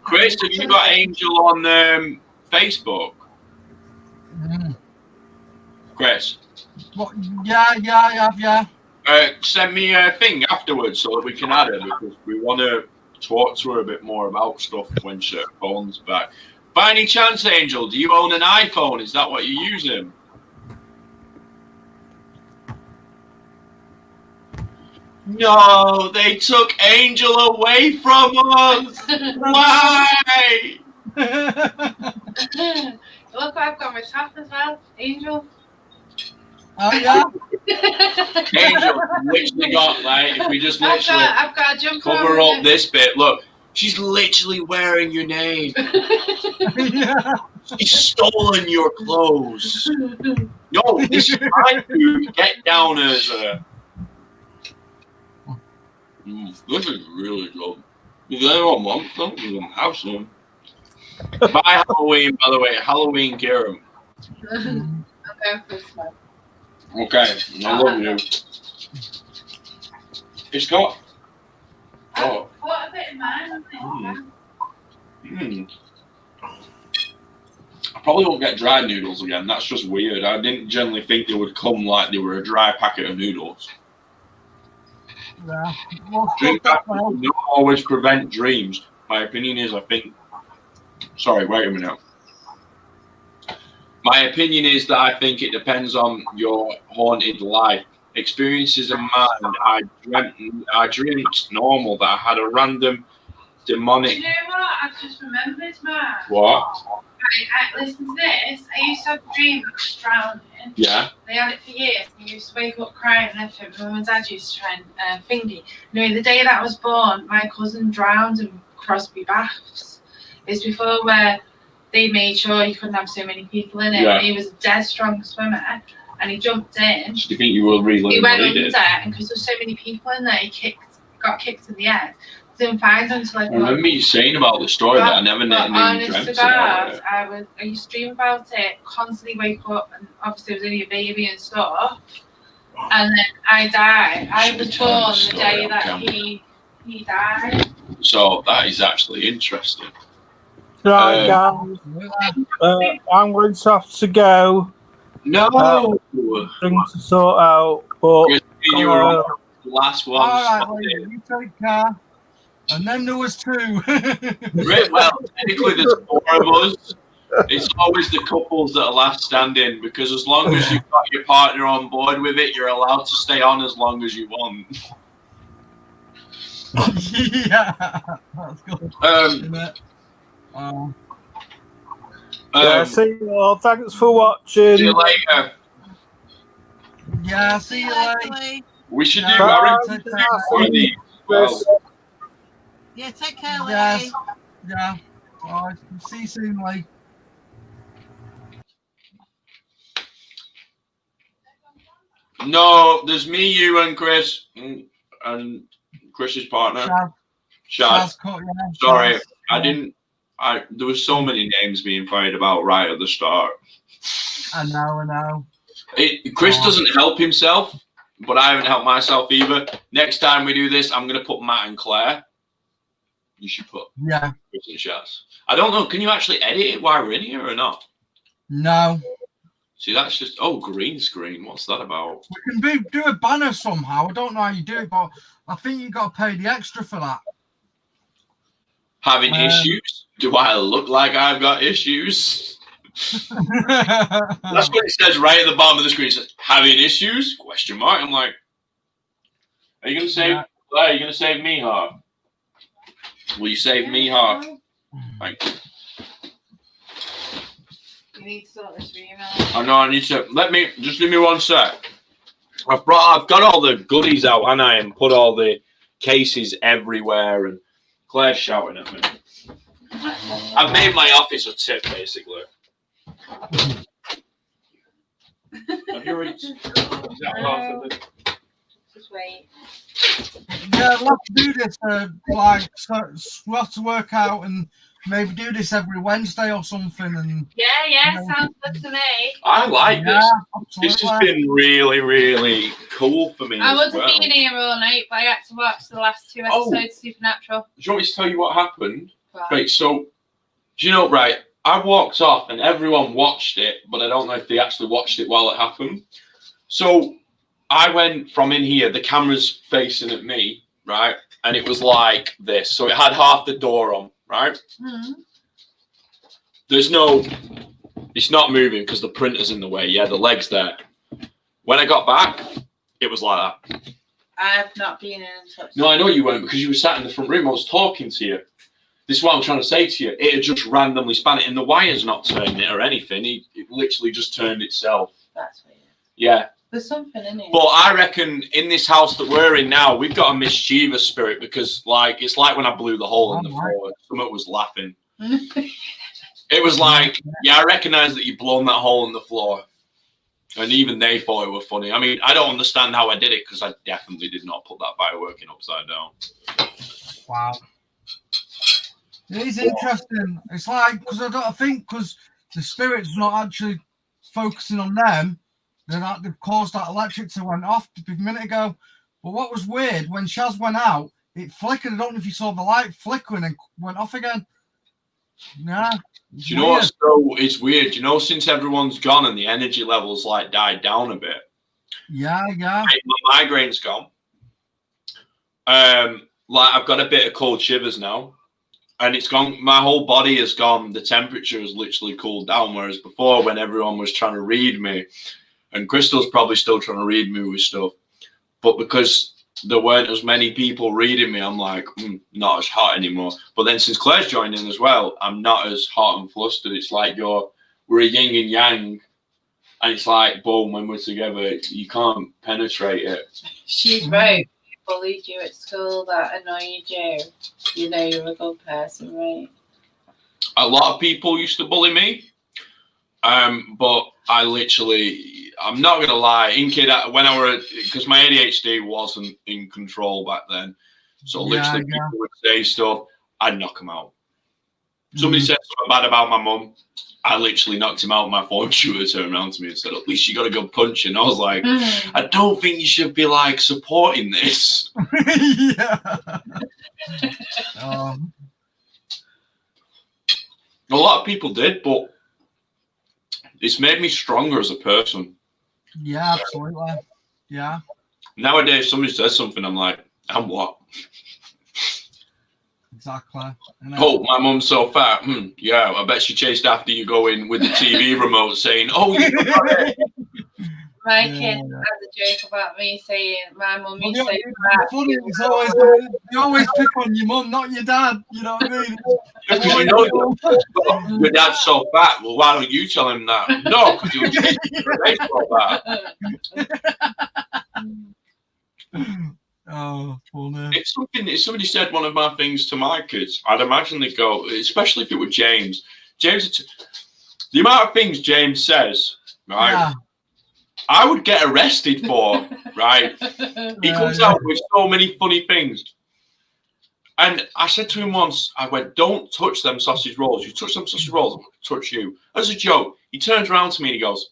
Chris, have you got Angel on Facebook? Chris? What? Yeah, I have, yeah. Send me a thing afterwards so that we can add her, because we want to talk to her a bit more about stuff when her phone's back. By any chance, Angel, do you own an iPhone? Is that what you're using? No, they took Angel away from us. Why? Look, I've got my top as well, Angel. Oh yeah. Angel literally got, like, if we just literally I've got a jumper cover up this bit. Look, she's literally wearing your name. Yeah. She's stolen your clothes. No, this is my food. Get down as a. This is really good. If anyone wants some, you can have some. By Halloween, by the way, Halloween, Kieran. Okay, I love you. It's got. Oh. What a bit of mine. I probably won't get dry noodles again. That's just weird. I didn't generally think they would come like they were a dry packet of noodles. Yeah. Well, Dream packets don't always prevent dreams. My opinion is, I think. Sorry, wait a minute. My opinion is that I think it depends on your haunted life. Experiences of mine, I dreamt normal, that I had a random demonic. Do you know what? I've just remembered, man. What? I listen to this. I used to have a dream that was drowning. Yeah. They had it for years. I used to wake up crying and everything. My mum and dad used to try and thingy. The day that I was born, my cousin drowned in Crosby Baths. It's before where they made sure you couldn't have so many people in it. Yeah. He was a dead strong swimmer, and he jumped in. Do you think you will really? He went under, and because there's so many people in there, he got kicked in the head. Didn't find him until I remember you saying about the story that I never knew honest to God, I used to dream about it, constantly wake up, and obviously I was only a baby and stuff. And then I died. I was born the day that he died. So that is actually interesting. Right, guys. I'm going to have to go. No. Things to sort out, but You were last one. All right, you take care. And then there was two. Right, well, technically there's four of us. It's always the couples that are last standing, because as long as you've got your partner on board with it, you're allowed to stay on as long as you want. Yeah, that's good. Yeah, see you all. Thanks for watching. See you later. Yeah, see you later. We should do our well. Yeah, take care, Lee. Yes. Yeah. All right. See you soon, Lee. No, there's me, you, and Chris, and Chris's partner. Shaz, Cut, yeah, sorry, Shaz. I didn't. There were so many names being fired about right at the start. I know. Chris doesn't help himself, but I haven't helped myself either. Next time we do this, I'm going to put Matt and Claire. You should put Chris and Shaz. I don't know. Can you actually edit it while we're in here or not? No. See, that's just green screen. What's that about? We can do a banner somehow. I don't know how you do it, but I think you got to pay the extra for that. Having issues? Do I look like I've got issues? That's what it says right at the bottom of the screen. It says, having issues? Question mark. I'm like, are you going to save Claire? Are you going to save Mihar? Will you save Mihar? Thank you. You need to sort this email. I know I need to. Just give me 1 sec. I've got all the goodies out, and put all the cases everywhere, and Claire's shouting at me. I've made my office a tip, basically. Have you already? Is that part of it? Just wait. Yeah, we'll have to do this. We'll have to work out and maybe do this every Wednesday or something. And Yeah, sounds good to me. I like this. Absolutely. This has been really, really cool for me. I as wasn't well. being here all night, but I had to watch the last 2 episodes of Supernatural. Do you want me to tell you what happened? Right. So, do you know, right, I walked off and everyone watched it, but I don't know if they actually watched it while it happened. So, I went from in here, the camera's facing at me, right, and it was like this. So, it had half the door on, right? Mm-hmm. It's not moving because the printer's in the way. Yeah, the leg's there. When I got back, it was like that. I've not been in touch. No, I know you weren't because you were sat in the front room. I was talking to you. This is what I'm trying to say to you. It had just randomly spun it, and the wire's not turning it or anything. It literally just turned itself. That's weird. Yeah. There's something in it. But I reckon in this house that we're in now, we've got a mischievous spirit because, it's like when I blew the hole in the floor. Someone was laughing. It was like, I recognise that you've blown that hole in the floor. And even they thought it was funny. I mean, I don't understand how I did it because I definitely did not put that firework in upside down. Wow. It is interesting. It's like, because the spirit's not actually focusing on them, they've caused that electric to went off a minute ago. But what was weird, when Shaz went out, it flickered. I don't know if you saw the light flickering and went off again. Yeah. Do you know what? So it's weird. You know, since everyone's gone and the energy levels died down a bit. Yeah. My migraine's gone. I've got a bit of cold shivers now. And it's gone, my whole body has gone, the temperature has literally cooled down. Whereas before, when everyone was trying to read me, and Crystal's probably still trying to read me with stuff, but because there weren't as many people reading me, I'm like, not as hot anymore. But then since Claire's joined in as well, I'm not as hot and flustered. It's like we're a yin and yang. And it's like, boom, when we're together, you can't penetrate it. She's right. Bullied you at school, that annoyed you. You know you're a good person, right? A lot of people used to bully me, but I'm not gonna lie. Because my ADHD wasn't in control back then, so literally people would say stuff, I'd knock them out. Somebody said something bad about my mum, I literally knocked him out. My phone shooter turned around to me and said, "At least you got to go punching." I was like, I don't think you should be supporting this. A lot of people did, but it's made me stronger as a person. Yeah, absolutely. Yeah. Nowadays, somebody says something, I'm like, I'm what? Exactly. Oh, my mum's so fat. Yeah, I bet she chased after you going with the TV remote saying, "Oh, you got it." My kid has a joke about me saying my mum used to say you always pick on your mum, not your dad. You know what I mean? Because you know your dad's so fat. Well, why don't you tell him that? No, because you'll chase so fat. Oh, funny. If somebody said one of my things to my kids, I'd imagine they'd go, especially if it were James. The amount of things James says, right? Yeah. I would get arrested for, right? He comes out with so many funny things. And I said to him once, I went, don't touch them sausage rolls. You touch them sausage rolls, I'm going to touch you. As a joke, he turns around to me and he goes,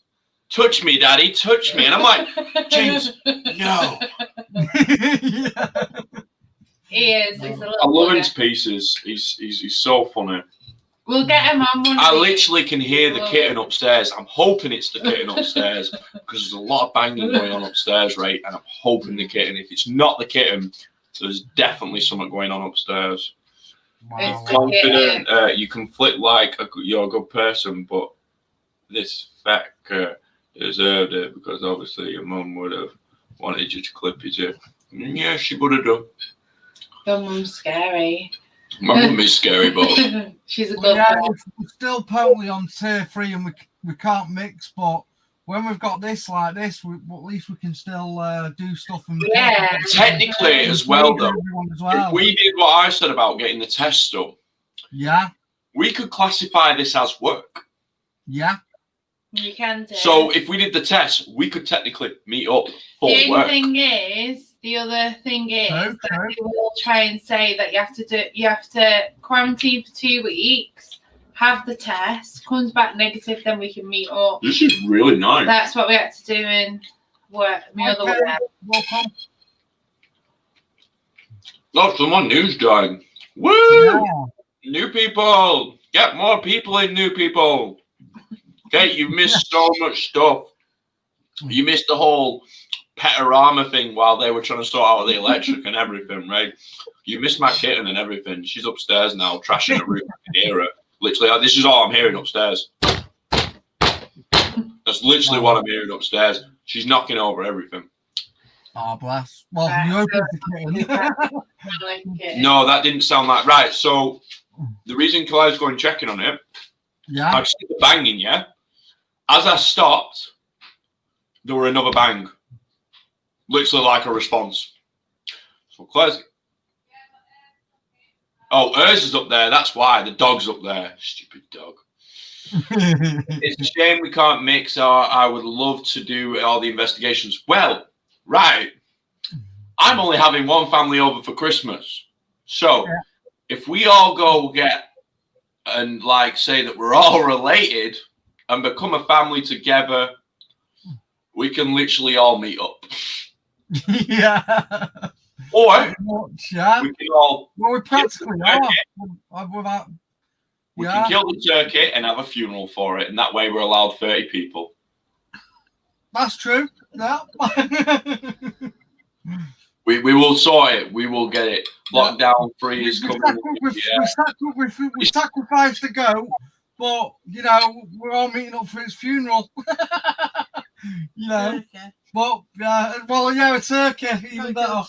touch me, Daddy, touch me. And I'm like, James, no. He is. He's a little I love him bugger. to pieces. He's so funny. We'll get him on one. I literally can hear the kitten upstairs. I'm hoping it's the kitten upstairs because there's a lot of banging going on upstairs, right? And I'm hoping the kitten. If it's not the kitten, there's definitely something going on upstairs. It's the Confident, you can flick like you're a good person, but this fucker deserved it because obviously your mum would have wanted you to clip his ear. Yeah, she would have done. Your mum's scary. My mum is scary, but she's a good Yeah, girl. we're still totally on tier 3 and we can't mix, but when we've got this like this, at least we can still do stuff. And Yeah. technically as well, though, as well. if we did what I said about getting the test done, Yeah, we could classify this as work. yeah. You can do. So if we did the test, we could technically meet up for the work. the other thing is that they will try and say that you have to quarantine for 2 weeks, have the test, comes back negative, then we can meet up. This is really nice. That's what we had to do in work. My other work. Welcome. Oh, someone new's died. Woo! Yeah. New people! Get more people in, new people. Okay, you've missed so much stuff. You missed the whole Petorama thing while they were trying to sort out the electric and everything, right? You missed my kitten and everything. She's upstairs now, trashing the room. I can hear her. Literally, this is all I'm hearing upstairs. That's literally what I'm hearing upstairs. She's knocking over everything. Oh, bless. Well, you opened the kitten. No, that didn't sound like right. So the reason Claire's going checking on it, Yeah. I see the banging, yeah. As I stopped, there were another bang, literally like a response. So Claire's, oh, hers is up there. That's why the dog's up there. Stupid dog. It's a shame we can't mix. I would love to do all the investigations. Well, right. I'm only having one family over for Christmas, so if we all go get and like say that we're all related and become a family together, we can literally all meet up. Yeah. Or yeah. we can all Well, we practically are. Without, we yeah. can kill the turkey and have a funeral for it, and that way we're allowed 30 people. That's true. Yeah. We will sort it. We will get it. Lockdown free is coming. We sacrificed the goat, but you know we're all meeting up for his funeral. You know, but well, yeah, a turkey even better.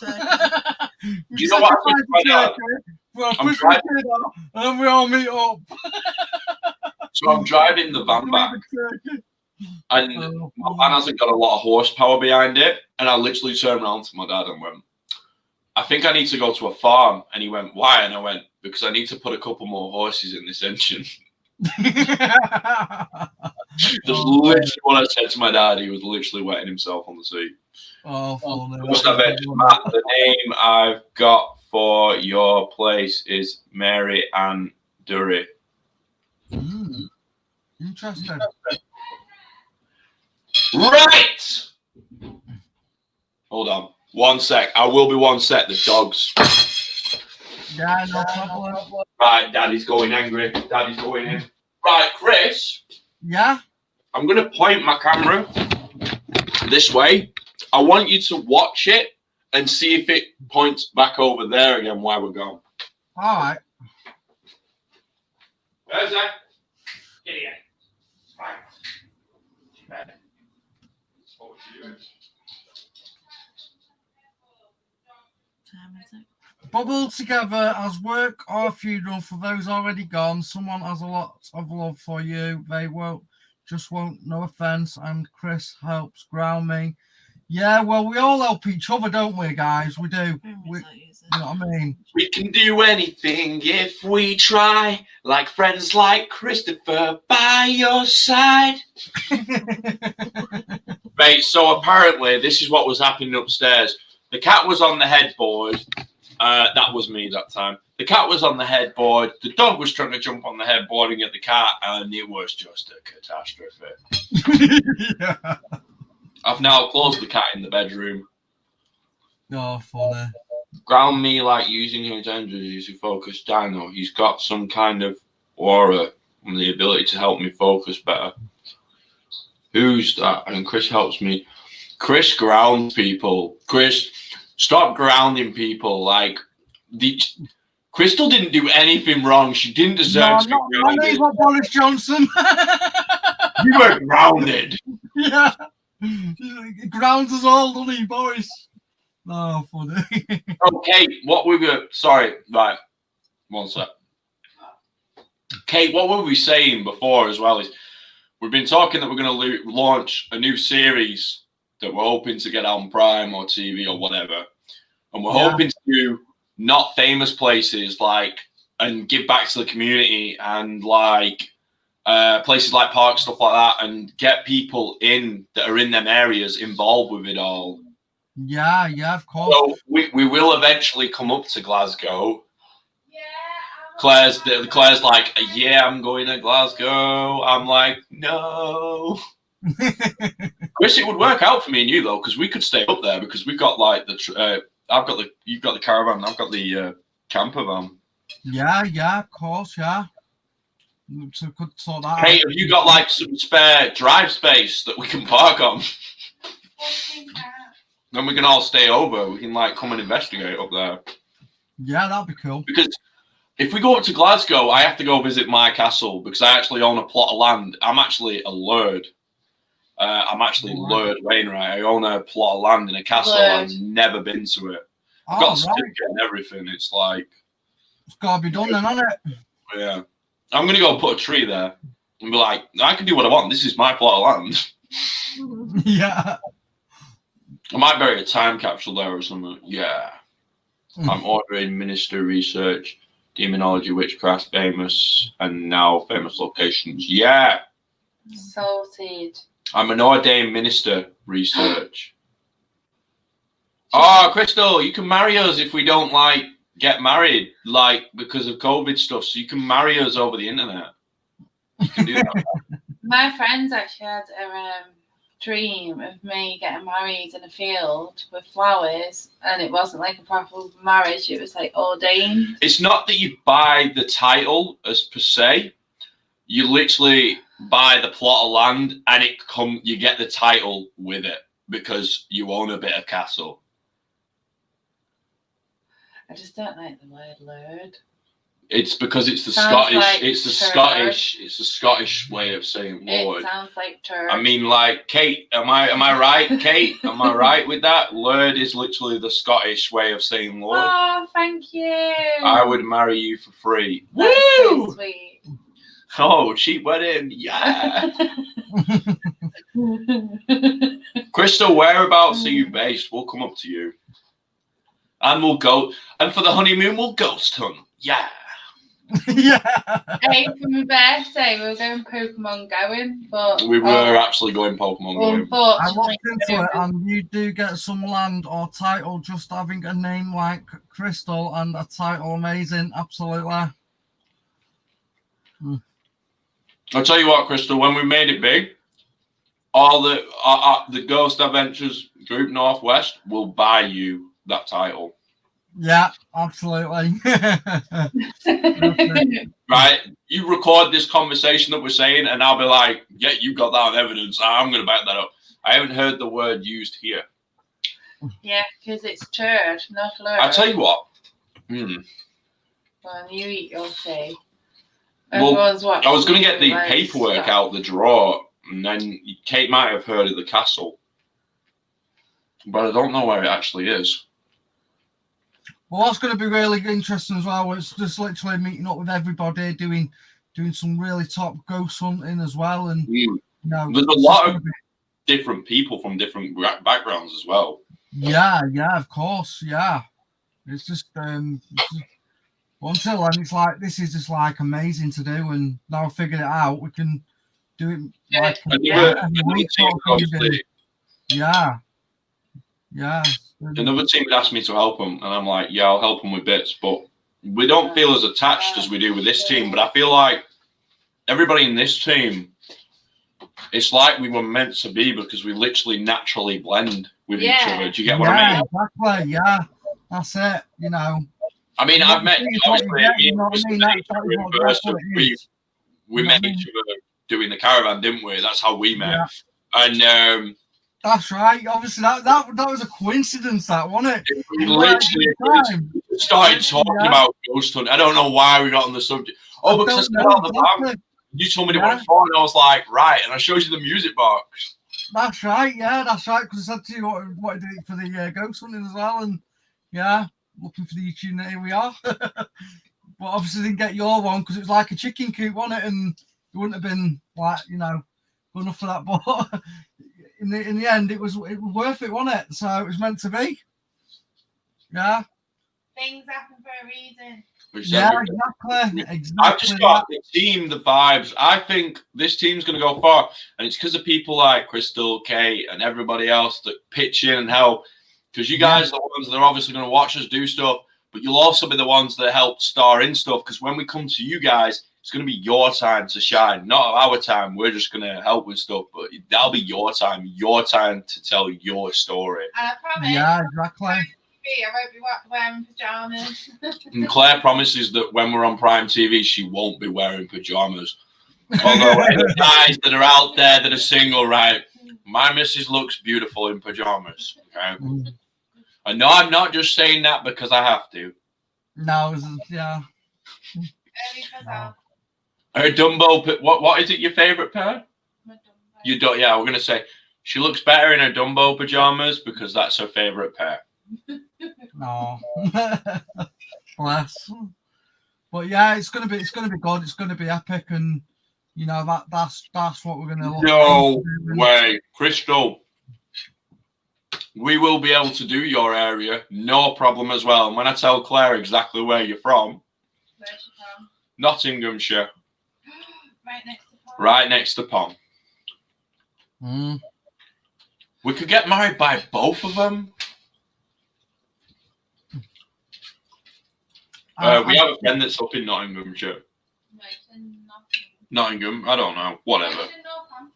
You know what I think right now? And then we all meet up. So I'm driving the van back, and my van hasn't got a lot of horsepower behind it. And I literally turned around to my dad and went, I think I need to go to a farm. And he went, why? And I went, because I need to put a couple more horses in this engine. That's literally what I said to my dad. He was literally wetting himself on the seat. Oh, Must have it, Matt. The name I've got for your place is Mary Ann Durry. Interesting. Right. Hold on. 1 sec. I will be 1 sec. The dogs. Yeah, no problem. Right, Daddy's going angry. Daddy's going in. Right, Chris. Yeah? I'm going to point my camera this way. I want you to watch it and see if it points back over there again while we're gone. All right. Where's that? Get here. Right. Bubbled together as work or a funeral for those already gone. Someone has a lot of love for you. They won't, no offense. And Chris helps ground me. Yeah, well, we all help each other, don't we, guys? We do. You know what I mean? We can do anything if we try, like friends like Christopher by your side. Right, so apparently this is what was happening upstairs. The cat was on the headboard That was me that time. The cat was on the headboard. The dog was trying to jump on the headboard and get the cat, and it was just a catastrophe. Yeah. I've now closed the cat in the bedroom. Oh, funny. Ground me like using his energies to focus Dino. He's got some kind of aura and the ability to help me focus better. Who's that? And Chris helps me. Chris grounds people. Chris, stop grounding people. Like, Crystal didn't do anything wrong. She didn't deserve to be grounded. My name's not Boris Johnson. You were grounded. Yeah. He grounds us all, doesn't he, Boris? Oh, funny. Okay, what we were... Sorry, right. One sec. Kate, what were we saying before as well is we've been talking that we're going to launch a new series that we're hoping to get on Prime or TV or whatever. And we're hoping to do not famous places like and give back to the community and like places like parks, stuff like that, and get people in that are in them areas involved with it all. Yeah, of course. So we will eventually come up to Glasgow. Claire's like, yeah, I'm going to Glasgow. I'm like, no. Chris, it would work out for me and you though, because we could stay up there because we've got like you've got the caravan, I've got the camper van. Yeah, of course, yeah. So could sort that Hey, out. have you got like some spare drive space that we can park on? Then we can all stay over. We can like come and investigate up there. Yeah, that'd be cool. Because if we go up to Glasgow, I have to go visit my castle because I actually own a plot of land. I'm actually a lord. I'm actually Lord Wainwright. I own a plot of land in a castle. I've never been to it. I've got a certificate and everything. It's like... It's got to be done then, hasn't it? Yeah. I'm going to go put a tree there and be like, I can do what I want. This is my plot of land. Yeah. I might bury a time capsule there or something. Yeah. I'm ordering minister research, demonology, witchcraft, famous, and now famous locations. Yeah. Sorted. I'm an ordained minister research. Oh, Crystal, you can marry us if we don't like get married, like because of COVID stuff. So you can marry us over the internet. You can do that. My friends actually had a dream of me getting married in a field with flowers, and it wasn't like a proper marriage. It was like ordained. It's not that you buy the title as per se. You literally buy the plot of land, and you get the title with it because you own a bit of castle. I just don't like the word lord. It's because it's the Sounds Scottish. like It's the church. Scottish. It's the Scottish way of saying Lord. It sounds like church. I mean, like Kate. Am I right, Kate? Am I right with that? Lord is literally the Scottish way of saying Lord. Oh, thank you. I would marry you for free. That's Woo! so sweet. Oh, cheap wedding. Yeah. Crystal, whereabouts are you based? We'll come up to you. And we'll go. And for the honeymoon, we'll ghost hunt. Yeah. Yeah. Hey, for my birthday, we were going Pokemon going, but We were actually going Pokemon going. I looked into it, and you do get some land or title just having a name like Crystal and a title amazing. Absolutely. I'll tell you what, Crystal, when we made it big, all the Ghost Adventures Group Northwest will buy you that title. Yeah, absolutely. Right? You record this conversation that we're saying, and I'll be like, yeah, you got that on evidence. I'm going to back that up. I haven't heard the word used here. Yeah, because it's church, not lord. I'll tell you what. Well, you eat your tea. Well, Everyone's watching. I was going to get the like, paperwork stuff. out the drawer, and then Kate might have heard of the castle. But I don't know where it actually is. Well, that's going to be really interesting as well. It's just literally meeting up with everybody, doing some really top ghost hunting as well, and you know, There's a lot of different people from different backgrounds as well. Yeah, of course, yeah. It's just until then, it's like this is just like amazing to do, and now I figured it out, we can do it like every week sort of thing. Yeah, another team had asked me to help them, and I'm like, yeah, I'll help them with bits, but we don't feel as attached as we do with this team. But I feel like everybody in this team, it's like we were meant to be because we literally naturally blend with each other. Do you get what I mean? Exactly. Yeah, that's it. You know. I mean, I've met obviously in person. We met each other doing the caravan, didn't we? That's how we met. Yeah. And that's right. Obviously, that was a coincidence, that wasn't it? We literally started talking about ghost hunting. I don't know why we got on the subject. Oh, because I said on the band. You told me to want it for, and I was like, right. And I showed you the music box. That's right. Yeah, that's right. Because I said to you what I did for the ghost hunting as well, and yeah, looking for the YouTube. And here we are. But obviously didn't get your one because it was like a chicken coop, wasn't it? And it wouldn't have been like good enough for that. But in the end, it was worth it, wasn't it? So it was meant to be. Yeah. Things happen for a reason. Yeah, exactly. I've just got the team, the vibes. I think this team's going to go far, and it's because of people like Crystal, Kate, and everybody else that pitch in and help. Because you guys are the ones that are obviously going to watch us do stuff, but you'll also be the ones that help star in stuff. Because when we come to you guys, it's going to be your time to shine, not our time. We're just going to help with stuff, but that'll be your time to tell your story. I promise. Yeah, exactly. I won't be wearing pajamas. And Claire promises that when we're on Prime TV, she won't be wearing pajamas. Although any guys that are out there that are single, right? My missus looks beautiful in pajamas. Okay. I know I'm not just saying that because I have to. No, yeah. Her Dumbo. What is it? Your favorite pair? You don't. Yeah, we're gonna say she looks better in her Dumbo pajamas because that's her favorite pair. No, bless. But yeah, it's gonna be good. It's gonna be epic, and that's what we're gonna. No way, Crystal. We will be able to do your area, no problem as well. And when I tell Claire exactly where you're from, where's she from? Nottinghamshire, right next to Pom. We could get married by both of them. We have a friend that's up in Nottinghamshire. Nottingham, I don't know, whatever.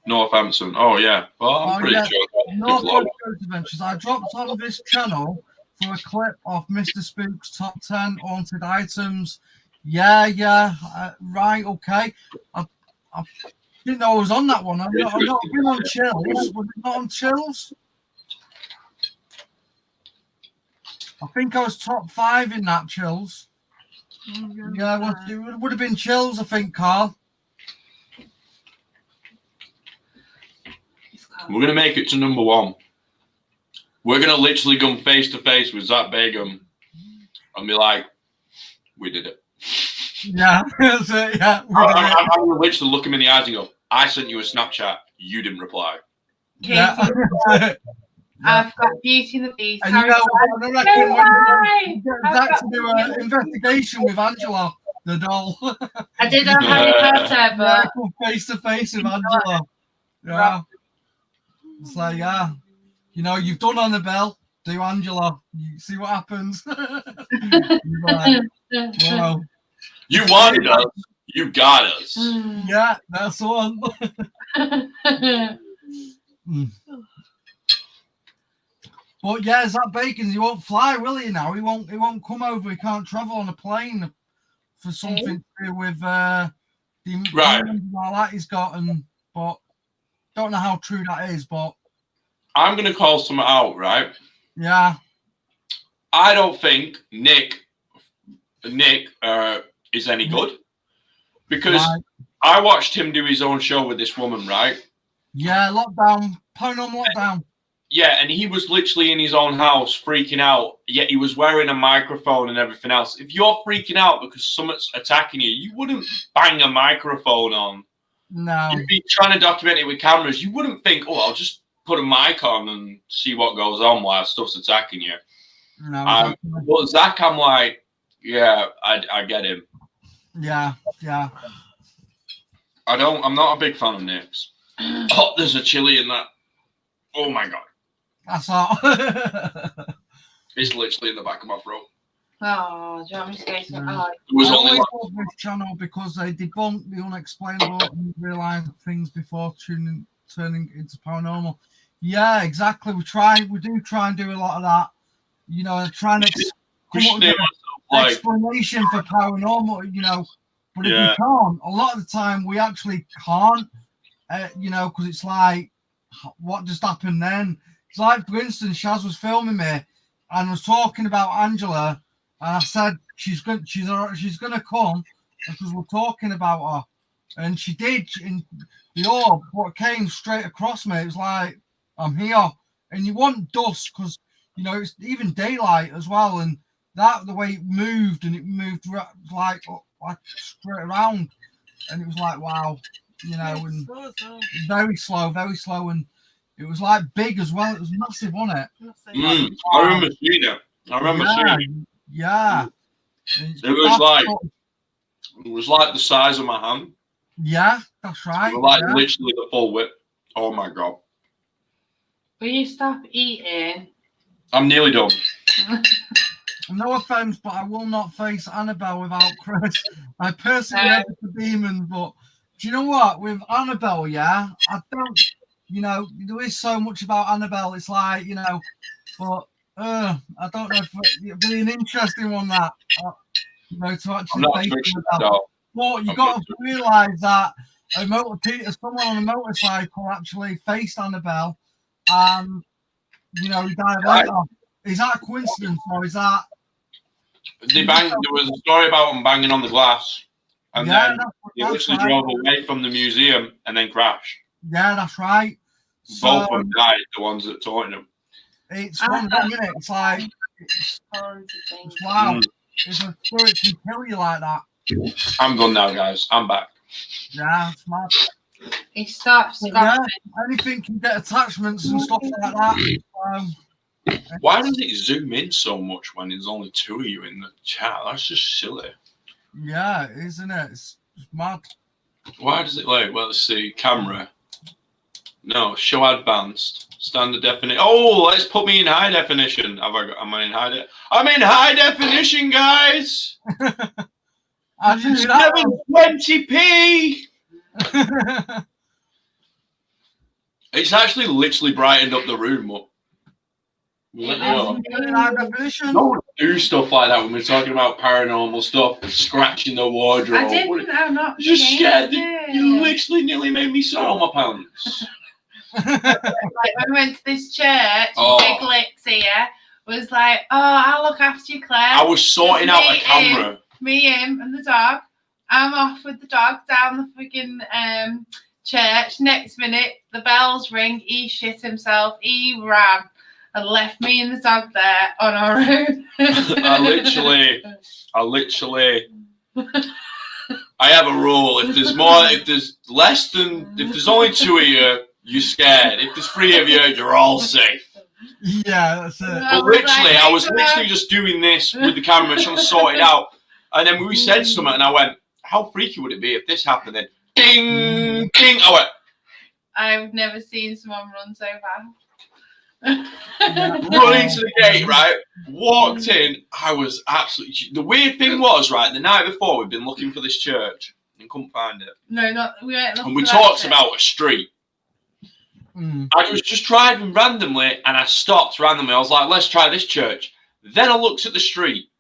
Northampton. Oh yeah. Well, I'm pretty sure. North Adventures. I dropped on this channel for a clip of Mr. Spook's top 10 haunted items. Yeah. Right. Okay. I didn't know I was on that one. I've not been on Chills. Was it not on Chills? I think I was top 5 in that Chills. Yeah, it would have been Chills, I think, Carl. We're going to make it to number 1. We're going to literally come face to face with Zach Begum and be like, we did it. Yeah, that's it, yeah. I'm going to literally look him in the eyes and go, I sent you a Snapchat, you didn't reply. Yeah. I've got Beauty and the Beast. And I reckon when Zach to do an investigation with Angela, the doll. I did on Harry Potter, but face to face with Angela. Yeah. So yeah, you've done Annabelle, do Angela. You see what happens. Like, wow. You wanted us, you got us. Yeah, that's the one. But yeah, Zach Bacon, he won't fly, will he? Now he won't come over. He can't travel on a plane for something to do with the right and all that he's got. But don't know how true that is. But I'm gonna call some out, right? Yeah. I don't think Nick is any good because I watched him do his own show with this woman, right? Yeah, paranormal lockdown. Yeah, and he was literally in his own house freaking out, yet he was wearing a microphone and everything else. If you're freaking out because someone's attacking you, you wouldn't bang a microphone on. No. You'd be trying to document it with cameras. You wouldn't think, oh, I'll just put a mic on and see what goes on while stuff's attacking you. No. But Zach, I'm like, yeah, I get him. Yeah. I'm not a big fan of Nick's. Oh, there's a chili in that. Oh my God. That's all. It's literally in the back of my throat. Oh, do you want me to go to Yeah. oh, It was I only always like, love this channel because they debunk the unexplainable and realize things before turning into paranormal. Yeah, exactly. We do try and do a lot of that. You know, trying to come up with an like, explanation for paranormal. You know, but if Yeah. we can't, a lot of the time we actually can't. You know, because it's like, what just happened then? It's like, for instance, Shaz was filming me and was talking about Angela, and I said she's gonna come because we're talking about her, and she did. In the orb, what came straight across me, it was like, I'm here, and you want dusk because you know it's even daylight as well, and that the way it moved, and it moved like straight around, and it was like, wow, you know, and very slow, and it was like big as well. It was massive, wasn't it? I remember seeing it. I remember seeing it. Yeah. It was like the size of my hand. Yeah, that's right. It was like yeah. literally the full width. Oh my god. will you stop eating? I'm nearly done. No offense, but I will not face Annabelle without Chris. I personally read the demon, but do you know what? With Annabelle, yeah, I don't, you know, there is so much about Annabelle. It's like, you know, but I don't know if it'd be an interesting one that, you know, to actually face Annabelle. But you got to realise that someone on a motorcycle actually faced Annabelle, and you know, he died later. Is that a coincidence or is that? There was a story about him banging on the glass, and then he literally drove away from the museum and then crashed. Yeah, that's right. Both of them died, the ones that taught him. It's one thing, isn't it? It's like, wow, if a spirit can kill you like that. I'm done now, guys. I'm back. Yeah, it's mad. He stops. Yeah, anything can get attachments and stuff like that. Why does it zoom in so much when there's only two of you in the chat? That's just silly. Yeah, isn't it? It's mad. Why does it like? Well, let's see. Camera. No, show advanced. Standard definition. Oh, let's put me in high definition. Am I in high definition? I'm in high definition, guys. 720p. It's actually literally brightened up the room up. Don't do stuff like that when we're talking about paranormal stuff, scratching the wardrobe. I didn't. I'm not. Just scared. You literally nearly made me soil my pants. Like when we went to this church, Big Lips here was like, "Oh, I'll look after you, Claire." I was sorting out a camera. Me, him, and the dog. I'm off with the dog down the freaking church. Next minute, the bells ring. He shit himself. He ran and left me and the dog there on our own. I have a rule. If there's only two of you, you're scared. If there's three of you, you're all safe. Yeah, that's it. But literally, I was literally just doing this with the camera, trying to sort it out. And then we said something, and I went, how freaky would it be if this happened? Then ding, ding. I went, I've never seen someone run so fast. Running to the gate, right? Walked in. I was absolutely. The weird thing was, right, the night before, we'd been looking for this church and couldn't find it. No, not we weren't. And we talked about a street. I was just driving randomly, and I stopped randomly. I was like, let's try this church. Then I looked at the street,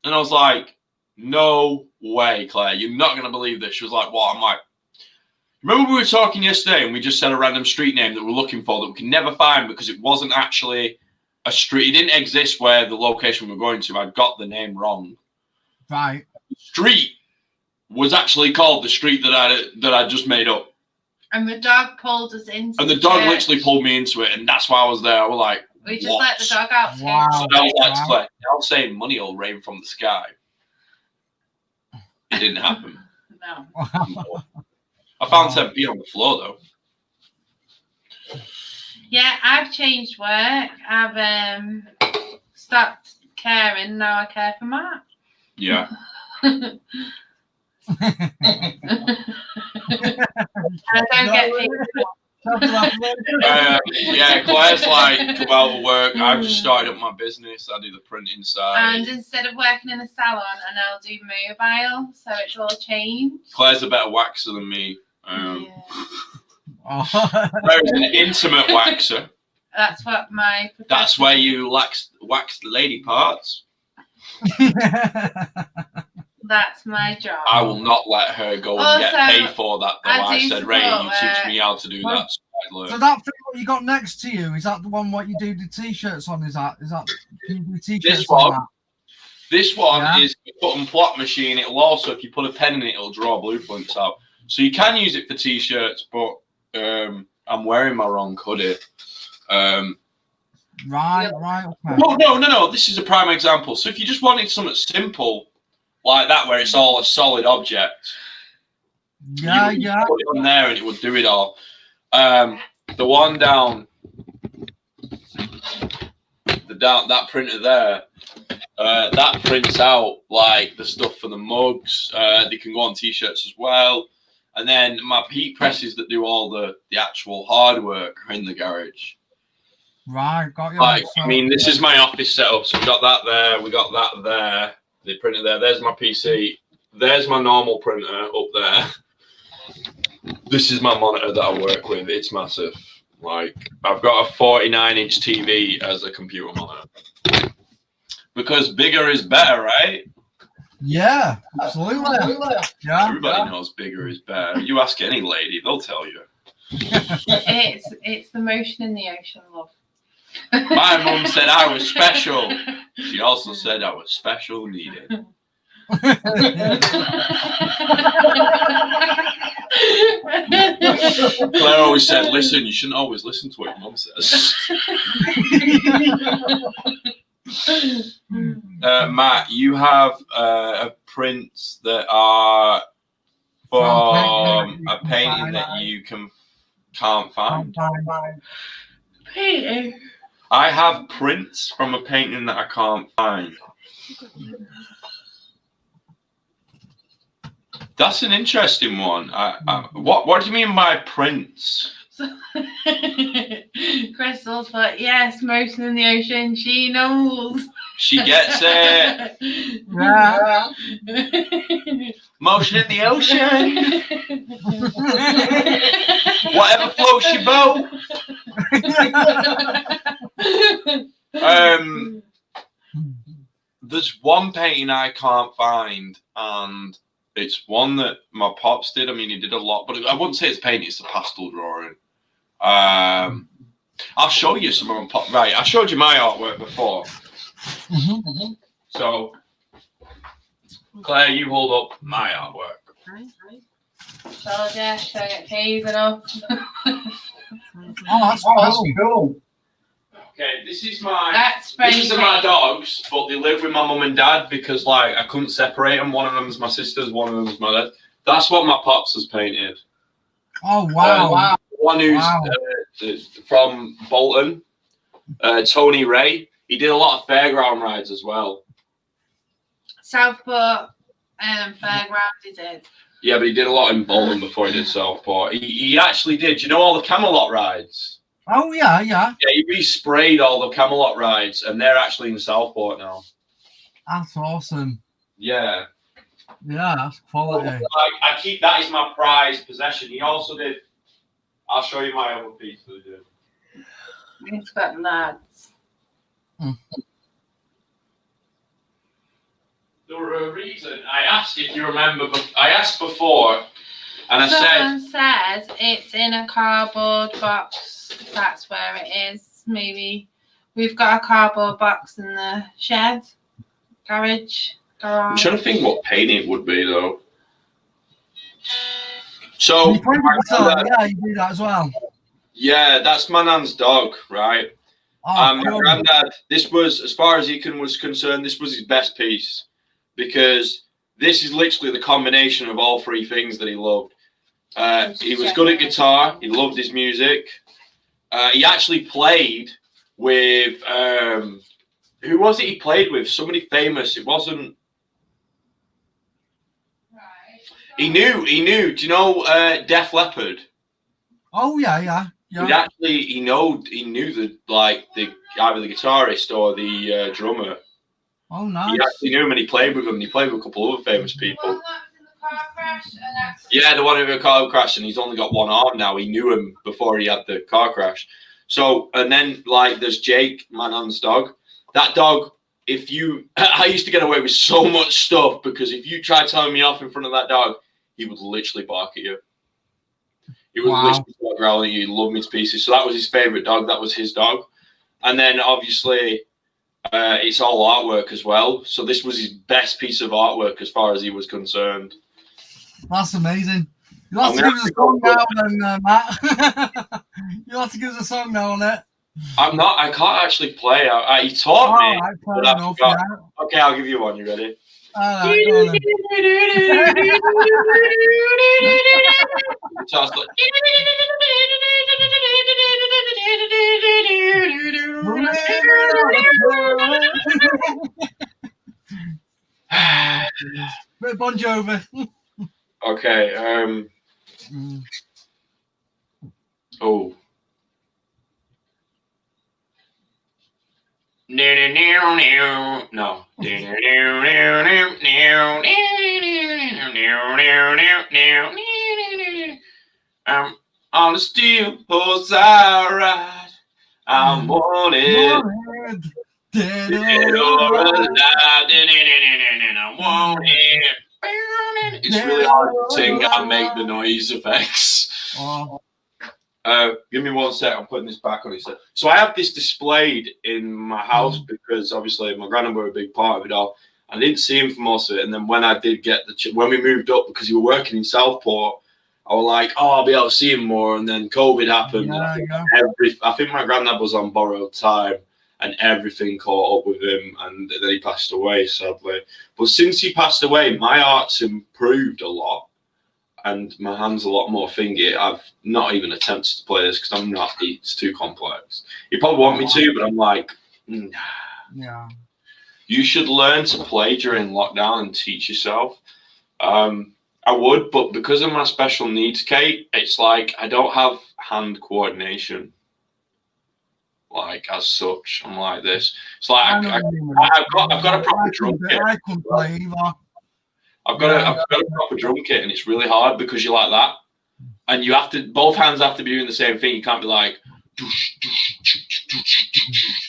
and I was like, no way, Claire. You're not going to believe this. She was like, what? I'm like, remember we were talking yesterday, and we just said a random street name that we're looking for that we can never find because it wasn't actually a street. It didn't exist where the location we were going to. I'd got the name wrong. Right. The street was actually called the street that I just made up. And the dog pulled us into and the dog literally pulled me into it, and that's why I was there. I was like, we just let the dog out. Wow. So I was like, Claire, I'll say money will rain from the sky. It didn't happen. No. I found 10p on the floor though. Yeah, I've changed work. I've stopped caring. Now I care for Mark. Yeah. I don't get paid. Yeah, Claire's like, come out of work. I've just started up my business. I do the printing side. And instead of working in a salon, I now do mobile, so it's all changed. Claire's a better waxer than me. Claire's an intimate waxer. That's what my. That's where you wax the lady parts. That's my job. I will not let her go and get paid for that. Though I said, Ray, you teach me how to do that. So that thing what you got next to you, is that the one what you do the t-shirts on? Is that can you do t-shirts this one? on that? This one is a cut and plot machine. It'll also, if you put a pen in it, it'll draw blueprints out. So you can use it for t-shirts, but I'm wearing my wrong hoodie. Right. Okay. No. This is a prime example. So if you just wanted something simple like that, where it's all a solid object, you would put it on there and it would do it all. The one down, that printer there, that prints out like the stuff for the mugs. They can go on t-shirts as well. And then my heat presses that do all the actual hard work are in the garage. Right, got you. Like, I mean, this is my office setup. So we got that there, we got that there, the printer there. There's my PC. There's my normal printer up there. This is my monitor that I work with. It's massive. Like, I've got a 49-inch TV as a computer monitor. Because bigger is better, right? Yeah, absolutely. Yeah. Everybody knows bigger is better. You ask any lady, they'll tell you. It's the motion in the ocean, love. My mum said I was special. She also said I was special needed. Claire always said, listen, you shouldn't always listen to what your mum says. Matt, you have prints that are from a painting that you can't find. Painting? I have prints from a painting that I can't find. That's an interesting one. What do you mean by prints? Crystal's put, yes, motion in the ocean. She knows. She gets it. Yeah. Motion in the ocean. Whatever floats your boat. There's one painting I can't find, and it's one that my pops did. I mean, he did a lot, but I wouldn't say it's painting, it's a pastel drawing. I'll show you some of them. Right, I showed you my artwork before. So, Claire, you hold up my artwork. So, yeah, should I get paid enough? That's cool. Okay, this is my dogs, but they live with my mum and dad because, like, I couldn't separate them. One of them's my sister's, one of them's my dad. That's what my pops has painted. Oh, wow. One who's from Bolton, Tony Ray. He did a lot of fairground rides as well. Southport fairground, he did. Yeah, but he did a lot in Bolton before he did Southport. He actually did. You know all the Camelot rides? Oh, yeah. Yeah, he resprayed all the Camelot rides, and they're actually in Southport now. That's awesome. Yeah. Yeah, that's quality. I keep that as my prized possession. He also did. I'll show you my other piece that he did. It's got lads. There were a reason. I asked if you remember. I asked before, and I Someone says it's in a cardboard box. That's where it is. Maybe we've got a cardboard box in the shed, garage. I'm trying to think what painting it would be though. So you do that as well. Yeah, that's my nan's dog, right? Oh, my granddad. This was, as far as he was concerned, this was his best piece because this is literally the combination of all three things that he loved. He was good at guitar. He loved his music. He actually played with who was it? He played with somebody famous. It wasn't. He knew. Do you know Def Leppard? Oh yeah. Yeah. He knew the either the guitarist or the drummer. Oh, nice. He actually knew him and he played with him. He played with a couple of other famous people. Yeah, the one who had a car crash, and he's only got one arm now. He knew him before he had the car crash. So, and then like there's Jake, Manon's dog. That dog, I used to get away with so much stuff because if you tried telling me off in front of that dog, he would literally bark at you. He would literally start growling at you. He loved me to pieces. So that was his favorite dog. That was his dog. And then obviously it's all artwork as well. So this was his best piece of artwork as far as he was concerned. That's amazing. You'll have to give us a song now then, Matt. You'll have to give us a song now on it. I can't actually play. He taught me. Right, But I forgot. Okay, I'll give you one. You ready? All right, go on then. So I was like, Bit of Bon Jovi. okay. Oh. No. I'm on the steel horse I ride. I'm wanted. Dead or alive. I'm wanted. It's really hard to sing and make the noise effects. Oh. Give me 1 sec. I'm putting this back on. So I have this displayed in my house because obviously my grandmother were a big part of it all. I didn't see him for most of it, and then when I did get when we moved up because he was working in Southport, I was like, oh, I'll be able to see him more. And then COVID happened. I think my granddad was on borrowed time, and everything caught up with him, and then he passed away, sadly. But since he passed away, my art's improved a lot. And my hand's a lot more fingy. I've not even attempted to play this because I'm not. It's too complex. You probably want me to, but I'm like, nah. Yeah. You should learn to play during lockdown and teach yourself. I would, but because of my special needs, Kate, it's like I don't have hand coordination. Like as such, I'm like this. It's like I've got a proper drum kit. I couldn't play either. I've got a proper drum kit, and it's really hard because you're like that, and you have to. Both hands have to be doing the same thing. You can't be like,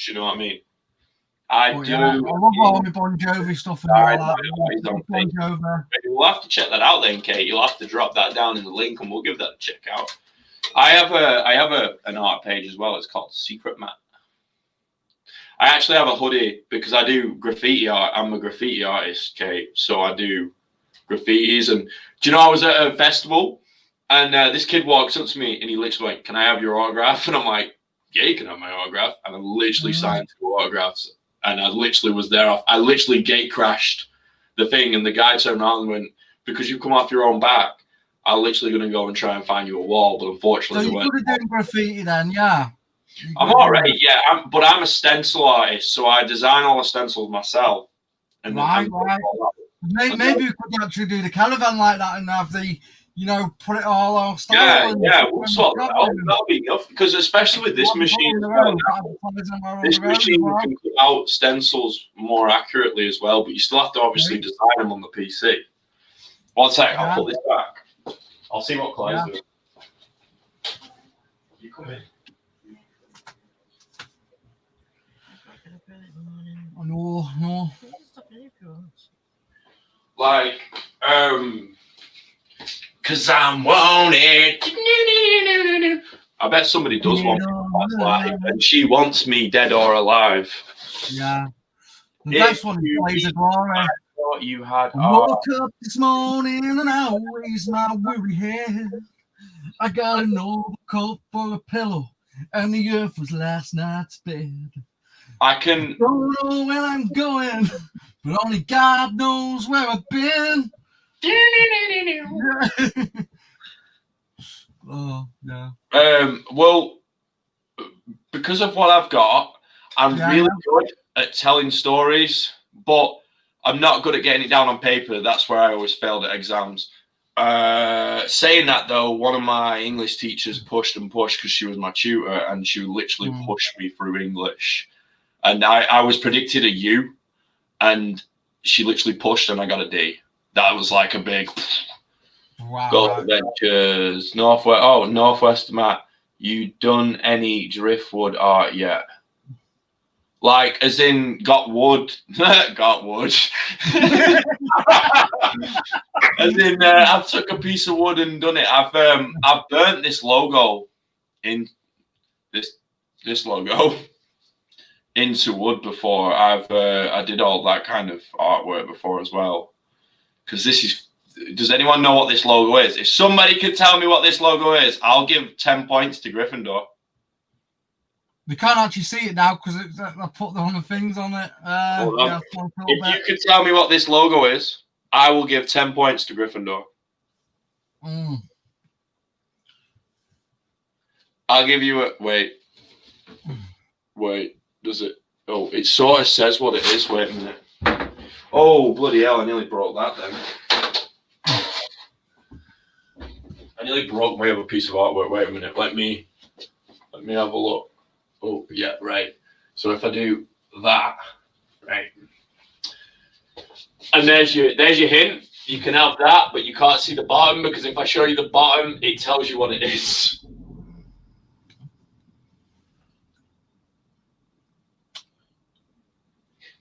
you know what I mean? I do. I love all my Bon Jovi stuff and all that. Bon Jovi. We'll have to check that out then, Kate. You'll have to drop that down in the link, and we'll give that a check out. I have an art page as well. It's called Secret Matt. I actually have a hoodie because I do graffiti art. I'm a graffiti artist, Kate. So I do graffitis. And do you know I was at a festival and this kid walks up to me and he literally went, "Can I have your autograph?" And I'm like, "Yeah, you can have my autograph." And I literally signed 2 autographs. And I literally was there. I literally gate crashed the thing. And the guy turned around and went, "Because you come off your own back, I'm literally going to go and try and find you a wall." But unfortunately, so you're good at doing graffiti then, yeah? I'm all right, yeah. But I'm a stencil artist, so I design all the stencils myself. And right. Maybe we could actually do the caravan like that and have the, put it all on style. Yeah, we'll sort that out. That'll be enough. Because especially with this machine, this machine can cut out stencils more accurately as well, but you still have to obviously design them on the PC. 1 sec, I'll put this back. I'll see what Clyde's doing. You come in. Oh, no. Like, cause I'm wanted. I bet somebody does want me that's live, and she wants me dead or alive. Yeah. The next one is Blaze of Glory. I thought you had. I woke up this morning and I raised my weary head. I got an old coat for a pillow, and the earth was last night's bed. I can. Don't know where I'm going, but only God knows where I've been. Oh, yeah. Well, because of what I've got, I'm really good at telling stories, but I'm not good at getting it down on paper. That's where I always failed at exams. Saying that though, one of my English teachers pushed and pushed because she was my tutor, and she literally pushed me through English. And I was predicted a U, and she literally pushed, and I got a D. That was like a big Gulf Adventures, Northwest. Oh, Northwest Matt, you done any driftwood art yet? Like, as in, got wood, got wood. As in, I've took a piece of wood and done it. I've burnt this logo in this logo into wood before. I did all that kind of artwork before as well. Because this is. Does anyone know what this logo is? If somebody could tell me what this logo is, I'll give 10 points to Gryffindor. We can't actually see it now because I put the other things on it. Hold on. If you could tell me what this logo is, I will give 10 points to Gryffindor. I'll give you a... Wait. Does it... Oh, it sort of says what it is. Wait a minute. Oh, bloody hell, I nearly broke that then. I nearly broke my other piece of artwork. Wait a minute. Let me have a look. Oh, yeah, right. So if I do that, right. And there's your hint. You can have that, but you can't see the bottom, because if I show you the bottom, it tells you what it is.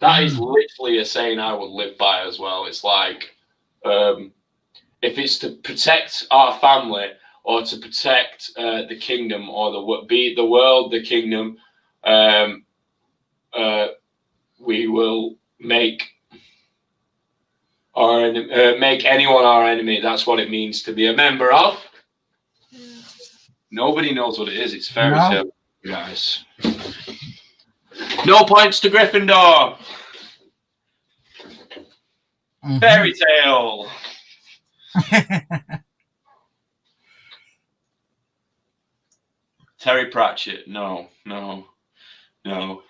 That is literally a saying I would live by as well. It's like, if it's to protect our family, or to protect the kingdom, or the world, the kingdom, we will make anyone our enemy. That's what it means to be a member of. Nobody knows what it is. It's fairy tale, guys. No points to Gryffindor. Fairy tale. Terry Pratchett, no,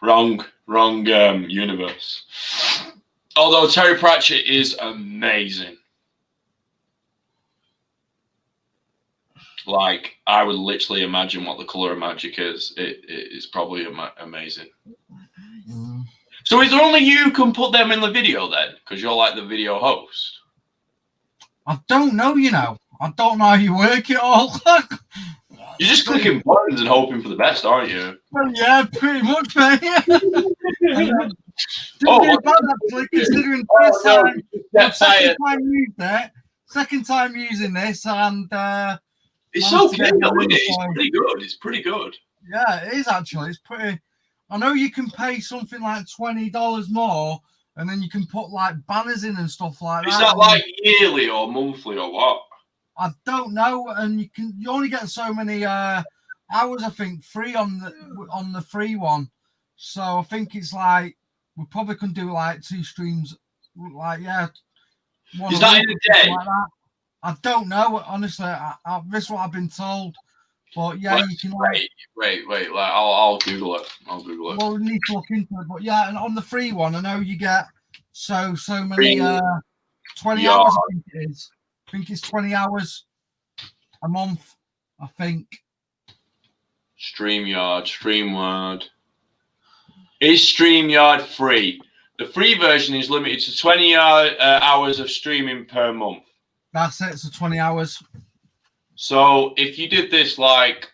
wrong universe. Although Terry Pratchett is amazing. Like, I would literally imagine what the color of magic is. It is probably amazing. So is there only you who can put them in the video then? Because you're like the video host. I don't know, you know. I don't know how you work it all. You're just clicking buttons and hoping for the best, aren't you? Well, yeah, pretty much, mate. Didn't do bad, actually, considering second time using this, and it's okay, though, isn't it? It's pretty good. It's pretty good. Yeah, it is actually. It's pretty. I know you can pay something like $20 more, and then you can put like banners in and stuff like that. Is that like yearly or monthly or what? I don't know, and you only get so many hours, I think, free on the free one. So I think it's like we probably can do like 2 streams, like Is that in a day? Like that. I don't know, honestly. This is what I've been told. But yeah, you can. Wait. Like, I'll Google it. Well, we need to look into it. But yeah, and on the free one, I know you get so many 20 hours. I think it is. I think it's 20 hours a month. I think. StreamYard. Is StreamYard free? The free version is limited to 20 hours of streaming per month. That's it. So 20 hours. So if you did this like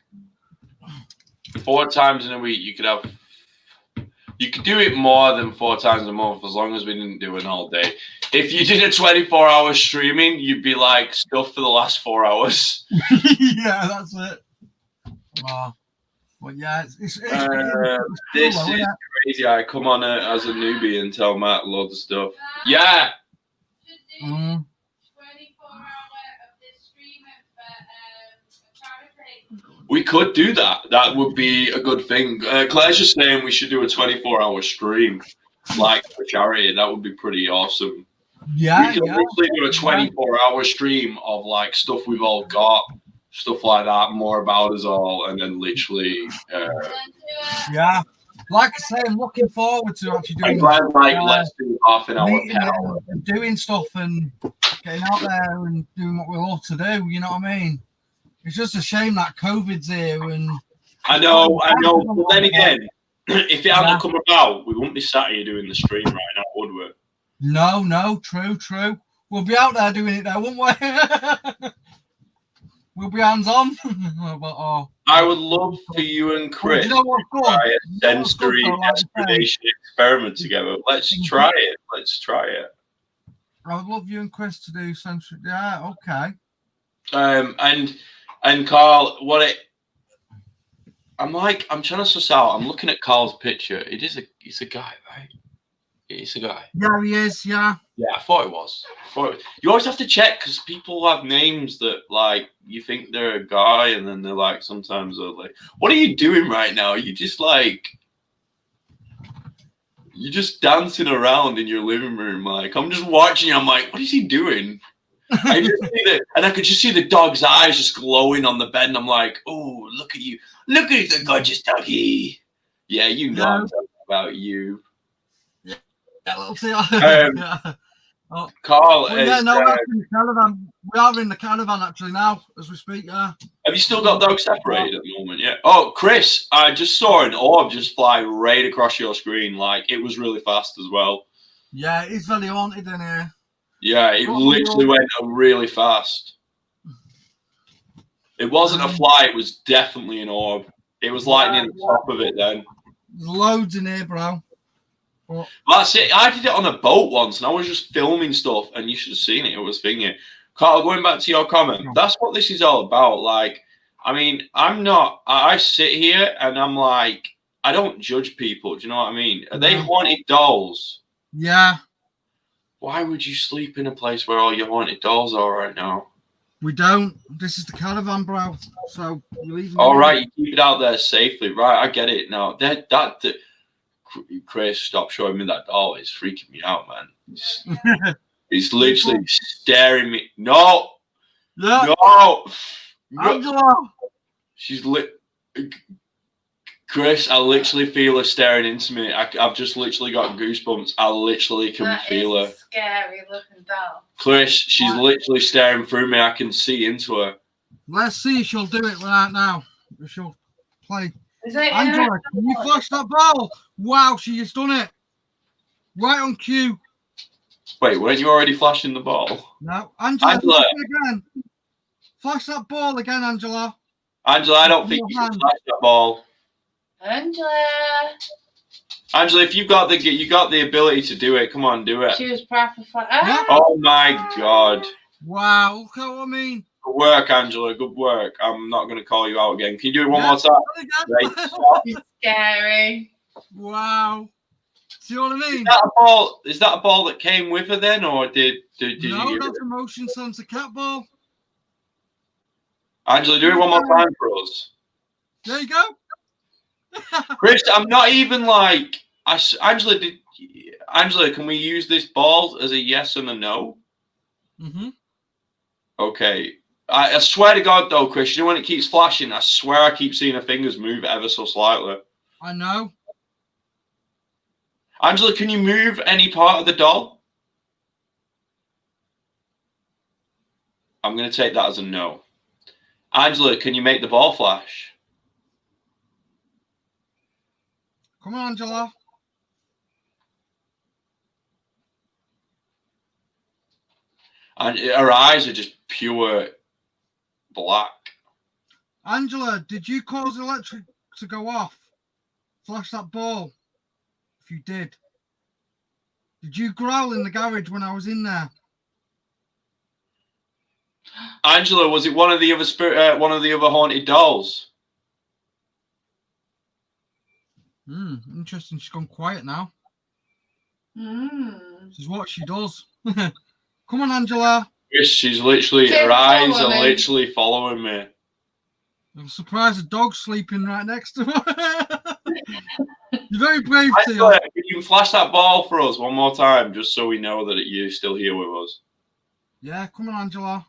4 times in a week, you could do it more than 4 times a month, as long as we didn't do an all day. If you did a 24-hour streaming, you'd be like stuffed for the last 4 hours. Yeah, that's it. Wow. Well, yeah, it's this is crazy. I come on as a newbie and tell Matt loads of stuff. Yeah. We could do that. That would be a good thing. Claire's just saying we should do a 24-hour stream, like for charity. That would be pretty awesome. Yeah, we could literally do a 24-hour stream of like stuff we've all got, stuff like that, more about us all, and then literally. Yeah, like I say, I'm looking forward to actually doing. I'm glad, like, let's do half an hour doing stuff and getting out there and doing what we love to do. You know what I mean? It's just a shame that COVID's here. And I know. But then again, if it hadn't come about, we wouldn't be sat here doing the stream right now, would we? No, true. We'll be out there doing it though, won't we? We'll be hands on. But, I would love for you and Chris you know what's to try a sensory explanation experiment together. Let's try it. I would love you and Chris to do sensory. Yeah, okay. And Carl, I'm trying to suss out. I'm looking at Carl's picture. It's a guy, right? It's a guy. Yeah, he is. Yeah. Yeah, I thought it was. You always have to check because people have names that like you think they're a guy, and then they're like sometimes they're like, "What are you doing right now?" You're just dancing around in your living room. Like I'm just watching you. I'm like, "What is he doing?" And I could just see the dog's eyes just glowing on the bed, and I'm like, "Oh, look at you! Look at the gorgeous doggy." Yeah, you know I'm talking about you. Carl, we're in the caravan. We are in the caravan actually now as we speak. Yeah. Have you still got dogs separated at the moment? Yeah. Oh, Chris, I just saw an orb just fly right across your screen. Like it was really fast as well. Yeah, it's very haunted in here. Yeah, it literally went really fast. It wasn't a fly; it was definitely an orb. It was lightning at the top of it. Then there's loads in here, bro. Well, that's it. I did it on a boat once, and I was just filming stuff, and you should have seen it. It was thingy. Carl, going back to your comment, that's what this is all about. Like, I mean, I sit here and I'm like, I don't judge people. Do you know what I mean? Are they haunted dolls? Yeah. Why would you sleep in a place where all your haunted dolls are right now? We don't. This is the caravan, bro. So you leave. All right, you keep it out there safely. Right, I get it now. Chris, stop showing me that doll. It's freaking me out, man. It's literally staring me. No. Angela. She's Chris, I literally feel her staring into me. I've just literally got goosebumps. I literally can feel her. Scary looking doll. Chris, she's literally staring through me. I can see into her. Let's see if she'll do it right now. She'll play. Angela, can you flash that ball? Wow, she just done it. Right on cue. Wait, weren't you already flashing the ball? No. Angela. Flash it again. Flash that ball again, Angela. Angela, I don't think you can flash that ball. Angela, if you got the ability to do it, come on, do it. She was proper fun. Oh my God. Wow, look at what I mean. Good work, Angela. Good work. I'm not going to call you out again. Can you do it one more time? It's scary. Wow. See what I mean? Is that a ball that came with her then, or did no, you? No, that's a motion sensor cat ball. Angela, do it one more time for us. There you go. Chris, I'm not even like Angela. Angela, can we use this ball as a yes and a no? Mm-hmm. Okay. I swear to God, though, Chris, you know when it keeps flashing, I swear I keep seeing her fingers move ever so slightly. I know. Angela, can you move any part of the doll? I'm going to take that as a no. Angela, can you make the ball flash? Come on, Angela. And her eyes are just pure black. Angela, did you cause the electric to go off? Flash that ball. If you did. Did you growl in the garage when I was in there? Angela, was it one of the other haunted dolls? Interesting. She's gone quiet now. This is what she does. Come on, Angela. Yes, she's literally, her eyes are literally following me. I'm surprised the dog's sleeping right next to her. You're very brave, Theo. Can you flash that ball for us one more time, just so we know that you're still here with us? Yeah, come on, Angela.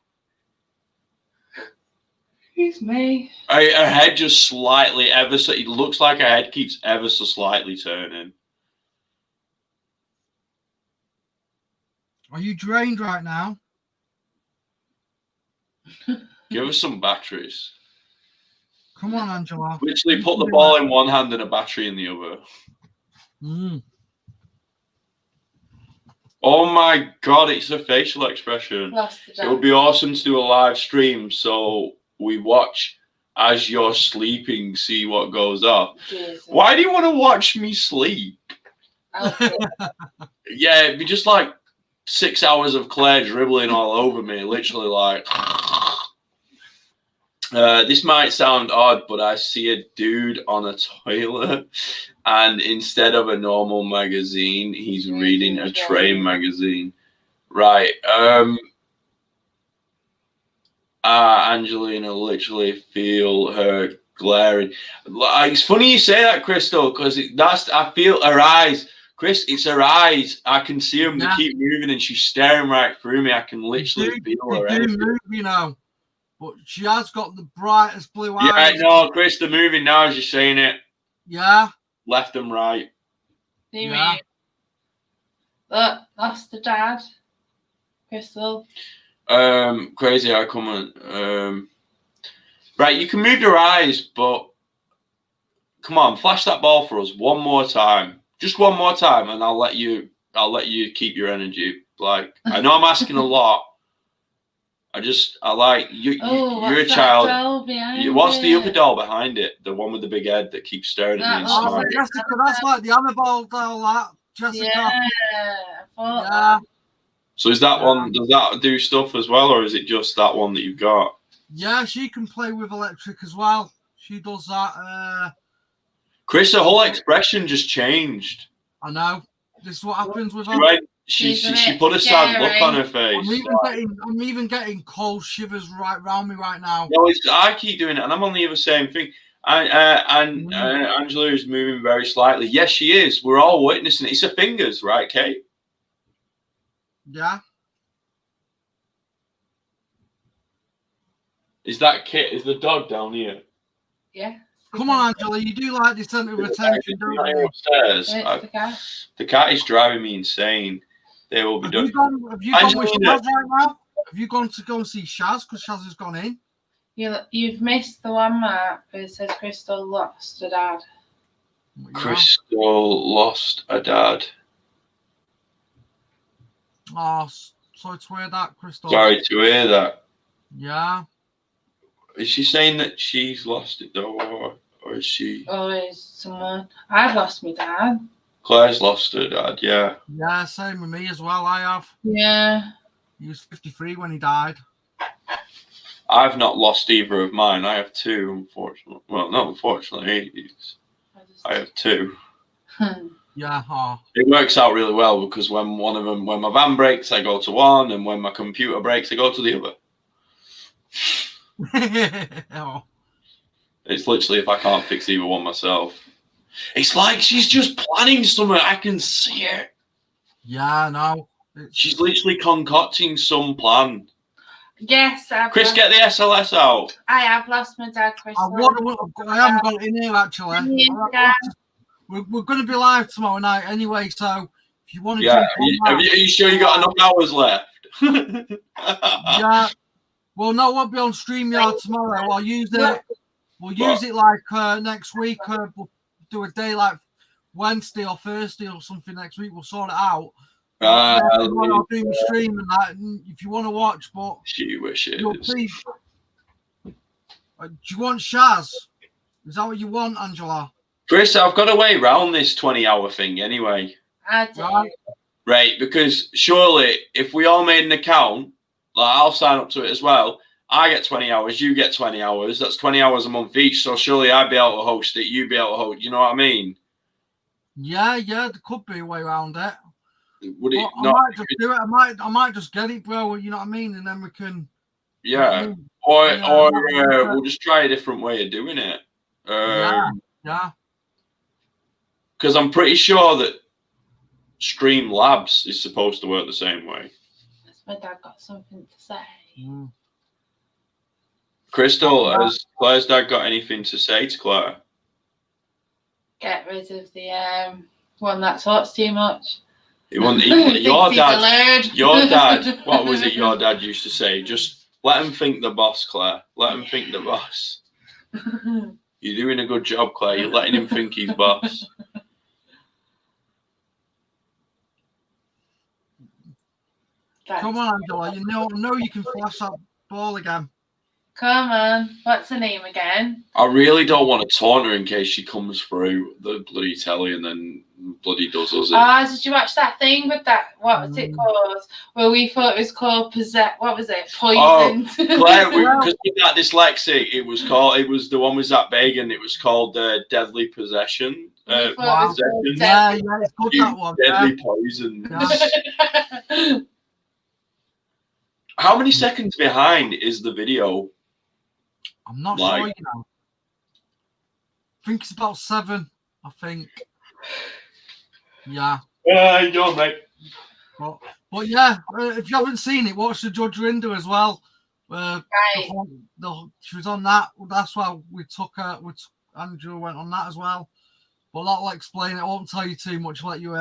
Excuse me. Her head just slightly, it looks like her head keeps ever so slightly turning. Are you drained right now? Give us some batteries. Come on, Angela. Literally put the ball in one hand and a battery in the other. Oh my God, it's a facial expression. It would be awesome to do a live stream so we watch as you're sleeping, see what goes off. Jesus. Why do you want to watch me sleep? Yeah, it'd be just like 6 hours of Claire dribbling all over me, literally like. This might sound odd, but I see a dude on a toilet, and instead of a normal magazine, he's reading a train magazine. Right. Angelina literally feel her glaring. It's funny you say that, Crystal, because I feel her eyes. Chris, it's her eyes. I can see them. They keep moving, and she's staring right through me. I can literally feel her. They do move, you know. But she has got the brightest blue eyes. Yeah, no, Chris, they're moving now as you're saying it. Yeah. Left and right. Yeah. Look, that's the dad. Crystal. Crazy how come on. Right, you can move your eyes, but come on, flash that ball for us one more time. Just one more time, and I'll let you keep your energy. Like, I know I'm asking a lot. I like you. You're a child. What's the other doll behind it? The one with the big head that keeps staring at me and smiling. Jessica, that's like the Annabelle doll. That Jessica. Yeah. So is that one? Does that do stuff as well, or is it just that one that you've got? Yeah, she can play with electric as well. She does that. Chris, her whole expression just changed. I know. This is what happens with her. She put a sad look on her face. I'm even getting cold shivers right around me right now. No, I keep doing it, and I'm on the other same thing. Angela is moving very slightly. Yes, she is. We're all witnessing it. It's her fingers, right, Kate? Yeah. Is that Kit? Is the dog down here? Yeah. Come on, Angela. You do like the centre of attention, don't you? Upstairs. The cat is driving me insane. They will be done. Have you gone with Shaz right now? Have you gone to go and see Shaz? Because Shaz has gone in. You've missed the one, Mark, where it says Crystal lost a dad. Crystal lost a dad. Oh, sorry to hear that, Crystal. Sorry to hear that. Yeah. Is she saying that she's lost it though, or is she? Or is someone? I've lost my dad. Claire's lost her dad. Yeah. Yeah, same with me as well. I have. Yeah. He was 53 when he died. I've not lost either of mine. I have two, unfortunately. Well, not unfortunately. I have two. Yeah. Oh. It works out really well because when my van breaks, I go to one, and when my computer breaks, I go to the other. Oh. It's literally if I can't fix either one myself. It's like she's just planning something. I can see it. Yeah, no. She's literally concocting some plan. Yes, Chris, get the SLS out. I have lost my dad, Chris. I haven't got it in here actually. We're going to be live tomorrow night anyway, so if you want to, are you sure you got enough hours left? Yeah. Well, no, it won't be on StreamYard tomorrow. I'll use it. We'll use it like next week. We'll do a day like Wednesday or Thursday or something next week. We'll sort it out. I'll do my stream and that. And if you want to watch, but she wishes. Do you want Shaz? Is that what you want, Angela? Chris, I've got a way around this 20-hour thing anyway. I do. Right, because surely if we all made an account, like I'll sign up to it as well. I get 20 hours, you get 20 hours. That's 20 hours a month each. So surely I'd be able to host it. You'd be able to host. You know what I mean? Yeah. There could be a way around it. Would it not? I might just do it. I might just get it, bro. You know what I mean? And then we can. Yeah. Or we'll just try a different way of doing it. Yeah. Because I'm pretty sure that Streamlabs is supposed to work the same way. My dad got something to say. Crystal, has Claire's dad got anything to say to Claire? Get rid of the one that talks too much. Your dad. What was it your dad used to say? Just Let him think the boss, Claire. Let him think the boss. You're doing a good job, Claire. You're letting him think he's boss. Come on, Angela. You know you can flash that ball again. Come on. What's her name again? I really don't want to taunt her in case she comes through the bloody telly and then bloody does us in. Oh, did you watch that thing with that? What was it called? Well, we thought it was called What was it? Poisoned. Oh, Claire, because with that dyslexic, it was the one with Zach Bagan. It was called Deadly Possession. Wow. Possession. Yeah, it's good, that one. Deadly Poison. Yeah. How many seconds behind is the video? I'm not sure, you know. I think it's about 7, I think. Yeah. Yeah, you know, mate. But yeah, if you haven't seen it, watch the Judge Rinder as well. Right. She was on that. That's why we took her. Andrew went on that as well. But that'll explain it. I won't tell you too much. Let you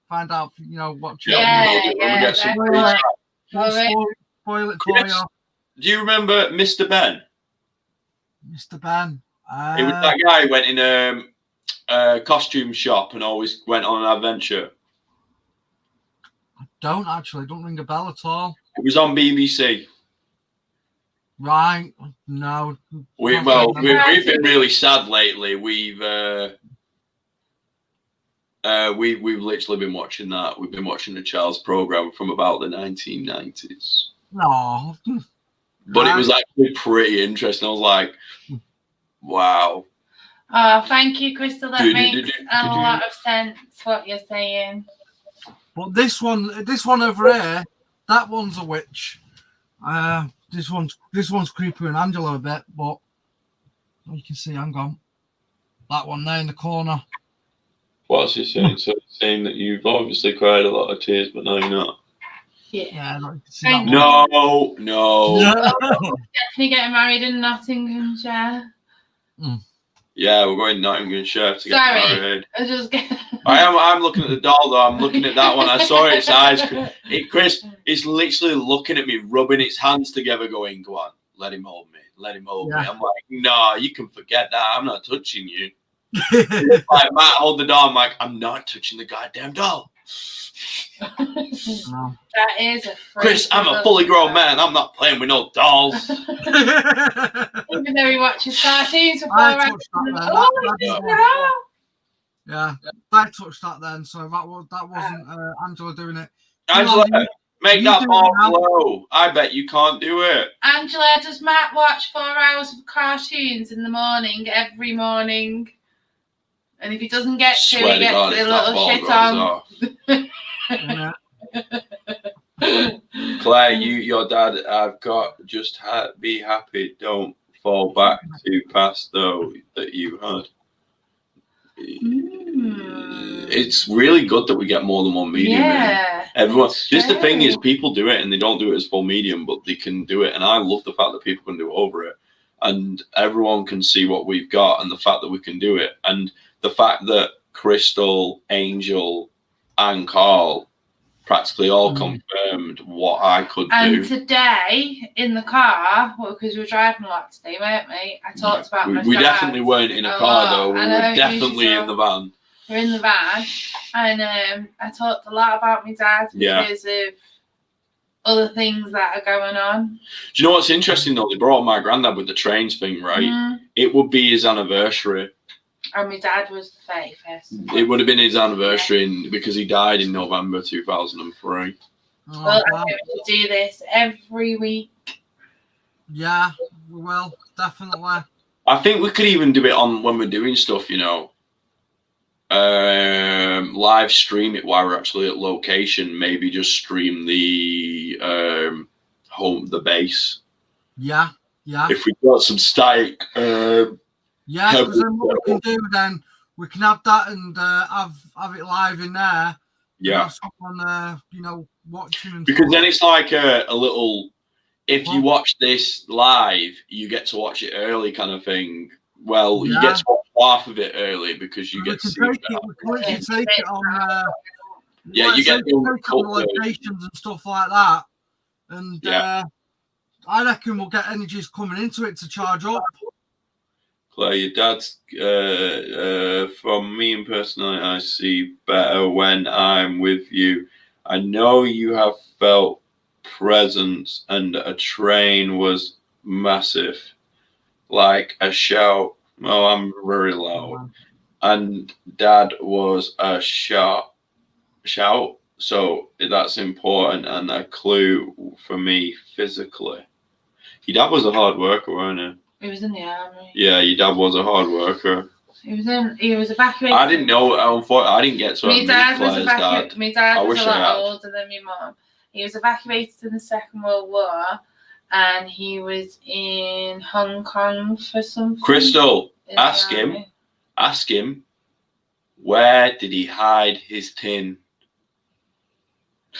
find out. You know what. Yeah. Spoil it for you. Do you remember Mr. Ben? Mr. Ben. It was that guy who went in a costume shop and always went on an adventure. I don't ring a bell at all. It was on BBC. Right. No. We've been really sad lately. We've literally been watching that. We've been watching the Charles program from about the 1990s. No. But it was actually pretty interesting. I was like, wow. Oh, thank you, Crystal. That makes a lot of sense, what you're saying. But this one over here, that one's a witch. This one's creepy and Angela a bit, but you can see, hang on. That one there in the corner. What's he saying? So he's saying that you've obviously cried a lot of tears, but now you're not. Yeah. No. Definitely getting married in Nottinghamshire. Yeah, we're going to Nottinghamshire to get married. I'm looking at the doll though. I'm looking at that one. I saw its eyes. Chris is literally looking at me, rubbing its hands together, going, "Go on, let him hold me. Let him hold me." I'm like, "No, you can forget that. I'm not touching you." Like, Matt, hold the doll. I'm like, "I'm not touching the goddamn doll." That is a Chris, I'm a fully grown man. I'm not playing with no dolls. Even though he watches cartoons for I touched that then, so that wasn't Angela doing it. Angela, make that ball low. I bet you can't do it. Angela, does Matt watch 4 hours of cartoons in the morning every morning? And if he doesn't get to, he gets a little shit on. Claire, your dad, I've got be happy. Don't fall back to past though that you had. It's really good that we get more than one medium. Yeah, everyone. Just the thing is, people do it and they don't do it as full medium, but they can do it. And I love the fact that people can do it over it, and everyone can see what we've got, and the fact that we can do it, and the fact that Crystal, Angel, and Carl practically all confirmed what I could do. And today in the car, because we were driving a lot today, weren't we? I talked about my we definitely weren't in a car though. We were definitely in the van. We're in the van, and I talked a lot about my dad because of other things that are going on. Do you know what's interesting though? They brought my granddad with the trains thing, right? It would be his anniversary. And my dad was the 31st. It would have been his anniversary because he died in November 2003. Well, I think we should do this every week. Yeah, we will, definitely. I think we could even do it on when we're doing stuff, you know. Live stream it while we're actually at location. Maybe just stream the base. Yeah. If we've got some static. Yeah, because then what we can do then, we can have that and have it live in there. Yeah. Have someone, watching. And because then it's like a little, if you watch this live, you get to watch it early kind of thing. Well, you get to watch half of it early because you get to see it. We can take it on. You get on locations and stuff like that. And I reckon we'll get energies coming into it to charge up. Claire, your dad's, from me and personally, I see better when I'm with you. I know you have felt presence, and a train was massive, like a shout. Oh, I'm very loud. And Dad was a shout. So that's important and a clue for me physically. Your dad was a hard worker, wasn't he? He was in the army. Yeah, your dad was a hard worker. He was evacuated. I didn't know. I didn't get to My dad was Claire's dad. My dad was a lot had. older than my mum. He was evacuated in the Second World War, and he was in Hong Kong for something. Crystal, ask him, where did he hide his tin?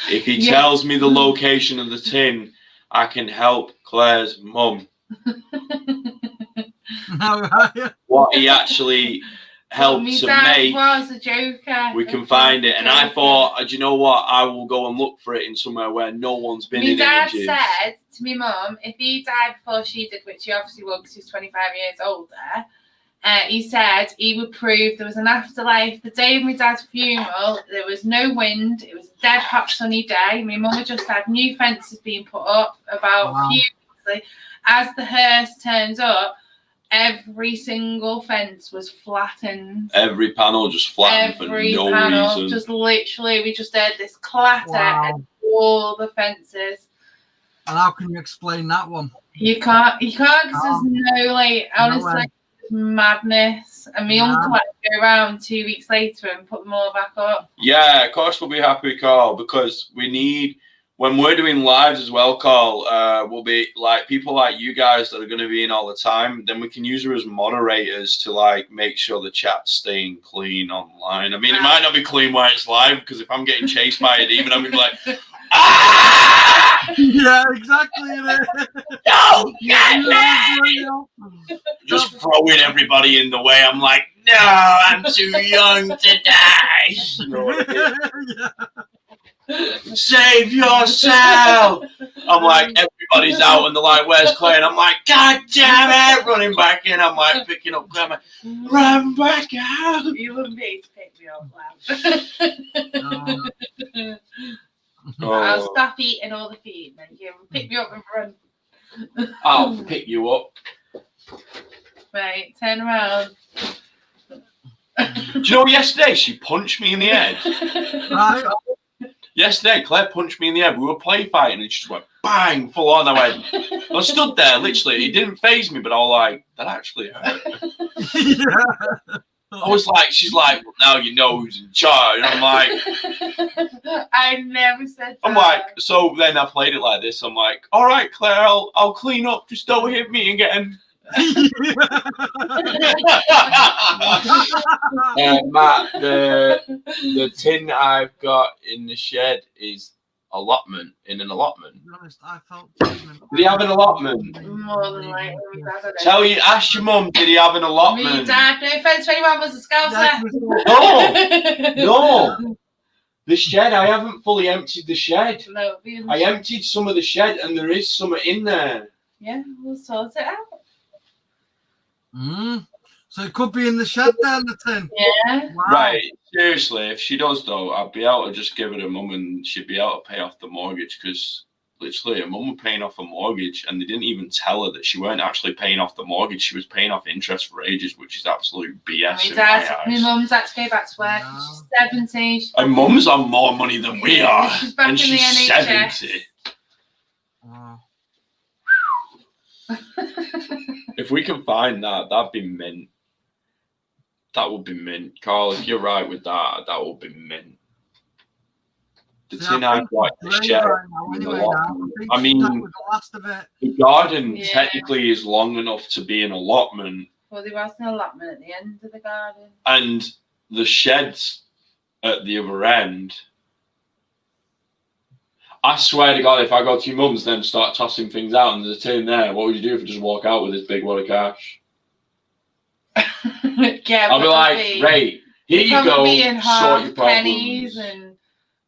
If he tells me the location of the tin, I can help Claire's mum. What he actually helped to make. Was a joker. We can find it. And I thought, do you know what? I will go and look for it in somewhere where no one's been in ages. My dad said to my mum, if he died before she did, which he obviously won't because he's 25 years older, he said he would prove there was an afterlife. The day of my dad's funeral, there was no wind. It was a dead hot sunny day. My mum had just had new fences being put up about a few weeks later. As the hearse turns up, every single fence was flattened. Every panel just flattened for no reason. Just literally, we just heard this clatter at all the fences. And how can you explain that one? You can't because there's no, like, honestly, madness. And my uncle had to go around 2 weeks later and put them all back up. Yeah, of course we'll be happy, Carl, because we need, when we're doing lives as well, Carl, we'll be like people like you guys that are going to be in all the time. Then we can use her as moderators to like make sure the chat's staying clean online. I mean, it might not be clean while it's live, because if I'm getting chased by a demon, I'm going to be like, ah! Yeah, exactly. No, just throwing everybody in the way. I'm like, no, I'm too young to die. Save yourself. I'm like, everybody's out and they're like, where's Claire? And I'm like, God damn it, running back in. I'm like picking up Claire, run back out. You wouldn't be able to pick me up, lad. I'll stop eating all the feed and then you pick me up and run. I'll pick you up. Right, turn around. Do you know yesterday she punched me in the head? Right. Yesterday, Claire punched me in the head. We were play fighting and she just went bang, full on. I stood there, literally. It didn't faze me, but I was like, that actually hurt. I was like, she's like, well, now you know who's in charge. And I'm like, I never said that. I'm like, so then I played it like this. I'm like, all right, Claire, I'll clean up. Just don't hit me again. Matt, the tin I've got in the shed is in an allotment. To be honest, I felt did he have an allotment? More than likely. Ask your mum, did he have an allotment? Me, Dad, no offense to anyone, was a scouser. No. The shed, I haven't fully emptied the shed. No, I emptied some of the shed and there is some in there. Yeah, we'll sort it out. So it could be in the shed down the tin. Yeah. Wow. Right. Seriously, if she does though, I'll be able to just give it to mum and she'd be able to pay off the mortgage, because literally her mum was paying off a mortgage and they didn't even tell her that she weren't actually paying off the mortgage. She was paying off interest for ages, which is absolute BS. My mum's had to go back to work. She's 70. Her mum's on more money than we are. She's back and in she's the NHS. 70. Wow. If we can find that, that'd be mint. That would be mint. Carl, if you're right with that, that would be mint. The tin I've got in the shed. I mean, the garden technically is long enough to be an allotment. Well, there was an allotment at the end of the garden. And the shed's at the other end. I swear to God, if I go to your mum's then start tossing things out and there's a tin there, what would you do if you just walk out with this big wad of cash? Yeah, I'll be like, Ray, here you go, in sort your pennies problems. and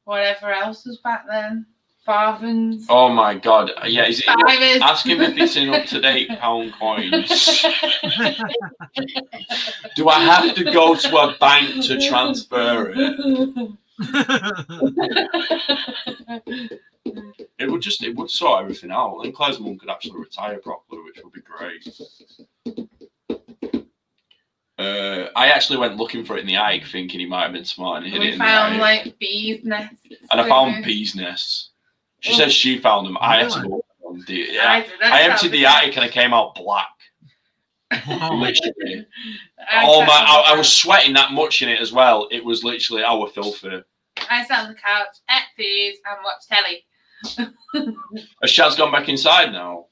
whatever else was back then. Farthings. Oh my God! Yeah, is it? Fivers. Ask him if it's in up-to-date pound coins. Do I have to go to a bank to transfer it? It would sort everything out. And Claire's mum could actually retire properly, which would be great. I actually went looking for it in the attic, thinking he might have been smart and hid it in the attic. We found like bees nests. And I found bees nests. She says she found them. I had to go. Yeah, I emptied the attic and I came out black. Literally. I was sweating that much in it as well. It was literally our filthy. I sat on the couch, ate food, and watched telly. Has Shaz gone back inside now?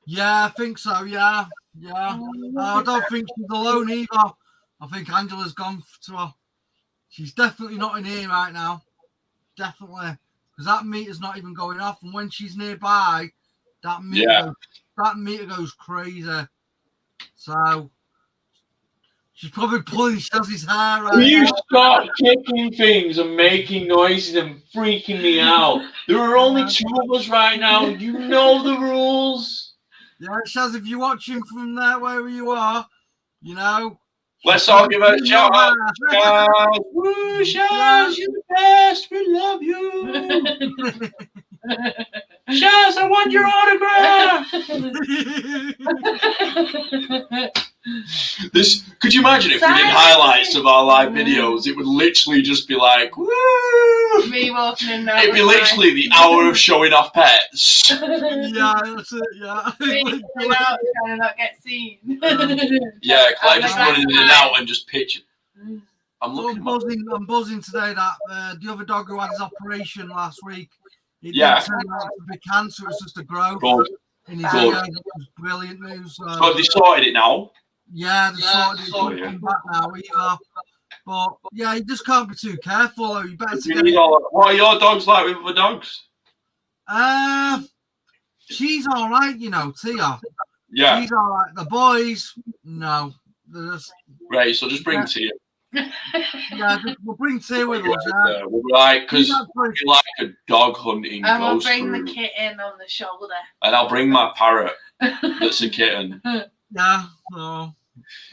Yeah, I think so. Yeah. I don't think she's alone either. I think Angela's gone to her. She's definitely not in here right now. Definitely. Because that meter's not even going off. And when she's nearby, that meter goes crazy. So she's probably pulling Shazzy's hair right You now. start kicking things and making noises and freaking me out. There are only two of us right now. You know the rules. Yeah, Shaz, if you're watching from there, wherever you are, you know. Let's all give her a shout out. Shaz, woo, Shaz, you're the best. We love you. Shaz, I want your autograph. Could you imagine if we did highlights of our live videos? It would literally just be like, woo! Me walking in there. It'd be literally the hour of showing off pets. Yeah, that's it, yeah. Me running out trying to not get seen. Yeah, Claire just running in and out and just pitching. I'm buzzing today that the other dog who had his operation last week, it didn't turn out to be cancer, it's just a growth in his Good. ear. It was brilliant news. So they sorted it now? Yeah, they sorted it. Don't come back now either. But yeah, you just can't be too careful. Though. You better get it. What are your dogs like with other dogs? She's all right, you know, Tia. Yeah. She's all right. The boys, no. They're just... Right, so just bring Tia. Yeah, we'll bring Tia with us. Yeah. We'll be like, because we're like a dog hunting And we'll ghost bring group. the kitten on the shoulder. And I'll bring my parrot that's a kitten. Yeah, so.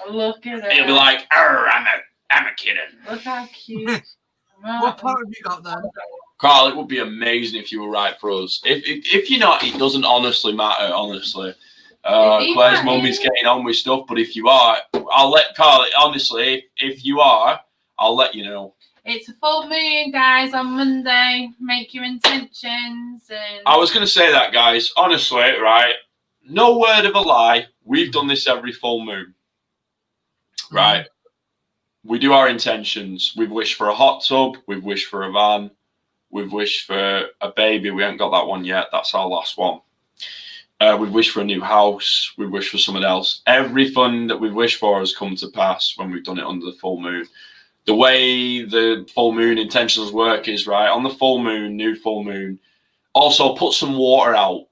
Look at it. He'll be like, I'm a kitten. Look how cute. What part have you got then? Carl, it would be amazing if you were right for us. If you're not, it doesn't honestly matter, honestly. Claire's mummy's getting on with stuff, but if you are, I'll let Carl, honestly, if you are, I'll let you know. It's a full moon, guys, on Monday. Make your intentions. And I was going to say that, guys. Honestly, right? No word of a lie. We've done this every full moon. Right? We do our intentions. We've wished for a hot tub. We've wished for a van. We've wished for a baby. We haven't got that one yet. That's our last one. We've wished for a new house. We've wished for something else. Everything that we've wished for has come to pass when we've done it under the full moon. The way the full moon intentions work is, right, on the full moon, new full moon, also put some water out.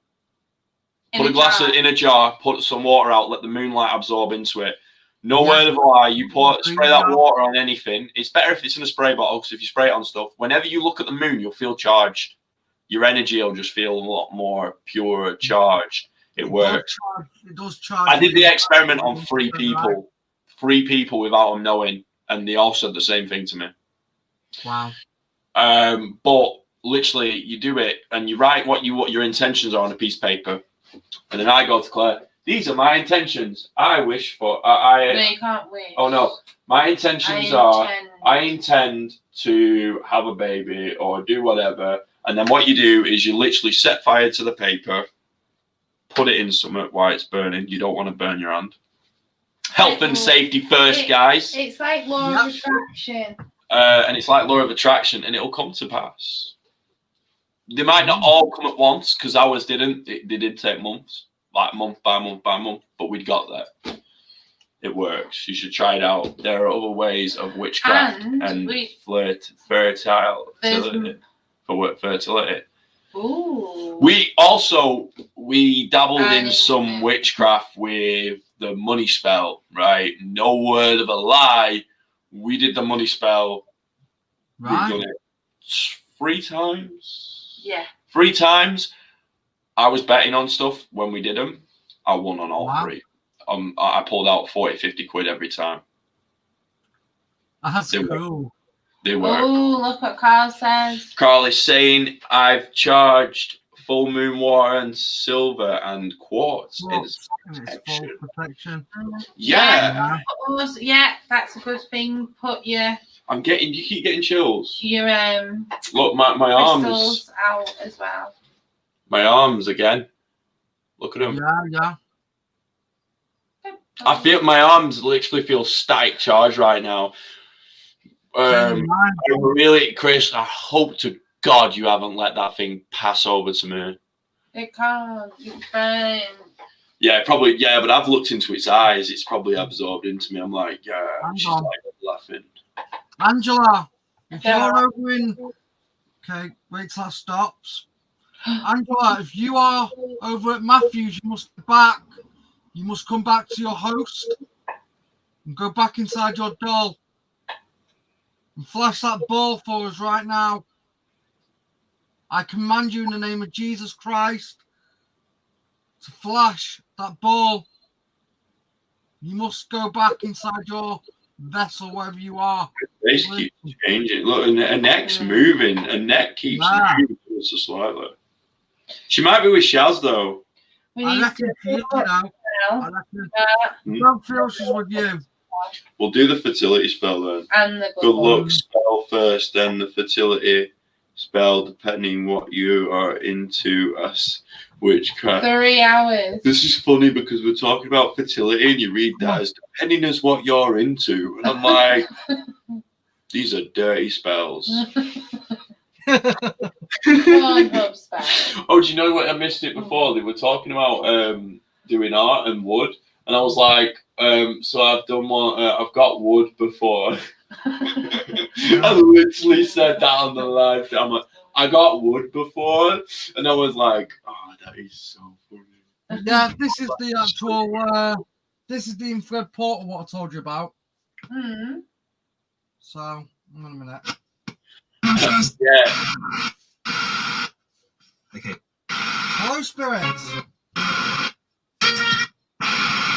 Put a glass in a jar, put some water out, let the moonlight absorb into it. No word of a lie, you spray that water on anything. It's better if it's in a spray bottle, because if you spray it on stuff, whenever you look at the moon, you'll feel charged. Your energy will just feel a lot more pure, charged. It works. It does charge. I did the experiment on 3 people. 3 people without them knowing, and they all said the same thing to me. Wow. But literally, you do it, and you write what your intentions are on a piece of paper, and then I go to Claire. These are my intentions. I wish for. No, you can't wish. Oh no, my intentions are. I intend to have a baby or do whatever, and then what you do is you literally set fire to the paper, put it in something while it's burning. You don't want to burn your hand. Health and safety first, guys. It's like law of attraction. And it's like law of attraction, and it'll come to pass. They might not all come at once, because ours didn't. They did take months, like month by month by month, but we'd got there. It works. You should try it out. There are other ways of witchcraft and fertility. Ooh. We dabbled in some witchcraft with the money spell, right? No word of a lie. We did the money spell. Right. We've done it 3 times. Yeah. 3 times I was betting on stuff when we did them. I won on all Wow. 3. I pulled out 40, 50 quid every time. That's They cool. They work. Oh, look what Carl says. Carl is saying I've charged full moon water and silver and quartz. It's full protection. Yeah. Yeah, that's a good thing. Put your You keep getting chills. Your Look, my arms. crystals out as well. My arms again. Look at them. Yeah. I feel my arms literally feel static charge right now. I really, Chris, I hope to God you haven't let that thing pass over to me. It can't. It's fine. Yeah, probably. Yeah, but I've looked into its eyes. It's probably absorbed into me. I'm like, yeah, she's like laughing. Angela, if you're over in... Okay, wait till that stops. Angela, if you are over at Matthews, you must be back. You must come back to your host and go back inside your doll and flash that ball for us right now. I command you in the name of Jesus Christ to flash that ball. You must go back inside your vessel, wherever you are. Face keeps changing. Look, her neck's moving. Her neck keeps moving so slightly. She might be with Shaz, though. I reckon she is, you know. I don't feel she's with you. We'll do the fertility spell then. And the good luck spell first, then the fertility spell, depending what you are into as witchcraft. 3 hours. This is funny because we're talking about fertility and you read that as depending as what you're into. And I'm like, these are dirty spells. Oh, do you know what? I missed it before. They were talking about doing art and wood. And I was like, so I've done one, I've got wood before. I literally said that on the live. I'm like, I got wood before. And I was like, oh, that is so funny. Yeah, this is the actual, this is the infrared portal, what I told you about. Mm. So, hang on a minute. Yeah. Okay. Hello, spirits.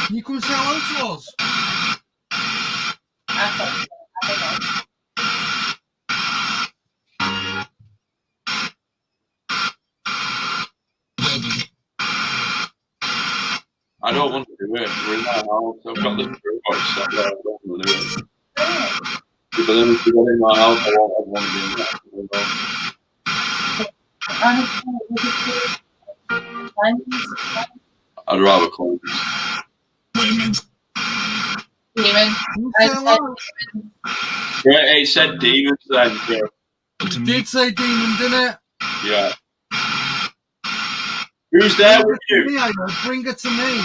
Can you come and say hello to us? I don't want to do it. We're in my house. I've got the spirit box stuff there. I don't want to do it. But then if you go in my house, I won't want to do that. I'd rather close. Demon. Yeah, it said demons then. Yeah. It did say demon, didn't it? Yeah. Who's there with you? Me, I know. Bring her to me.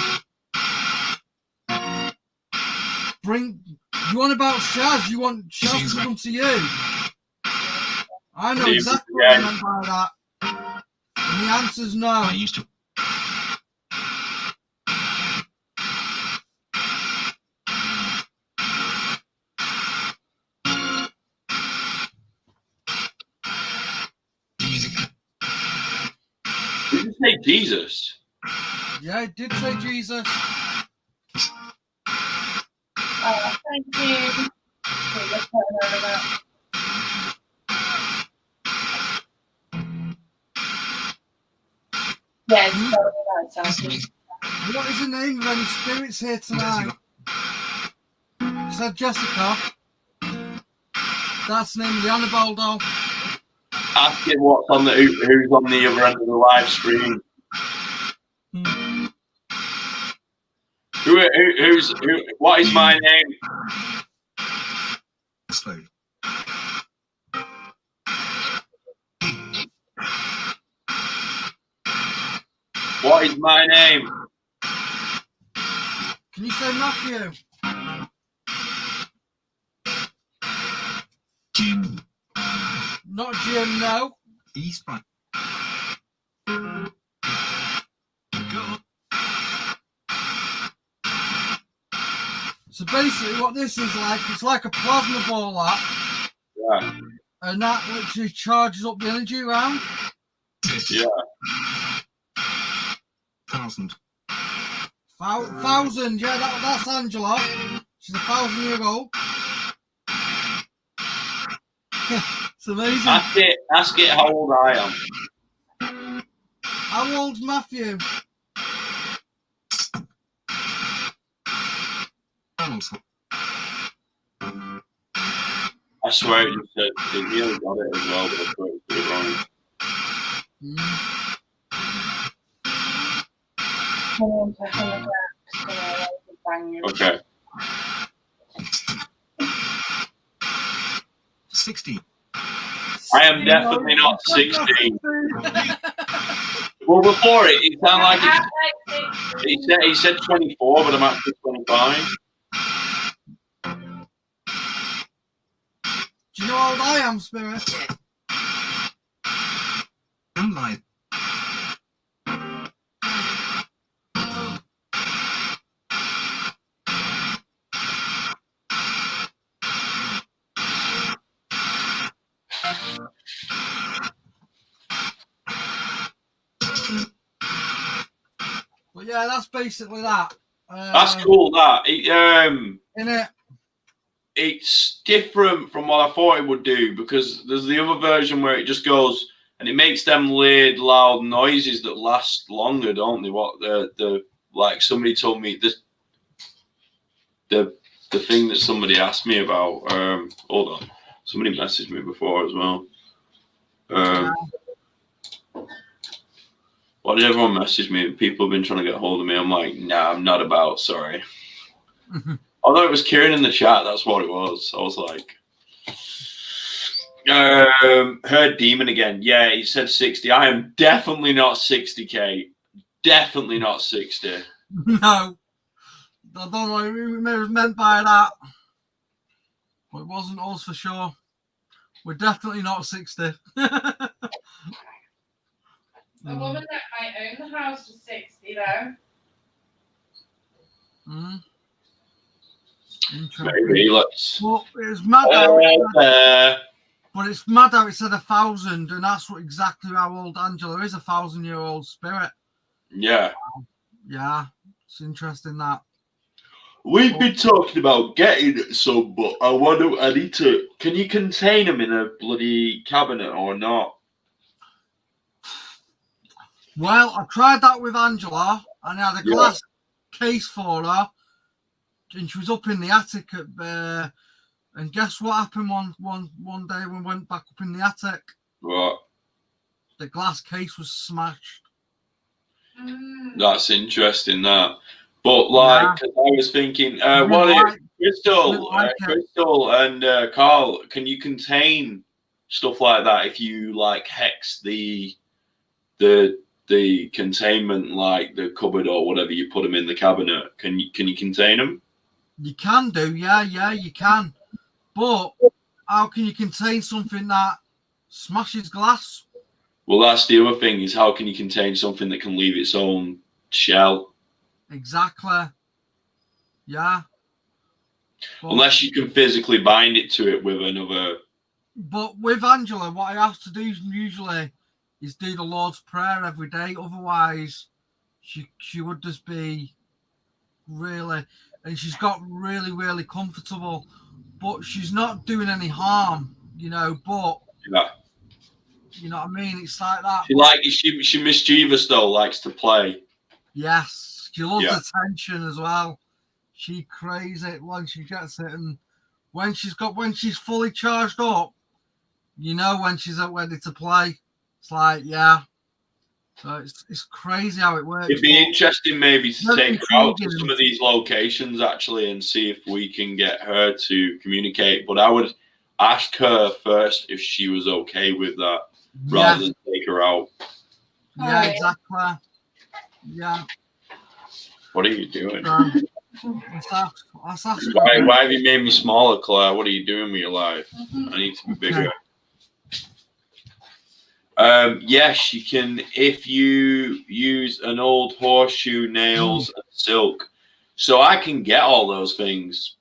You want about Shaz? You want Shaz to come to you? I know exactly what I meant by that. And the answer's no. I used to. Did you say Jesus? Yeah, it did say Jesus. Oh, thank you. Yes, what is the name of any spirits here tonight? Said Jessica. That's the name of the Annabelle doll. Ask him what's on who's on the other end of the live stream. What is my name? What is my name? Can you say Matthew? Jim. Not Jim, no. He's fine. So basically what this is like, it's like a plasma ball that. Yeah. And that literally charges up the energy around. Yeah. 1,000. 1,000. Yeah, that's Angela. She's 1,000-year-old. It's amazing. Ask it how old I am. How old's Matthew? I swear it just said it nearly got it as well, but I swear it was wrong. Okay. 60. I am definitely not 16. Well, before it sounded like he said 24, but I'm actually 25. Do you know how old I am, Spirit? Moonlight. But yeah, that's basically that. That's cool. That Innit? It's different from what I thought it would do, because there's the other version where it just goes and it makes them weird, loud noises that last longer, don't they? What the like somebody told me this. The thing that somebody asked me about. Hold on, somebody messaged me before as well. Why did everyone message me? People have been trying to get hold of me. I'm like, nah, I'm not about. Sorry. Although it was Kieran in the chat, that's what it was. I was like, heard Demon again. Yeah, he said 60. I am definitely not 60K. Definitely not 60. No. I don't know what was meant by that. But it wasn't us for sure. We're definitely not 60. A woman that might own the house is 60, though. Maybe let's. Well, it's mad but it's mad how it said 1,000, and that's what exactly how old Angela is, 1,000-year-old spirit. Yeah. Yeah, it's interesting that. We've been talking about getting some, but I need to. Can you contain them in a bloody cabinet or not? Well, I tried that with Angela, and I had a glass case for her, and she was up in the attic at and guess what happened one day when we went back up in the attic? What? The glass case was smashed. That's interesting, that. But like, 'cause I was thinking, Crystal and Carl, can you contain stuff like that if you like hex the containment, like the cupboard or whatever you put them in the cabinet? Can you contain them? You can do, yeah, you can. But how can you contain something that smashes glass? Well, that's the other thing, is how can you contain something that can leave its own shell? Exactly. Yeah. But, unless you can physically bind it to it with another. But with Angela, what I have to do usually is do the Lord's Prayer every day. Otherwise, she would just be really, and she's got really, really comfortable. But she's not doing any harm, you know. But yeah. You know what I mean? It's like that. She mischievous though, likes to play. Yes, she loves attention as well. She craves it when she gets it, and when she's fully charged up, you know, when she's ready to play. It's like, yeah. So it's crazy how it works. It'd be interesting maybe to take her out to some of these locations actually and see if we can get her to communicate. But I would ask her first if she was okay with that rather than take her out. Yeah, exactly. Yeah. What are you doing? Why have you made me smaller, Claire? What are you doing with your life? I need to be bigger. Yes, you can if you use an old horseshoe, nails, and silk. So I can get all those things.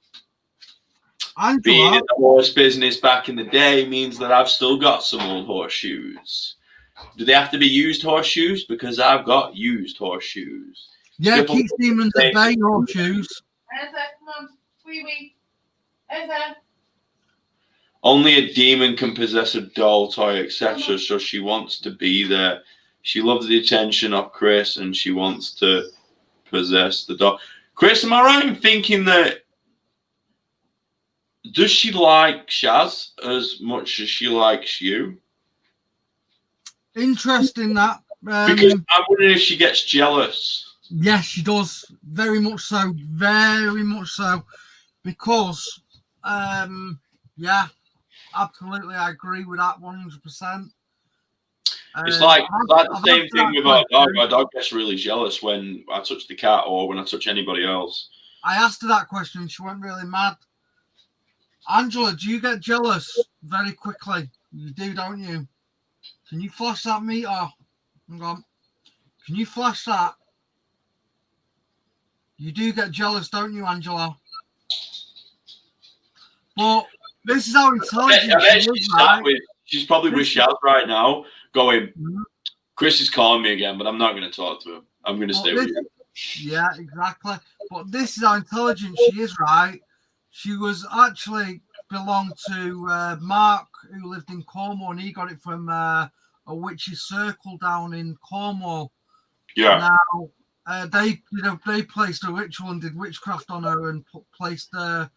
Being in the horse business back in the day means that I've still got some old horseshoes. Do they have to be used horseshoes? Because I've got used horseshoes. Yeah, keep demons at bay, horseshoes. Ezra, come on. Wee. Ezra. Only a demon can possess a doll, toy, etc. So she wants to be there. She loves the attention of Chris, and she wants to possess the doll. Chris, am I right in thinking that does she like Shaz as much as she likes you? Interesting that. Because I'm wondering if she gets jealous. Yes, she does. Very much so. Very much so. Because, yeah, absolutely, I agree with that 100%. It's like the same thing with our dog. Our dog gets really jealous when I touch the cat or when I touch anybody else. I asked her that question and she went really mad. Angela, do you get jealous very quickly? You do, don't you? Can you flash that meter? Hang on. Can you flash that? You do get jealous, don't you, Angela? But this is how intelligent she is, right? She's probably with Shaz right now, going, Chris is calling me again, but I'm not going to talk to him. I'm going to stay with you. Yeah, exactly. But this is how intelligent she is, right? She was actually belonged to Mark, who lived in Cornwall, and he got it from a witch's circle down in Cornwall. Yeah. Now they placed a ritual and did witchcraft on her and placed the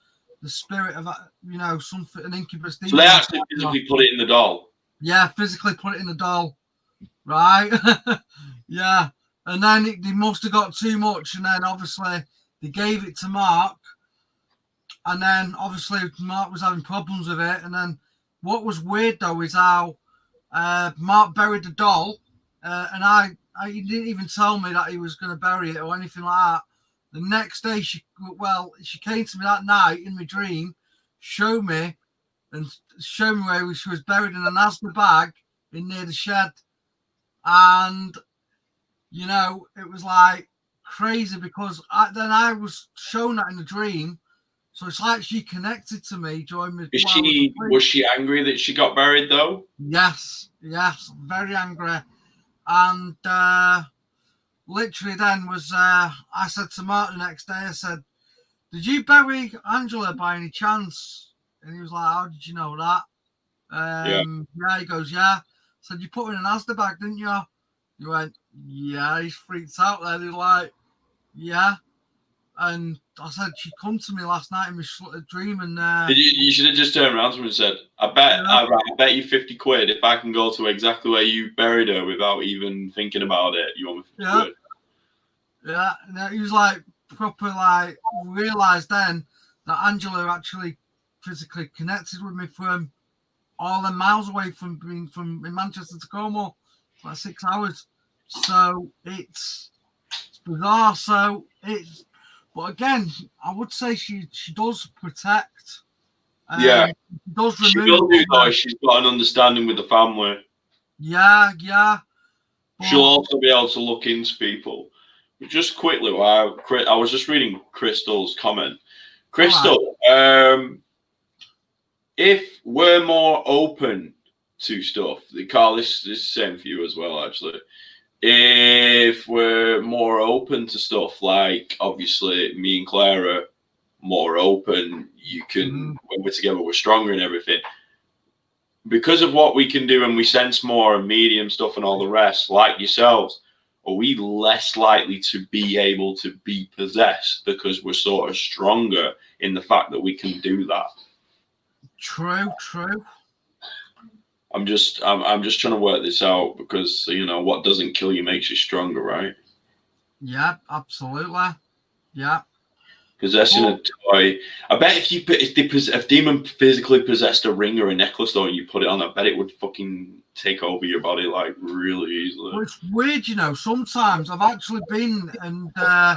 spirit of something, an incubus demon. So they actually physically put it in the doll. Yeah, physically put it in the doll, right? Yeah, and then they must have got too much, and then obviously they gave it to Mark, and then obviously Mark was having problems with it, and then what was weird though is how Mark buried the doll, and he didn't even tell me that he was going to bury it or anything like that. The next day, she came to me that night in my dream, showed me where she was buried in an Asda bag near the shed. And, it was like crazy because then I was shown that in the dream. So it's like she connected to me during the... Was she angry that she got buried though? Yes, very angry. And literally then I said to Mark the next day, I said, did you bury Angela by any chance? And he was like, how did you know that? Yeah, he goes, yeah. I said, you put her in an Asda bag, didn't you? He went, yeah. He's freaked out there. He's like, yeah. And I said, she come to me last night in my dream, and you should have just turned around to him and said, I bet you 50 quid if I can go to exactly where you buried her without even thinking about it. You want me 50 quid? Yeah, and he was like, proper, like, realised then that Angela actually physically connected with me from all the miles away from in Manchester to Cornwall, like 6 hours. So it's bizarre. So it's, but again, I would say she does protect. Yeah, she does remove. She will do though. She's got an understanding with the family. Yeah. She'll also be able to look into people. Just quickly, I was just reading Crystal's comment. Crystal, if we're more open to stuff, Carl, this is the same for you as well, actually. If we're more open to stuff, like obviously me and Claire are more open, you can, when we're together, we're stronger and everything. Because of what we can do and we sense more and medium stuff and all the rest, like yourselves, are we less likely to be able to be possessed because we're sort of stronger in the fact that we can do that? True. I'm just trying to work this out because what doesn't kill you makes you stronger, right? Yeah, absolutely. Yeah. Possessing a toy. I bet if demon physically possessed a ring or a necklace though, and you put it on, I bet it would fucking take over your body like really easily. Well, it's weird, sometimes I've actually been and I've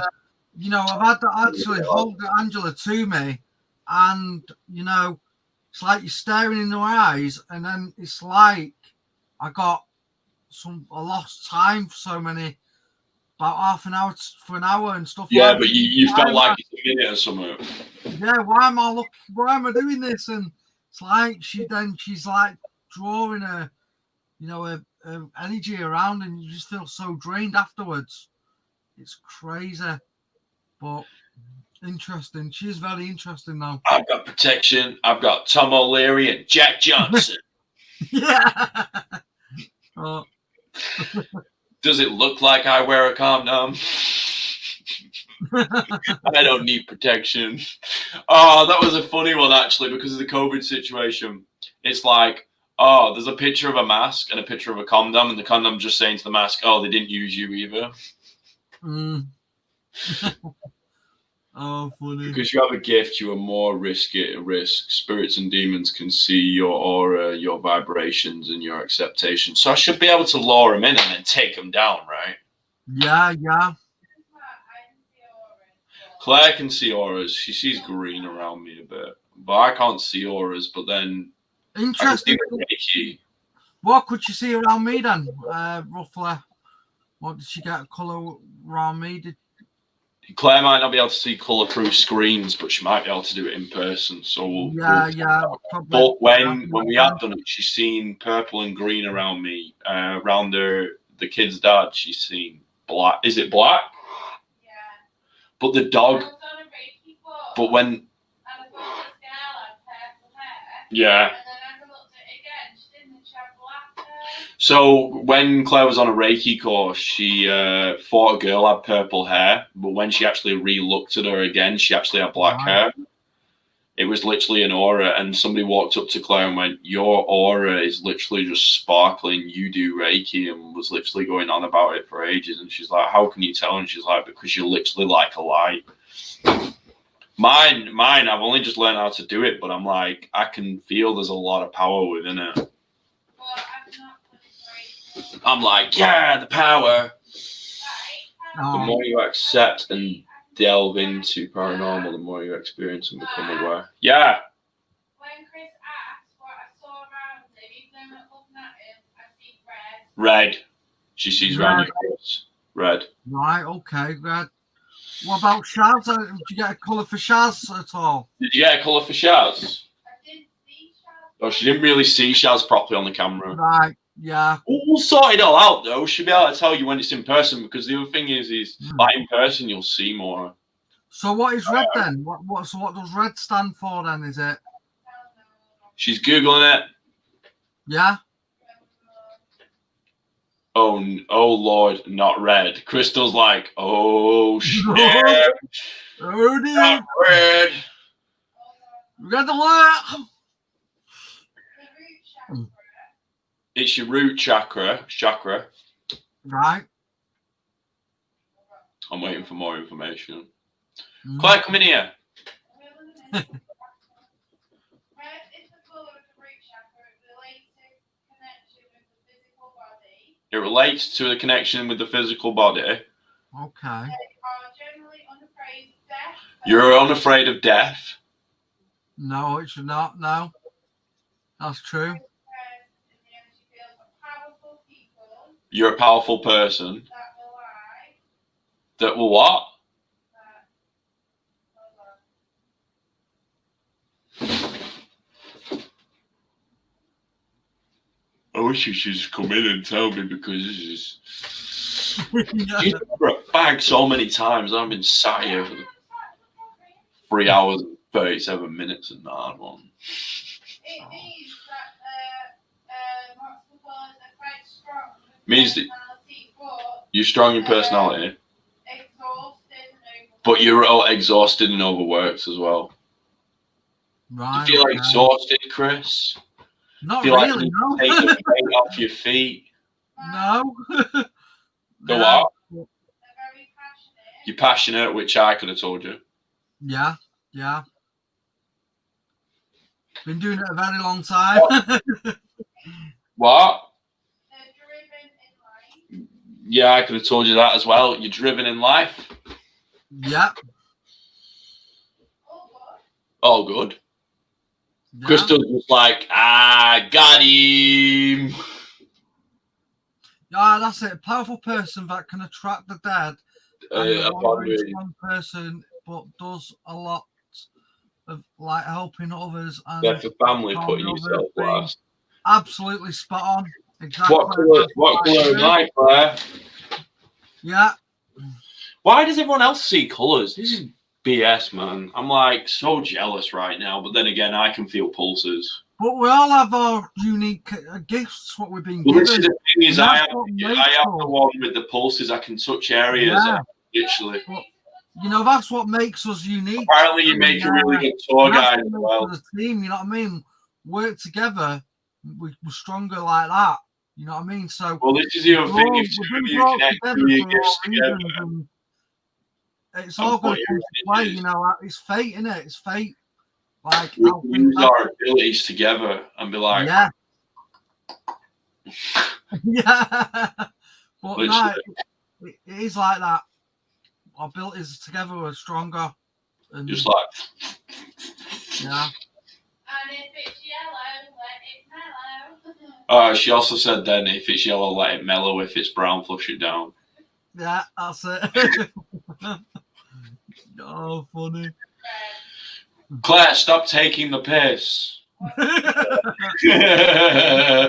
had to actually hold Angela to me, and it's like you're staring in her eyes, and then it's like I lost time for so many, about half an hour for an hour and stuff. Yeah, like but you felt like it's a minute or something. Yeah, why am I doing this? And it's like she's like drawing a energy around, and you just feel so drained afterwards. It's crazy, but interesting. She's very interesting now. I've got protection. I've got Tom O'Leary and Jack Johnson. Yeah. Oh. Does it look like I wear a condom? I don't need protection. Oh, that was a funny one actually because of the COVID situation. It's like, oh, there's a picture of a mask and a picture of a condom, and the condom just saying to the mask, oh, they didn't use you either. Mm. Oh, funny. Because you have a gift, you are more risk. Spirits and demons can see your aura, your vibrations, and your acceptation. So I should be able to lure them in and then take them down, right? Yeah, yeah. Claire can see auras. She sees green around me a bit, but I can't see auras. But then, interesting. What could you see around me then, roughly? What did she get a colour around me? Claire might not be able to see colour through screens, but she might be able to do it in person. So yeah. But when we have done it, she's seen purple and green around me. Around the kid's dad, she's seen black. Is it black? Yeah. But the dog. But when. Yeah. So when Claire was on a Reiki course, she thought a girl had purple hair, but when she actually re-looked at her again, she actually had black hair. It was literally an aura, and somebody walked up to Claire and went, your aura is literally just sparkling, you do Reiki, and was literally going on about it for ages. And she's like, how can you tell? And she's like, because you're literally like a light. Mine, I've only just learned how to do it, but I'm like, I can feel there's a lot of power within it. I'm like, yeah, the power. The more you accept and delve into paranormal, the more you experience and become aware. Yeah. When Chris asked what I saw around him, even though I'm looking at him, I see red. Red. She sees around you, Chris. Red. Right, okay, red. What about Shaz? Did you get a colour for Shaz at all? Did you get a colour for Shaz? I didn't see Shaz. Oh, she didn't really see Shaz properly on the camera. Right. Yeah. We'll sort it all out though. She'll be able to tell you when it's in person, because the other thing is like in person you'll see more. So what is red then? So what does red stand for then? Is it? She's googling it. Yeah. Oh Lord, not red. Crystal's like, oh shit. Oh dear. Not red. Red alert. It's your root chakra. Right. I'm waiting for more information. Claire, come in here. It relates to the connection with the physical body. Okay. You're unafraid of death. No, it's not. No. That's true. You're a powerful person. That will what? I wish you should just come in and tell me, because this is. She's for a bag so many times. I've been sat here for 3 hours and 37 minutes and that one. Means that you're strong in personality, but you're all exhausted and overworked as well. Right. Do you feel exhausted, Chris? Not feel really. Like you take the weight off your feet. No. Go what? You're passionate, which I could have told you. Yeah. Yeah. Been doing it a very long time. What? Yeah, I could have told you that as well. You're driven in life. Yeah. All good. Yeah. Crystal was like, got him. Yeah, that's it. A powerful person that can attract the dead. A very strong person, but does a lot of like helping others. And That's a family putting yourself last. Absolutely spot on. Exactly. What colour am I, Claire? Yeah. Why does everyone else see colours? This is BS, man. I'm like so jealous right now. But then again, I can feel pulses. But we all have our unique gifts, what we've been Well, given. this is the thing is, I have the the one with the pulses. I can touch areas, literally. But, you know, that's what makes us unique. Apparently, you make a really good tour guide as well. As a team, you know what I mean? Work together, we're stronger like that. You know what I mean? So, well, this is the other thing. If two of you connect your gifts together, it's all going to come to play. You know, it's fate, isn't it? It's fate. Like, we can use our abilities together and be like, yeah. Yeah. But no, it is like that. Our abilities together are stronger. And just like, yeah. And if it's yellow, let it mellow. She also said then if it's yellow, let it mellow. If it's brown, flush it down. Yeah, that's it. Oh, funny. Claire, stop taking the piss. Yeah,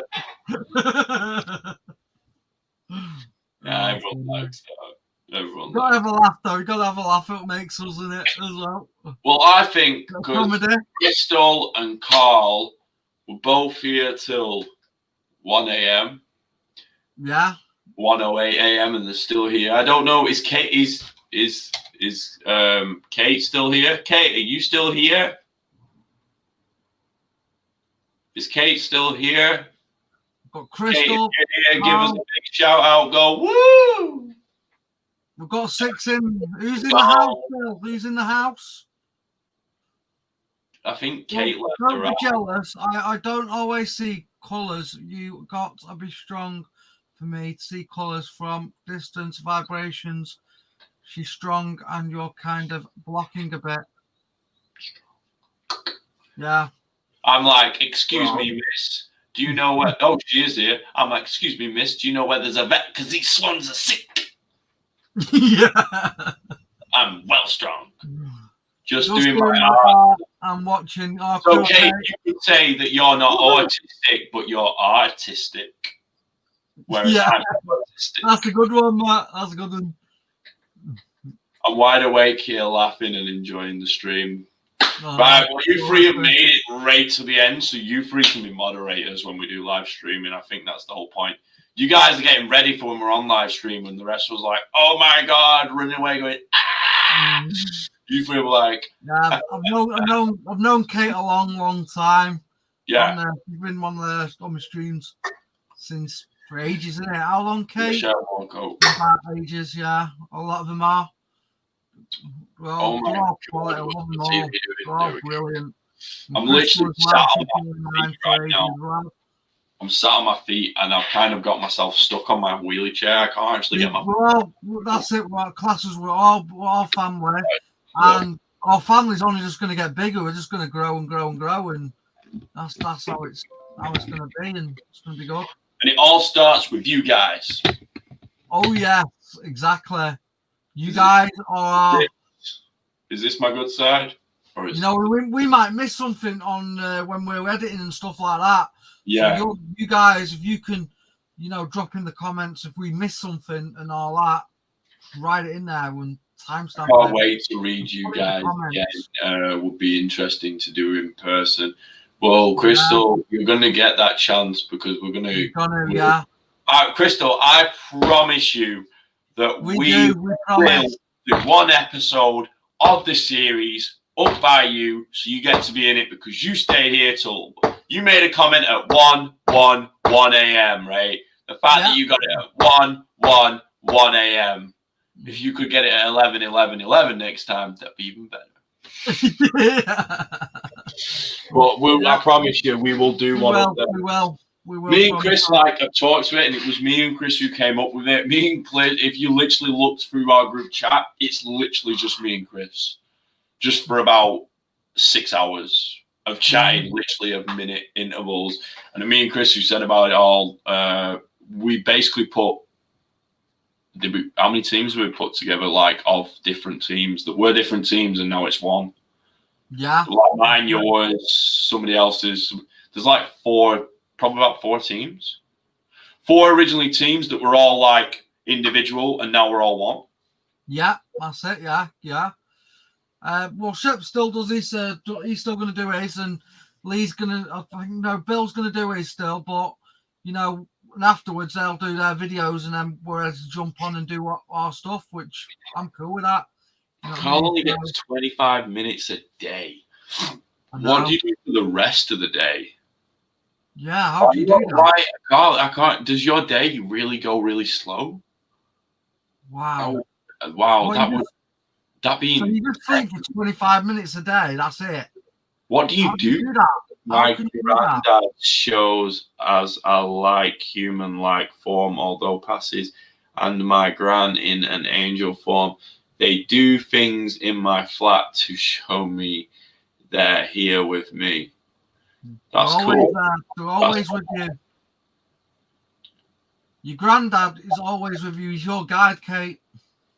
everyone likes that. Everyone. You gotta have a laugh though. You gotta have a laugh. It makes us in it as well. Well, I think because Crystal and Carl were both here till 1 a.m. Yeah. 1:08 a.m. and they're still here. I don't know. Is Kate is Kate still here? Kate, are you still here? Is Kate still here? Got Crystal. Kate, here, give us a big shout out. Go woo! We've got 6 in. Who's in the house? Who's in the house? I think Kate left. Don't be jealous. I don't always see colours. You got to be strong for me to see colours from distance, vibrations. She's strong and you're kind of blocking a bit. Yeah. I'm like, excuse me, miss. Do you know where? Oh, she is here. I'm like, excuse me, miss. Do you know where there's a vet? Because these swans are sick. Yeah. I'm well strong. Just doing my art. I'm watching. So, Kate, you could say that you're not autistic, but you're artistic. Whereas I'm autistic. That's a good one, Matt. That's a good one. I'm wide awake here, laughing and enjoying the stream. Right, well, you three have made it right to the end, so you three can be moderators when we do live streaming. I think that's the whole point. You guys are getting ready for when we're on live stream, and the rest was like, "Oh my god," running away, going, "Ah!" You three were like, "Yeah, I've known Kate a long time. Yeah, you've been on my streams since for ages, isn't it? How long, Kate? About ages, yeah. A lot of them are. Well, they're all quality. I love them all. They're all brilliant. I'm literally sat on my feet right now. I'm sat on my feet and I've kind of got myself stuck on my wheelie chair. I can't actually get my. Well, that's it. We're classes. We're all family, and our family's only just going to get bigger. We're just going to grow and grow and grow, and that's how it's going to be, and it's going to be good. And it all starts with you guys. Oh yes, exactly. You guys are. Is this my good side? Or is we might miss something on when we're editing and stuff like that. Yeah. So you guys, if you can, drop in the comments if we miss something and all that, write it in there and timestamp. Can't wait to read you guys again. Would be interesting to do in person. Well, Crystal, you're going to get that chance because we're going to. Yeah. Crystal, I promise you that we will do one episode of the series up by you, so you get to be in it because you stayed here till you made a comment at 1 a.m. right? The fact that you got it at 1 a.m. If you could get it at 11 next time, that'd be even better. But I promise you, we will do one of them. We will. Me and Chris, I've talked to it, and it was me and Chris who came up with it. Me and Chris, if you literally looked through our group chat, it's literally just me and Chris. Just for about 6 hours of chatting, literally of minute intervals. And me and Chris, who said about it all, we basically put, how many teams have we put together, like, of different teams that were different teams, and now it's one? Yeah. Like mine, yours, somebody else's. There's like probably about 4 teams. 4 originally teams that were all like individual, and now we're all one. Yeah, that's it. Yeah, yeah. Well, Shep still does his. He's still going to do his, and Lee's going to. I think no, Bill's going to do his still, but you know, and afterwards they'll do their videos, and then we're able to jump on and do our stuff, which I'm cool with that. You know Carl only gets 25 minutes a day. What do you do for the rest of the day? Yeah, how do you do that? Why, Carl, I can't. Does your day really go really slow? Wow. Wow, that being. So you just think for 25 minutes a day, that's it. What do you do? My granddad shows as a like human-like form, although passes, and my gran in an angel form. They do things in my flat to show me they're here with me. That's cool. They're always with you. Your granddad is always with you. He's your guide, Kate.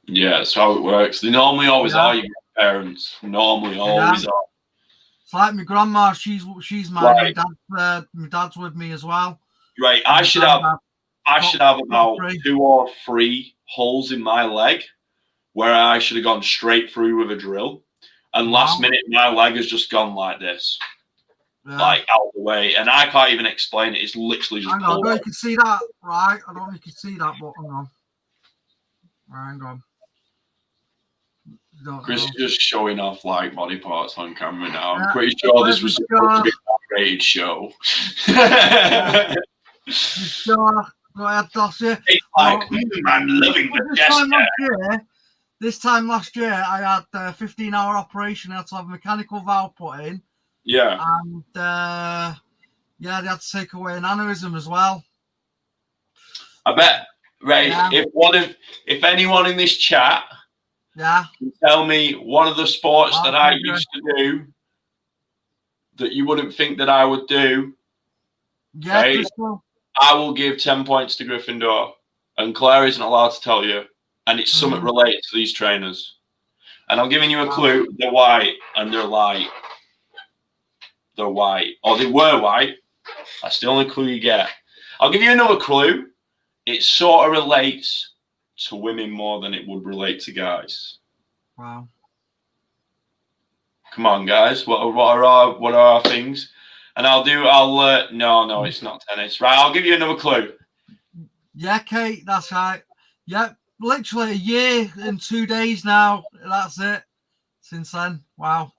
Yeah, that's how it works. They normally always are your parents. Normally always are. It's like my grandma. She's mine. Right. My dad's with me as well. Right. I should have about 2 or 3 holes in my leg where I should have gone straight through with a drill. And last minute, my leg has just gone like this. Yeah. Like out of the way. And I can't even explain it. It's literally just. Hang on, I don't know if you can see that, right? I don't know if you can see that, but hang on. Hang on. Chris is just showing off like body parts on camera now. I'm pretty sure this was supposed to be a rated show. Sure. Go ahead, Dossie. It's like, I'm loving the gesture. This time last year, I had a 15-hour operation. I had to have a mechanical valve put in. Yeah. And they had to take away an aneurysm as well. I bet. Right. Yeah. If anyone in this chat can tell me one of the sports that I used to do that you wouldn't think that I would do, right, I will give 10 points to Gryffindor. And Claire isn't allowed to tell you. And it's something related to these trainers. And I'm giving you a clue. They're white and they're light. They're white. Or they were white. That's the only clue you get. I'll give you another clue. It sort of relates to women more than it would relate to guys. Wow. Come on, guys. What are our things? And no, it's not tennis. Right, I'll give you another clue. Yeah, Kate, that's right. Yep. Literally a year and 2 days now. That's it. Since then, wow,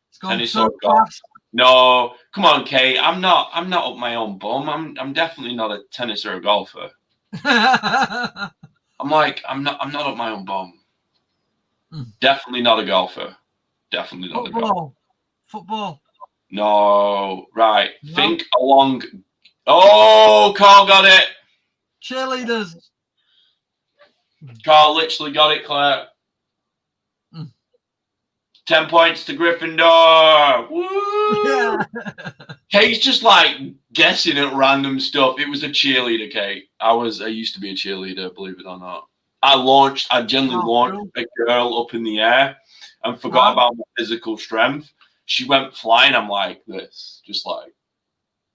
it's gone so fast. No, come on, Kate. I'm not up my own bum. I'm definitely not a tennis or a golfer. I'm not up my own bum. Definitely not a golfer. Definitely not a golfer. Football. No, right. No. Think along. Oh, Carl got it. Cheerleaders. Carl literally got it, Claire. 10 points to Gryffindor. Woo! Yeah. Kate's just like guessing at random stuff. It was a cheerleader, Kate. I used to be a cheerleader, believe it or not. I generally launched a girl up in the air and forgot about my physical strength. She went flying. I'm like this, just like,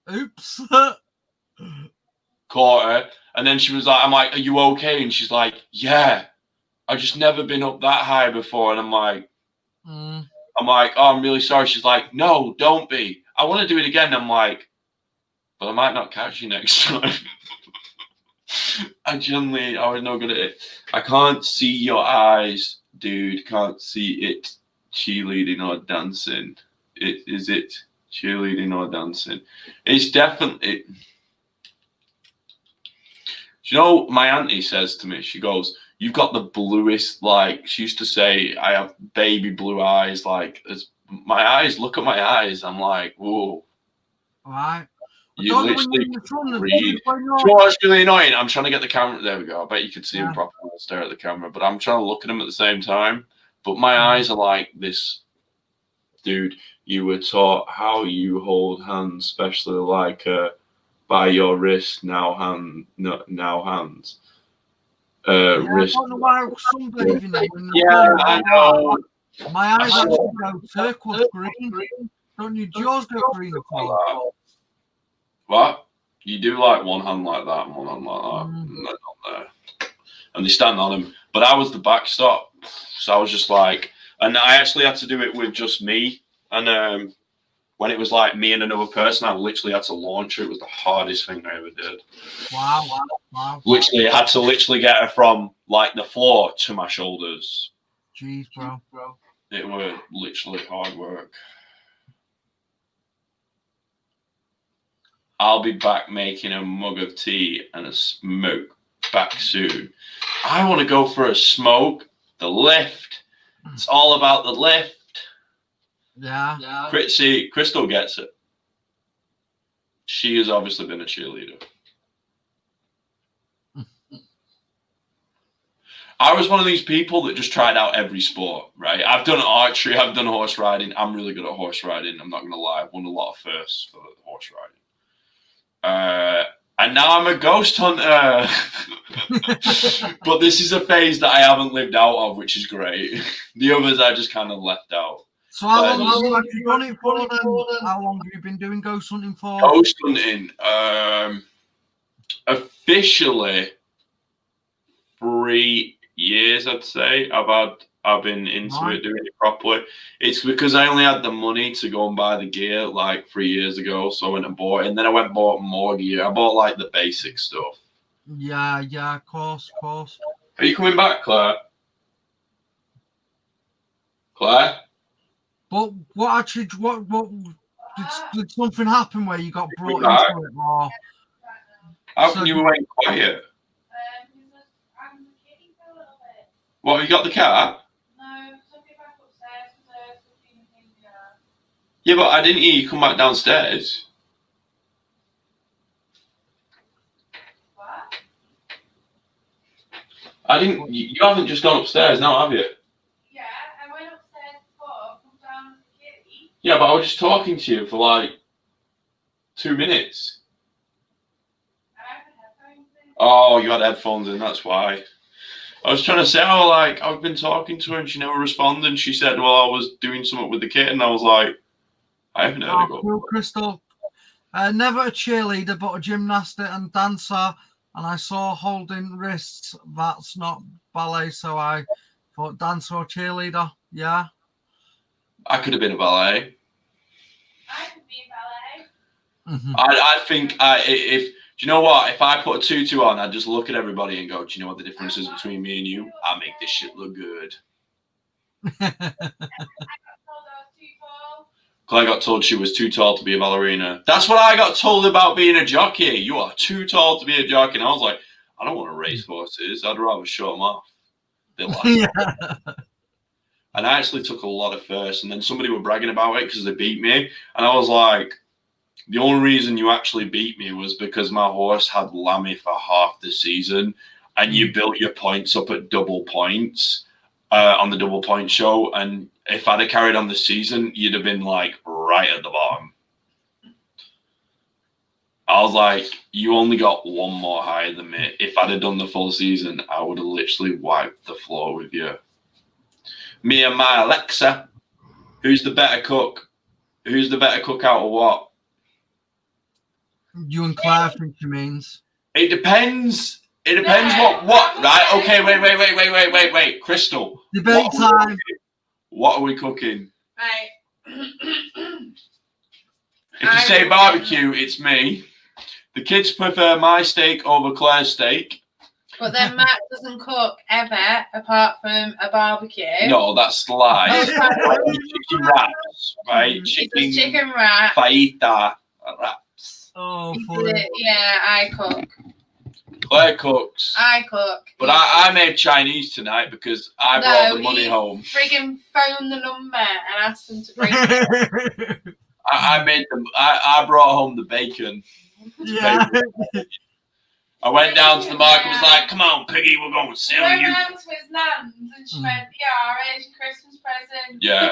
oops. Caught her. And then she was like, I'm like, are you okay? And she's like, yeah, I've just never been up that high before. And I'm like, oh, I'm really sorry. She's like, no, don't be. I want to do it again. I'm like, but I might not catch you next time. I was no good at it. I can't see your eyes, dude. Can't see it cheerleading or dancing. Is it cheerleading or dancing? It's definitely... You know, my auntie says to me, she goes, you've got the bluest, like, she used to say, I have baby blue eyes, like, my eyes, look at my eyes. I'm like, whoa. All right. You literally read. What's really annoying? I'm trying to get the camera. There we go. I bet you could see him properly when I stare at the camera, but I'm trying to look at him at the same time. But my eyes are like this. Dude, you were taught how you hold hands, especially like by your wrist, now hands. Wrist. I don't know why some believe that. Yeah, I know. My eyes actually go turquoise green. Don't your jaws go green? What? You do like one hand like that and one hand like that, and they're not there. And they stand on them. But I was the backstop, so I was just like, and I actually had to do it with just me. And when it was like me and another person, I literally had to launch her. It was the hardest thing I ever did. Wow. Literally, I had to get her from like the floor to my shoulders. Jeez, bro. It was literally hard work. I'll be back making a mug of tea and a smoke back soon. I want to go for a smoke. The lift. It's all about the lift. Yeah. See, Crystal gets it. She has obviously been a cheerleader. I was one of these people that just tried out every sport, right? I've done archery, I've done horse riding. I'm really good at horse riding. I'm not going to lie. I've won a lot of firsts for horse riding. And now I'm a ghost hunter. But this is a phase that I haven't lived out of, which is great. The others I just kind of left out. So how long have you done it for then? How long have you been doing ghost hunting for? Ghost hunting, officially 3 years, I'd say. I've been into it, doing it properly. It's because I only had the money to go and buy the gear like 3 years ago, so I went and bought it. And then I went and bought more gear. I bought like the basic stuff. Yeah, of course. Are you coming back, Claire? Claire? But what did something happen where you got brought into it? Or How come you went quiet? What, you got the cat? No, took it back upstairs because Yeah, but I didn't hear you come back downstairs. What? I didn't. You haven't just gone upstairs now, have you? Yeah, I went upstairs before, come down to the kitty. Yeah, but I was just talking to you for like 2 minutes. I had headphones in. Oh, you had headphones in, that's why. I was trying to say, I've been talking to her and she never responded. And she said, well, I was doing something with the kitten. I was like, I haven't heard it go. Cool, Crystal. Never a cheerleader, but a gymnast and dancer. And I saw holding wrists. That's not ballet, so I thought dancer or cheerleader. Yeah. I could have been a ballet. I could be a ballet. Mm-hmm. I think if do you know what? If I put a tutu on, I'd just look at everybody and go, do you know what the difference is between me and you? I make this shit look good. Claire got told she was too tall to be a ballerina. That's what I got told about being a jockey. You are too tall to be a jockey. And I was like, I don't want to race horses. I'd rather show them off. They're like, And I actually took a lot of firsts. And then somebody were bragging about it because they beat me. And I was like, the only reason you actually beat me was because my horse had Lammy for half the season. And you built your points up at double points on the double point show. And if I'd have carried on the season, you'd have been like right at the bottom. I was like, you only got one more higher than me. If I'd have done the full season, I would have literally wiped the floor with you. Me and my Alexa, who's the better cook? Who's the better cook out of what? You and Claire think she means. It depends. It depends what, right? Okay, wait. Crystal. Debate time. What are we cooking? Right. If you say barbecue, it's me. The kids prefer my steak over Claire's steak. But then Matt doesn't cook ever, apart from a barbecue. No, that's the lie. Chicken wraps, right? Chicken wrap. Fajita wraps. Oh, funny. Yeah, I cook. Claire cooks. I cook. But yeah. I made Chinese tonight because I brought the money home. Friggin' phone the number and asked them to bring it. I made them. I brought home the bacon. Yeah. I went down to the market and was like, come on, Piggy, we're going to sell you. I went round to his nan's and she went, yeah, here's your Christmas present. Yeah.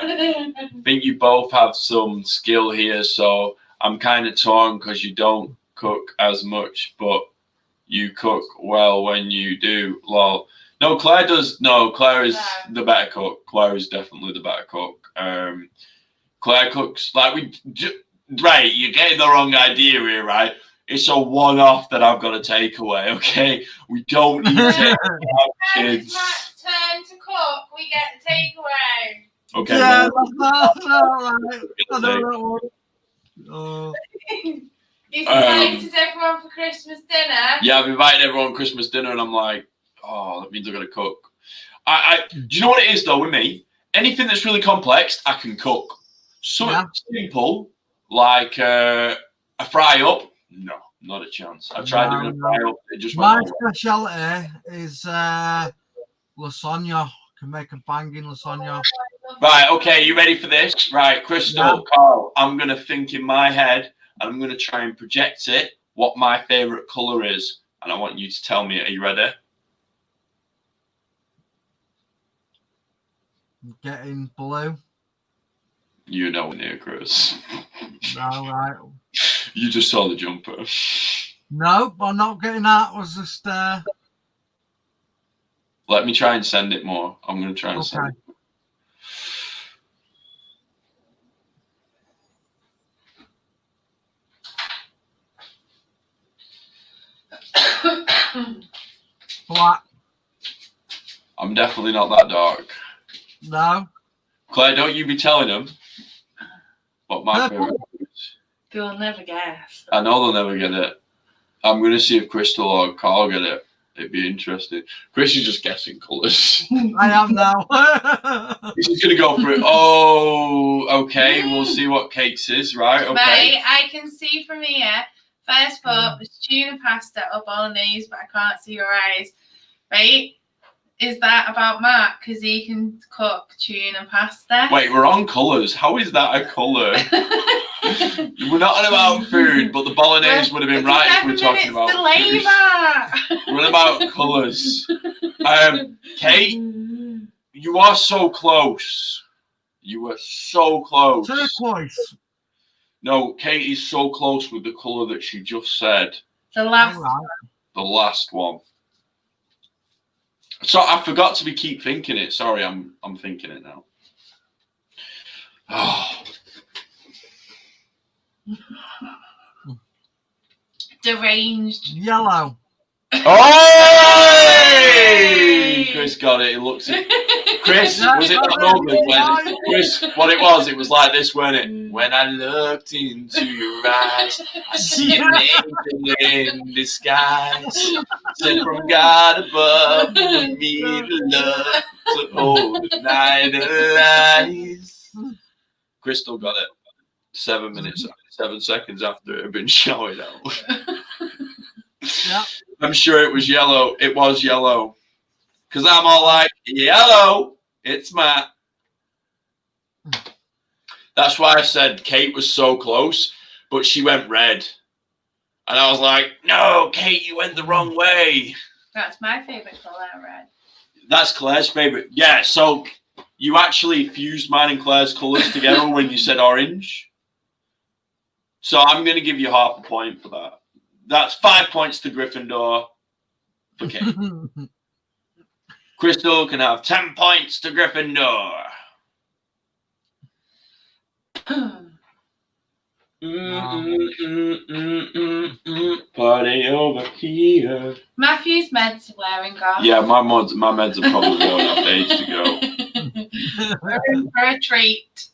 I think you both have some skill here, so I'm kind of torn because you don't cook as much, but you cook well when you do. Lol. No, Claire does. No, Claire is the better cook. Claire is definitely the better cook. Claire cooks like right. You're getting the wrong idea here, right? It's a one-off that I've got to take away, okay? We don't need to take kids. It's Matt's turn to cook. We get the takeaway. Okay. Yeah, well, that's right. I know that one. Oh. You've invited everyone for Christmas dinner. Yeah, I've invited everyone to Christmas dinner, and I'm like, oh, that means I've got to cook. Do you know what it is though with me? Anything that's really complex, I can cook. Something simple, like a fry up, no, not a chance. I tried doing a fry up, it just went my speciality is lasagna. Can make a banging lasagna. Right, okay, you ready for this? Right, Crystal, Carl, I'm going to think in my head, and I'm going to try and project it, what my favourite colour is. And I want you to tell me, are you ready? Getting blue. You know near Chris. All right. You just saw the jumper. No, I'm not getting that. Was just Let me try and send it more. I'm going to try and send it. Black. I'm definitely not that dark. No. Claire, don't you be telling them what my favourite is. They'll never guess. I know they'll never get it. I'm going to see if Crystal or Carl get it. It'd be interesting. Chris is just guessing colours. I am now. He's just going to go for it. Oh, okay. We'll see what Kate's is, right? Okay. Right, I can see from here. First thought was tuna pasta or bolognese, but I can't see your eyes. Right? Is that about Matt? Because he can cook tuna pasta. Wait, we're on colours. How is that a colour? We're not on about food, but the bolognese would have been right if we were talking about food. We're on about colours. Kate, you are so close. You were so close. Turquoise. No, Kate is so close with the colour that she just said. The last one. The last one. So I forgot to keep thinking it. Sorry, I'm thinking it now. Oh. Deranged. Yellow. Oh! Chris got it. It looks. Chris, was it that moment when Chris? What it was like this, wasn't it? When I looked into your eyes, I see an angel in disguise, sent from God above, with me to love, to hold the night lies. Crystal got it. 7 minutes, 7 seconds after it had been shouted out. Yeah. I'm sure it was yellow. It was yellow. Because I'm all like, yellow, it's Matt. That's why I said Kate was so close, but she went red. And I was like, no, Kate, you went the wrong way. That's my favourite colour, red. That's Claire's favourite. Yeah, so you actually fused mine and Claire's colours together when you said orange. So I'm going to give you half a point for that. That's 5 points to Gryffindor. Okay. Crystal can have 10 points to Gryffindor. Party over here. Matthew's meds are wearing off. Yeah, my meds are probably going off age to go. We're in for a treat.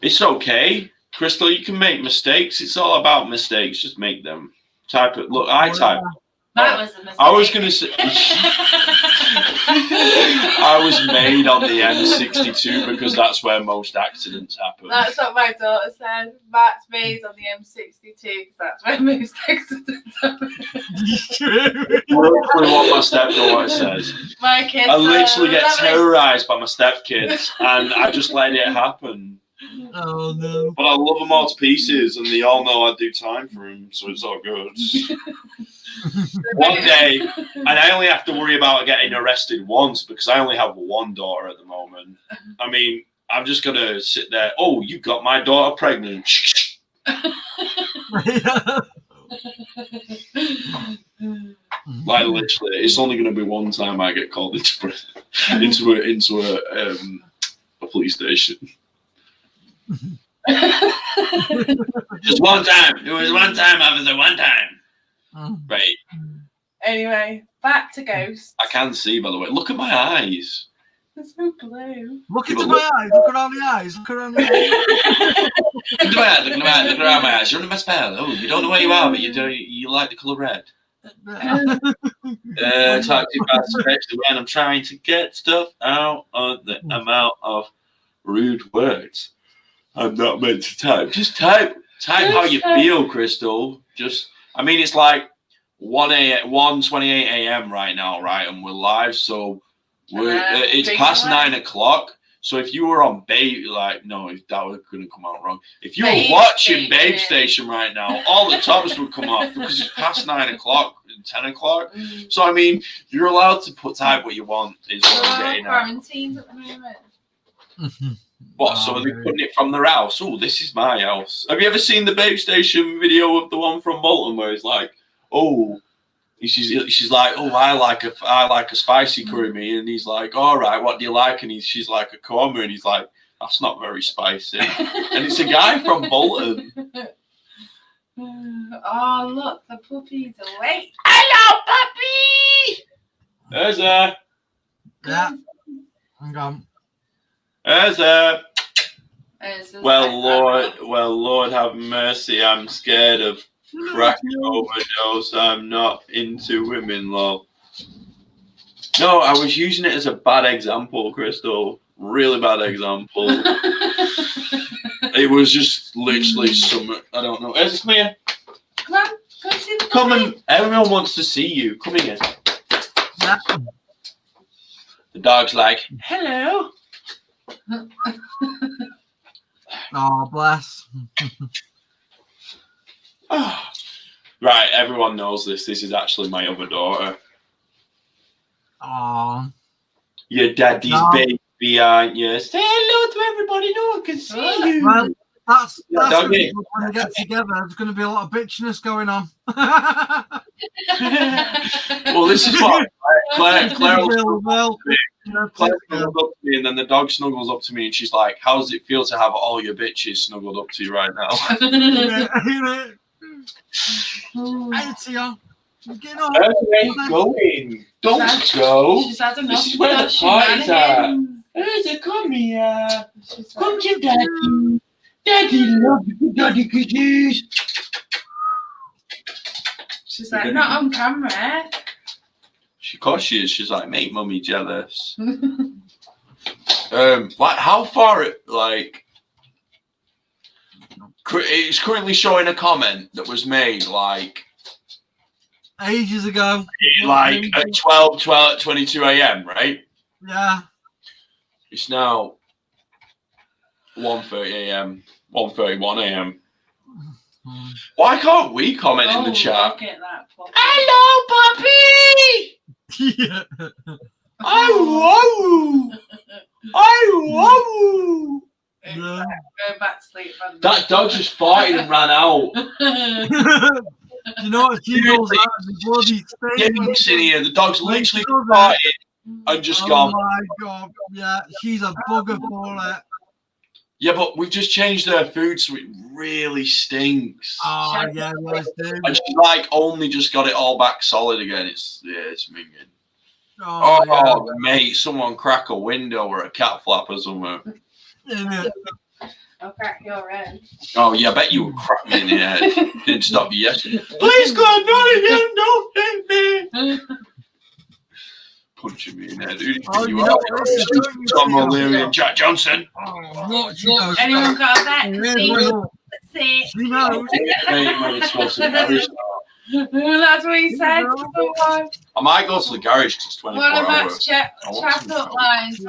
It's okay. Crystal, you can make mistakes. It's all about mistakes. Just make them. Type it. Look, I type. That was a mistake. I was going to say... I was made on the M62 because that's where most accidents happen. That's what my daughter said. Matt's made on the M62 because that's where most accidents happen. Literally what my stepdaughter says. My kids I literally get terrorised by my stepkids and I just let it happen. Oh no! But I love them all to pieces, and they all know I do time for them, so it's all good. One day, and I only have to worry about getting arrested once because I only have one daughter at the moment. I mean, I'm just gonna sit there. Oh, you got my daughter pregnant. Like literally, it's only gonna be one time I get called into a police station. Just one time. It was one time, officer, one time. Right. Anyway, back to Ghosts. I can see, by the way. Look at my eyes. They're so blue. Look into my eyes. Look around the eyes. Look around the eyes. Look around my eyes. You're under my spell. Oh, you don't know where you are, but you like the colour red. Type 2 fast, especially when I'm trying to get stuff out of the amount of rude words I'm not meant to type. Just type how you feel, Crystal. I mean, it's like 1:28 a.m. right now, right? And we're live, so it's past 9 o'clock. So if you were on Babe, no, that was going to come out wrong. If you were watching Babe Station right now, all the tops would come off because it's past 9 o'clock and 10 o'clock. So, I mean, you're allowed to type what you want. Is what I'm getting at. Quarantined at the moment. What? So are they putting it from their house? Oh, this is my house. Have you ever seen the Babe Station video of the one from Bolton where it's like, oh, she's like, oh, I like a spicy curry meat, and he's like, all right, what do you like? And she's like, a korma, and he's like, that's not very spicy. And it's a guy from Bolton. Oh, look, the puppy's awake. Hello, puppy. There's her. Yeah. I'm gone. There's her. Well, Lord, have mercy. I'm scared of crack overdose. I'm not into women, lol. No, I was using it as a bad example, Crystal. Really bad example. It was just literally some. I don't know. Come here. Come on, come see the Come and everyone wants to see you. Come here. The dog's like, hello. Oh, bless. Right, everyone knows this. This is actually my other daughter. Aww. Your daddy's baby, aren't you? Say hello to everybody. No one can see you. Well, that's when they get together. There's going to be a lot of bitchiness going on. Well, this is what Claire snuggles up to me, and then the dog snuggles up to me, and she's like, "How does it feel to have all your bitches snuggled up to you right now?" I see you. Get on. Where are you going? Don't go. She's had enough. This is where the party's at. Come here. Come to Daddy. Daddy loves you, Daddy kisses. She's like, not on camera. Of course she is. She's like, make mummy jealous. How far it's currently showing a comment that was made ages ago. At 22 a.m., right? Yeah. It's now 1:30 a.m., 1:31 a.m. Why can't we comment in the chat? Look at that puppy. Hello, puppy! Yeah. I whoa! Go back to sleep. That dog just farted and ran out. You know what? She goes out of the bloody Stinks in here. The dog's literally farted and just gone. Oh my god! Yeah, she's a bugger for it. Yeah, but we've just changed her food, so it really stinks. Oh yeah, and she's only just got it all back solid again. It's minging. Oh yeah. Mate, someone crack a window or a cat flap or something. I'll crack your head. Oh yeah, I bet you would crack me in the head. Didn't stop you yesterday. Please God, not again! Don't hit me. Punching me in the head. Who do you think you are? Tom O'Leary and Jack Johnson. Anyone got that? Let's see. That's what he said. I might go to the garage because it's 24 What about hours. chat up lines?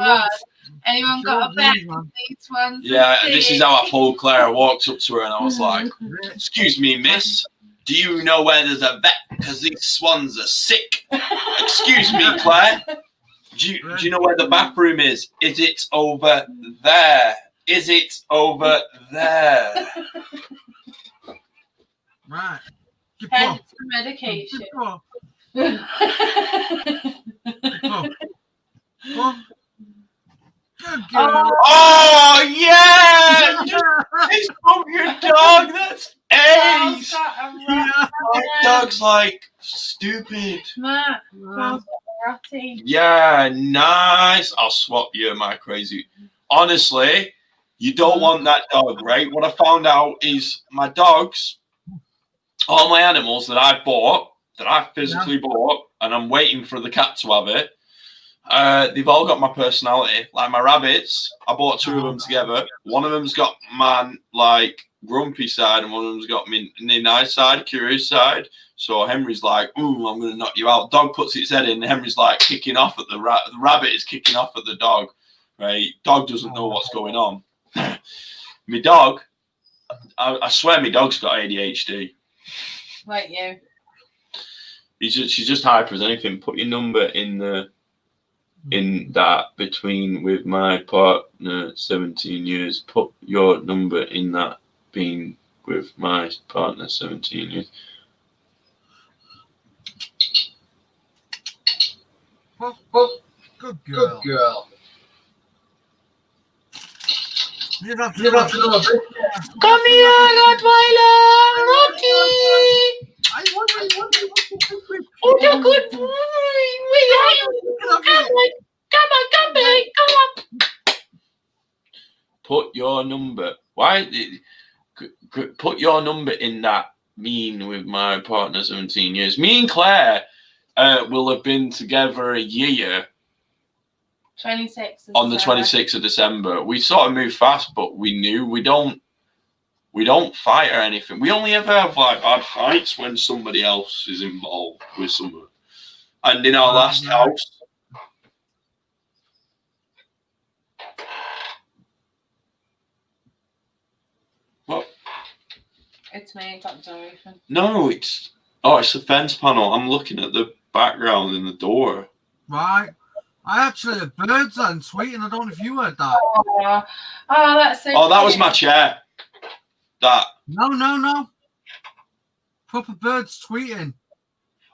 Anyone got a bet on these ones? Yeah, this is how I pulled Claire. I walked up to her and I was like, excuse me, miss. Do you know where there's a vet? Because these swans are sick. Excuse me, Claire. Do you know where the bathroom is? Is it over there? Is it over there? Right. Hence the medication. Good Oh yeah! It's from your dog. That's ace. My dog's like stupid. Matt, yeah, nice. I'll swap you, my crazy. Honestly, you don't want that dog, right? What I found out is my dogs, all my animals that I bought, that I physically bought, and I'm waiting for the cat to have it. They've all got my personality. Like my rabbits, I bought 2 of them together. One of them's got my like grumpy side, and one of them's got me nice side, curious side. So Henry's like, "Ooh, I'm gonna knock you out." Dog puts its head in. Henry's like kicking off at the rabbit is kicking off at the dog. Right? Dog doesn't know what's going on. My dog, I swear, my dog's got ADHD. Like you. She's just hyper as anything. Put your number in that between with my partner 17 years. Put your number in that being with my partner 17 years. Good girl. Good girl. You have to Come here, Rottweiler! Rocky! Oh, you're good boy! Where are you? Come on, babe! Come on! Put your number. Why? Put your number in that mean with my partner 17 years. Me and Claire will have been together a year. 26th on the 26th of December. We sort of moved fast, but we knew we don't fight or anything. We only ever have like bad fights when somebody else is involved with someone. And in our last house, what? It's me. I got the door open. No, it's the fence panel. I'm looking at the background in the door. Right. I actually had birds and tweeting. I don't know if you heard that. Oh, that's so that was my chair. That. No. Proper birds tweeting.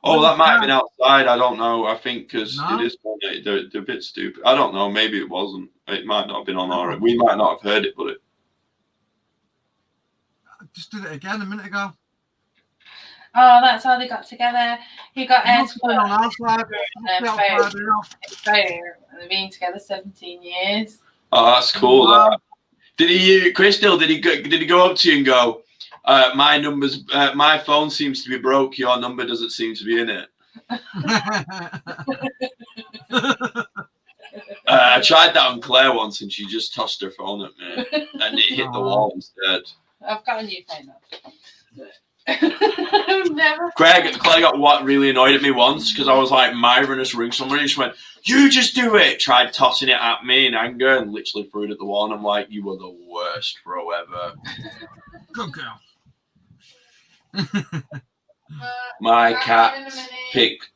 Oh, that might have been outside. I don't know. I think because it is they're a bit stupid. I don't know. Maybe it wasn't. It might not have been on our. We might not have heard it, but it. I just did it again a minute ago. Oh, that's how they got together. He got on our side. They've been together 17 years. Oh, that's cool. Did he, Crystal? Did he go up to you and go, my phone seems to be broke. Your number doesn't seem to be in it. I tried that on Claire once, and she just tossed her phone at me, and it hit the wall instead. I've got a new phone now. Claire got what really annoyed at me once because I was like, Myron just ring somebody, and she went, "You just do it." Tried tossing it at me in anger and literally threw it at the wall. And I'm like, "You were the worst throw ever." Good girl. My cat picked.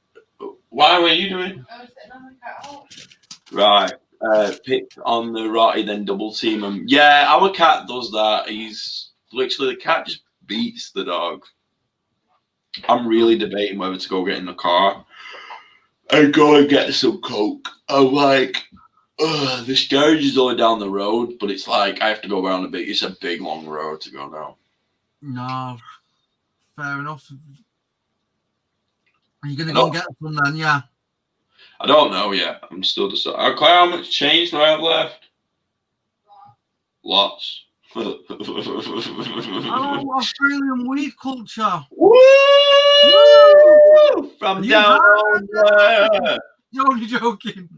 Why were you doing? I was sitting on the couch. Right. Picked on the Rotty, then double team him. Yeah, our cat does that. He's literally the cat just beats the dog. I'm really debating whether to go get in the car and go and get some Coke. I'm like, the storage is only down the road, but it's like I have to go around a bit. It's a big, long road to go down. No, fair enough. Are you going to go and get some then, yeah? I don't know yet. I'm still deciding. Claire, how much change do I have left? Lots. Australian weed culture. Woo! From down under. You're only joking.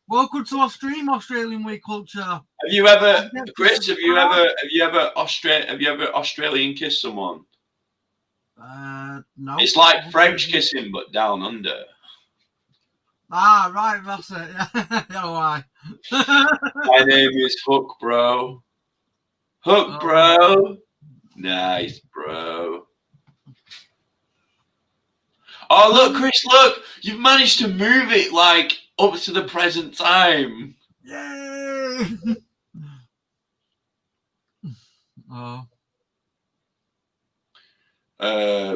Welcome to our stream, Australian weed culture. Have you ever, Chris? Have you ever Australian kissed someone? No. It's like French kissing, but down under. Ah, right, that's it. Yeah, why? My name is Hook, bro. Hook, bro. Nice, bro. Oh, look, Chris, look. You've managed to move it, like, up to the present time. Yay!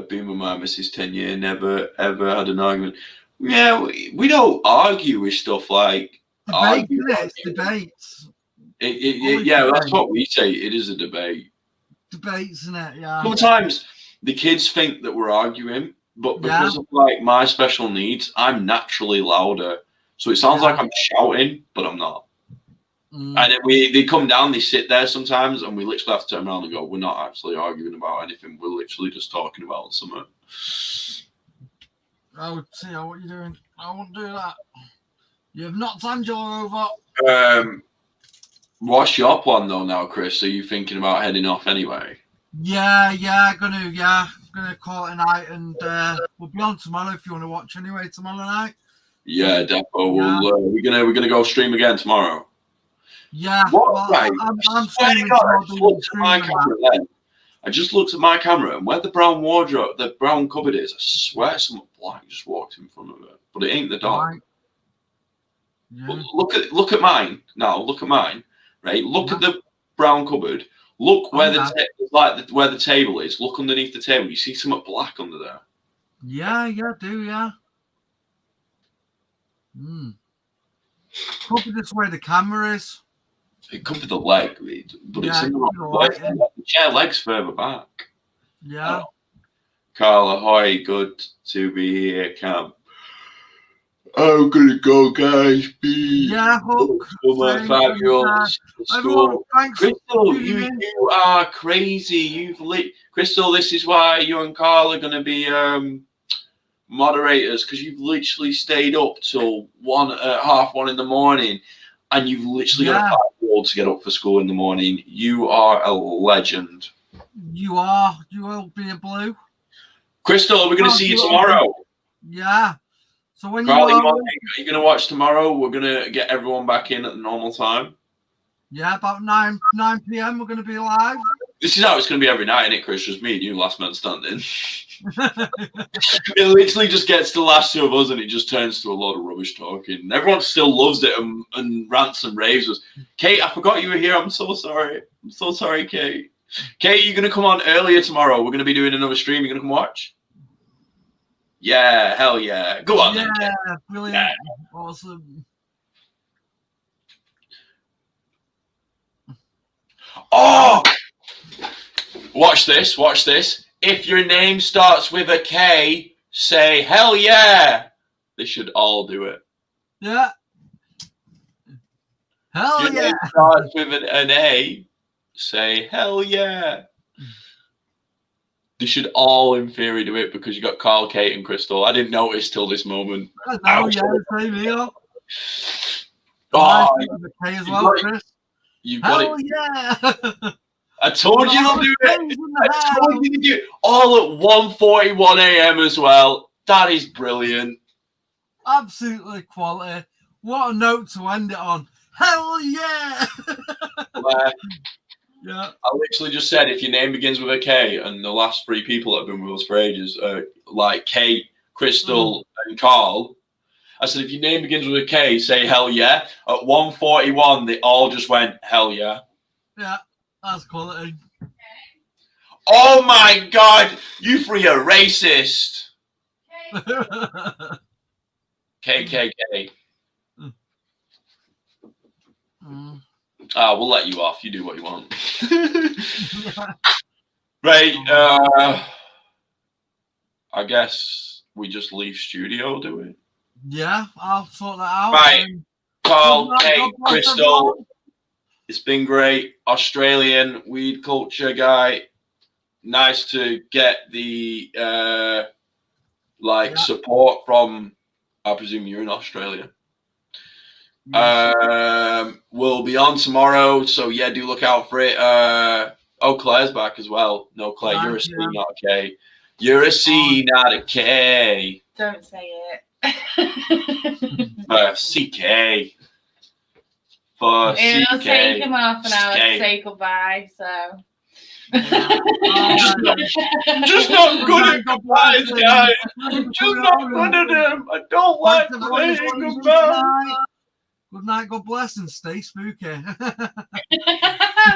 Been with my missus 10 years, never, ever had an argument. Yeah, we don't argue with stuff like Debate, isn't it? It's debates. Yeah, that's what we say. It is a debate. Debates, isn't it? Yeah. Sometimes the kids think that we're arguing, but because of like my special needs, I'm naturally louder. So it sounds like I'm shouting, but I'm not. And then they come down, they sit there sometimes, and we literally have to turn around and go, we're not actually arguing about anything. We're literally just talking about something. I would see what you're doing. I won't do that. You have knocked Angela over. What's your plan though now, Chris? Are you thinking about heading off anyway? Yeah, gonna call it a night, and we'll be on tomorrow if you want to watch anyway tomorrow night. Yeah, defo. We're gonna go stream again tomorrow. Yeah. What? Well, I'm streaming I just looked at my camera, and where the brown wardrobe, the brown cupboard is, I swear someone black just walked in front of it, but it ain't the dog. Right. Yeah. Look at mine now. Look at mine. Right. Look at the brown cupboard. Look where where the table is. Look underneath the table. You see something black under there. Yeah, do. Could be this way the camera is. It could be the leg, but it's in the wrong place. The chair leg's further back. Yeah. Carl, ahoy, good to be here, Cam. I'm gonna go, guys. Yeah, Hook. For my 5-year-olds. Crystal, you are crazy. Crystal, this is why you and Carl are gonna be moderators, because you've literally stayed up till 1:30 in the morning, and you've literally got a 5-year-old to get up for school in the morning. You are a legend. You are. You will be a blue. Crystal, we're gonna see you tomorrow. Yeah. So when Carl, are you gonna watch tomorrow? We're gonna get everyone back in at the normal time. Yeah, about 9 p.m. we're gonna be live. This is how it's gonna be every night, isn't it, Chris? Just me and you, last man standing. It literally just gets to the last two of us, and it just turns to a lot of rubbish talking. Everyone still loves it and rants and raves us. Kate, I forgot you were here. I'm so sorry. I'm so sorry, Kate. Kate, you're gonna come on earlier tomorrow. We're gonna be doing another stream. You're gonna come watch? Yeah, hell yeah. Go on. Yeah, then, brilliant. Yeah. Awesome. Oh! Watch this. Watch this. If your name starts with a K, say hell yeah. They should all do it. Yeah. Hell if your yeah. name starts with an A, say hell yeah. They should all, in theory, do it because you got Carl, Kate, and Crystal. I didn't notice till this moment. Oh, yeah, same here. Oh, K as well, Chris. You've got hell it. Yeah. I told you to do it. I told you to do it. All at 1:41 a.m. as well. That is brilliant. Absolutely quality. What a note to end it on. Hell yeah. Yeah. I literally just said if your name begins with a K, and the last 3 people that have been with us for ages, like Kate, Crystal, and Carl. I said if your name begins with a K, say hell yeah. At 1:41, they all just went hell yeah. Yeah, that's quality. Oh my God, you 3 are racist. KKK. We'll let you off. You do what you want. Right. I guess we just leave studio, do we? Yeah, I'll sort that out. Right. Carl, Kate, Crystal. It's been great. Australian weed culture guy. Nice to get the support from, I presume you're in Australia. We'll be on tomorrow, so yeah, do look out for it. Claire's back as well. No, Claire, you're a C, not a K. You're a C, not a K. Don't say it. CK. For It'll CK. take him half an hour to say goodbye, so. just not good at goodbyes, guys. Just not good at them. I don't like saying goodbye. Good night, God bless, and stay spooky. I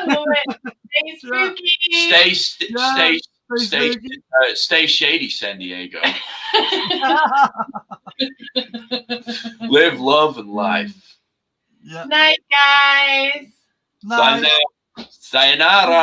love it. Stay spooky. Stay shady, San Diego. Live, love, and life. Yeah. Night, guys. Night. Sayonara.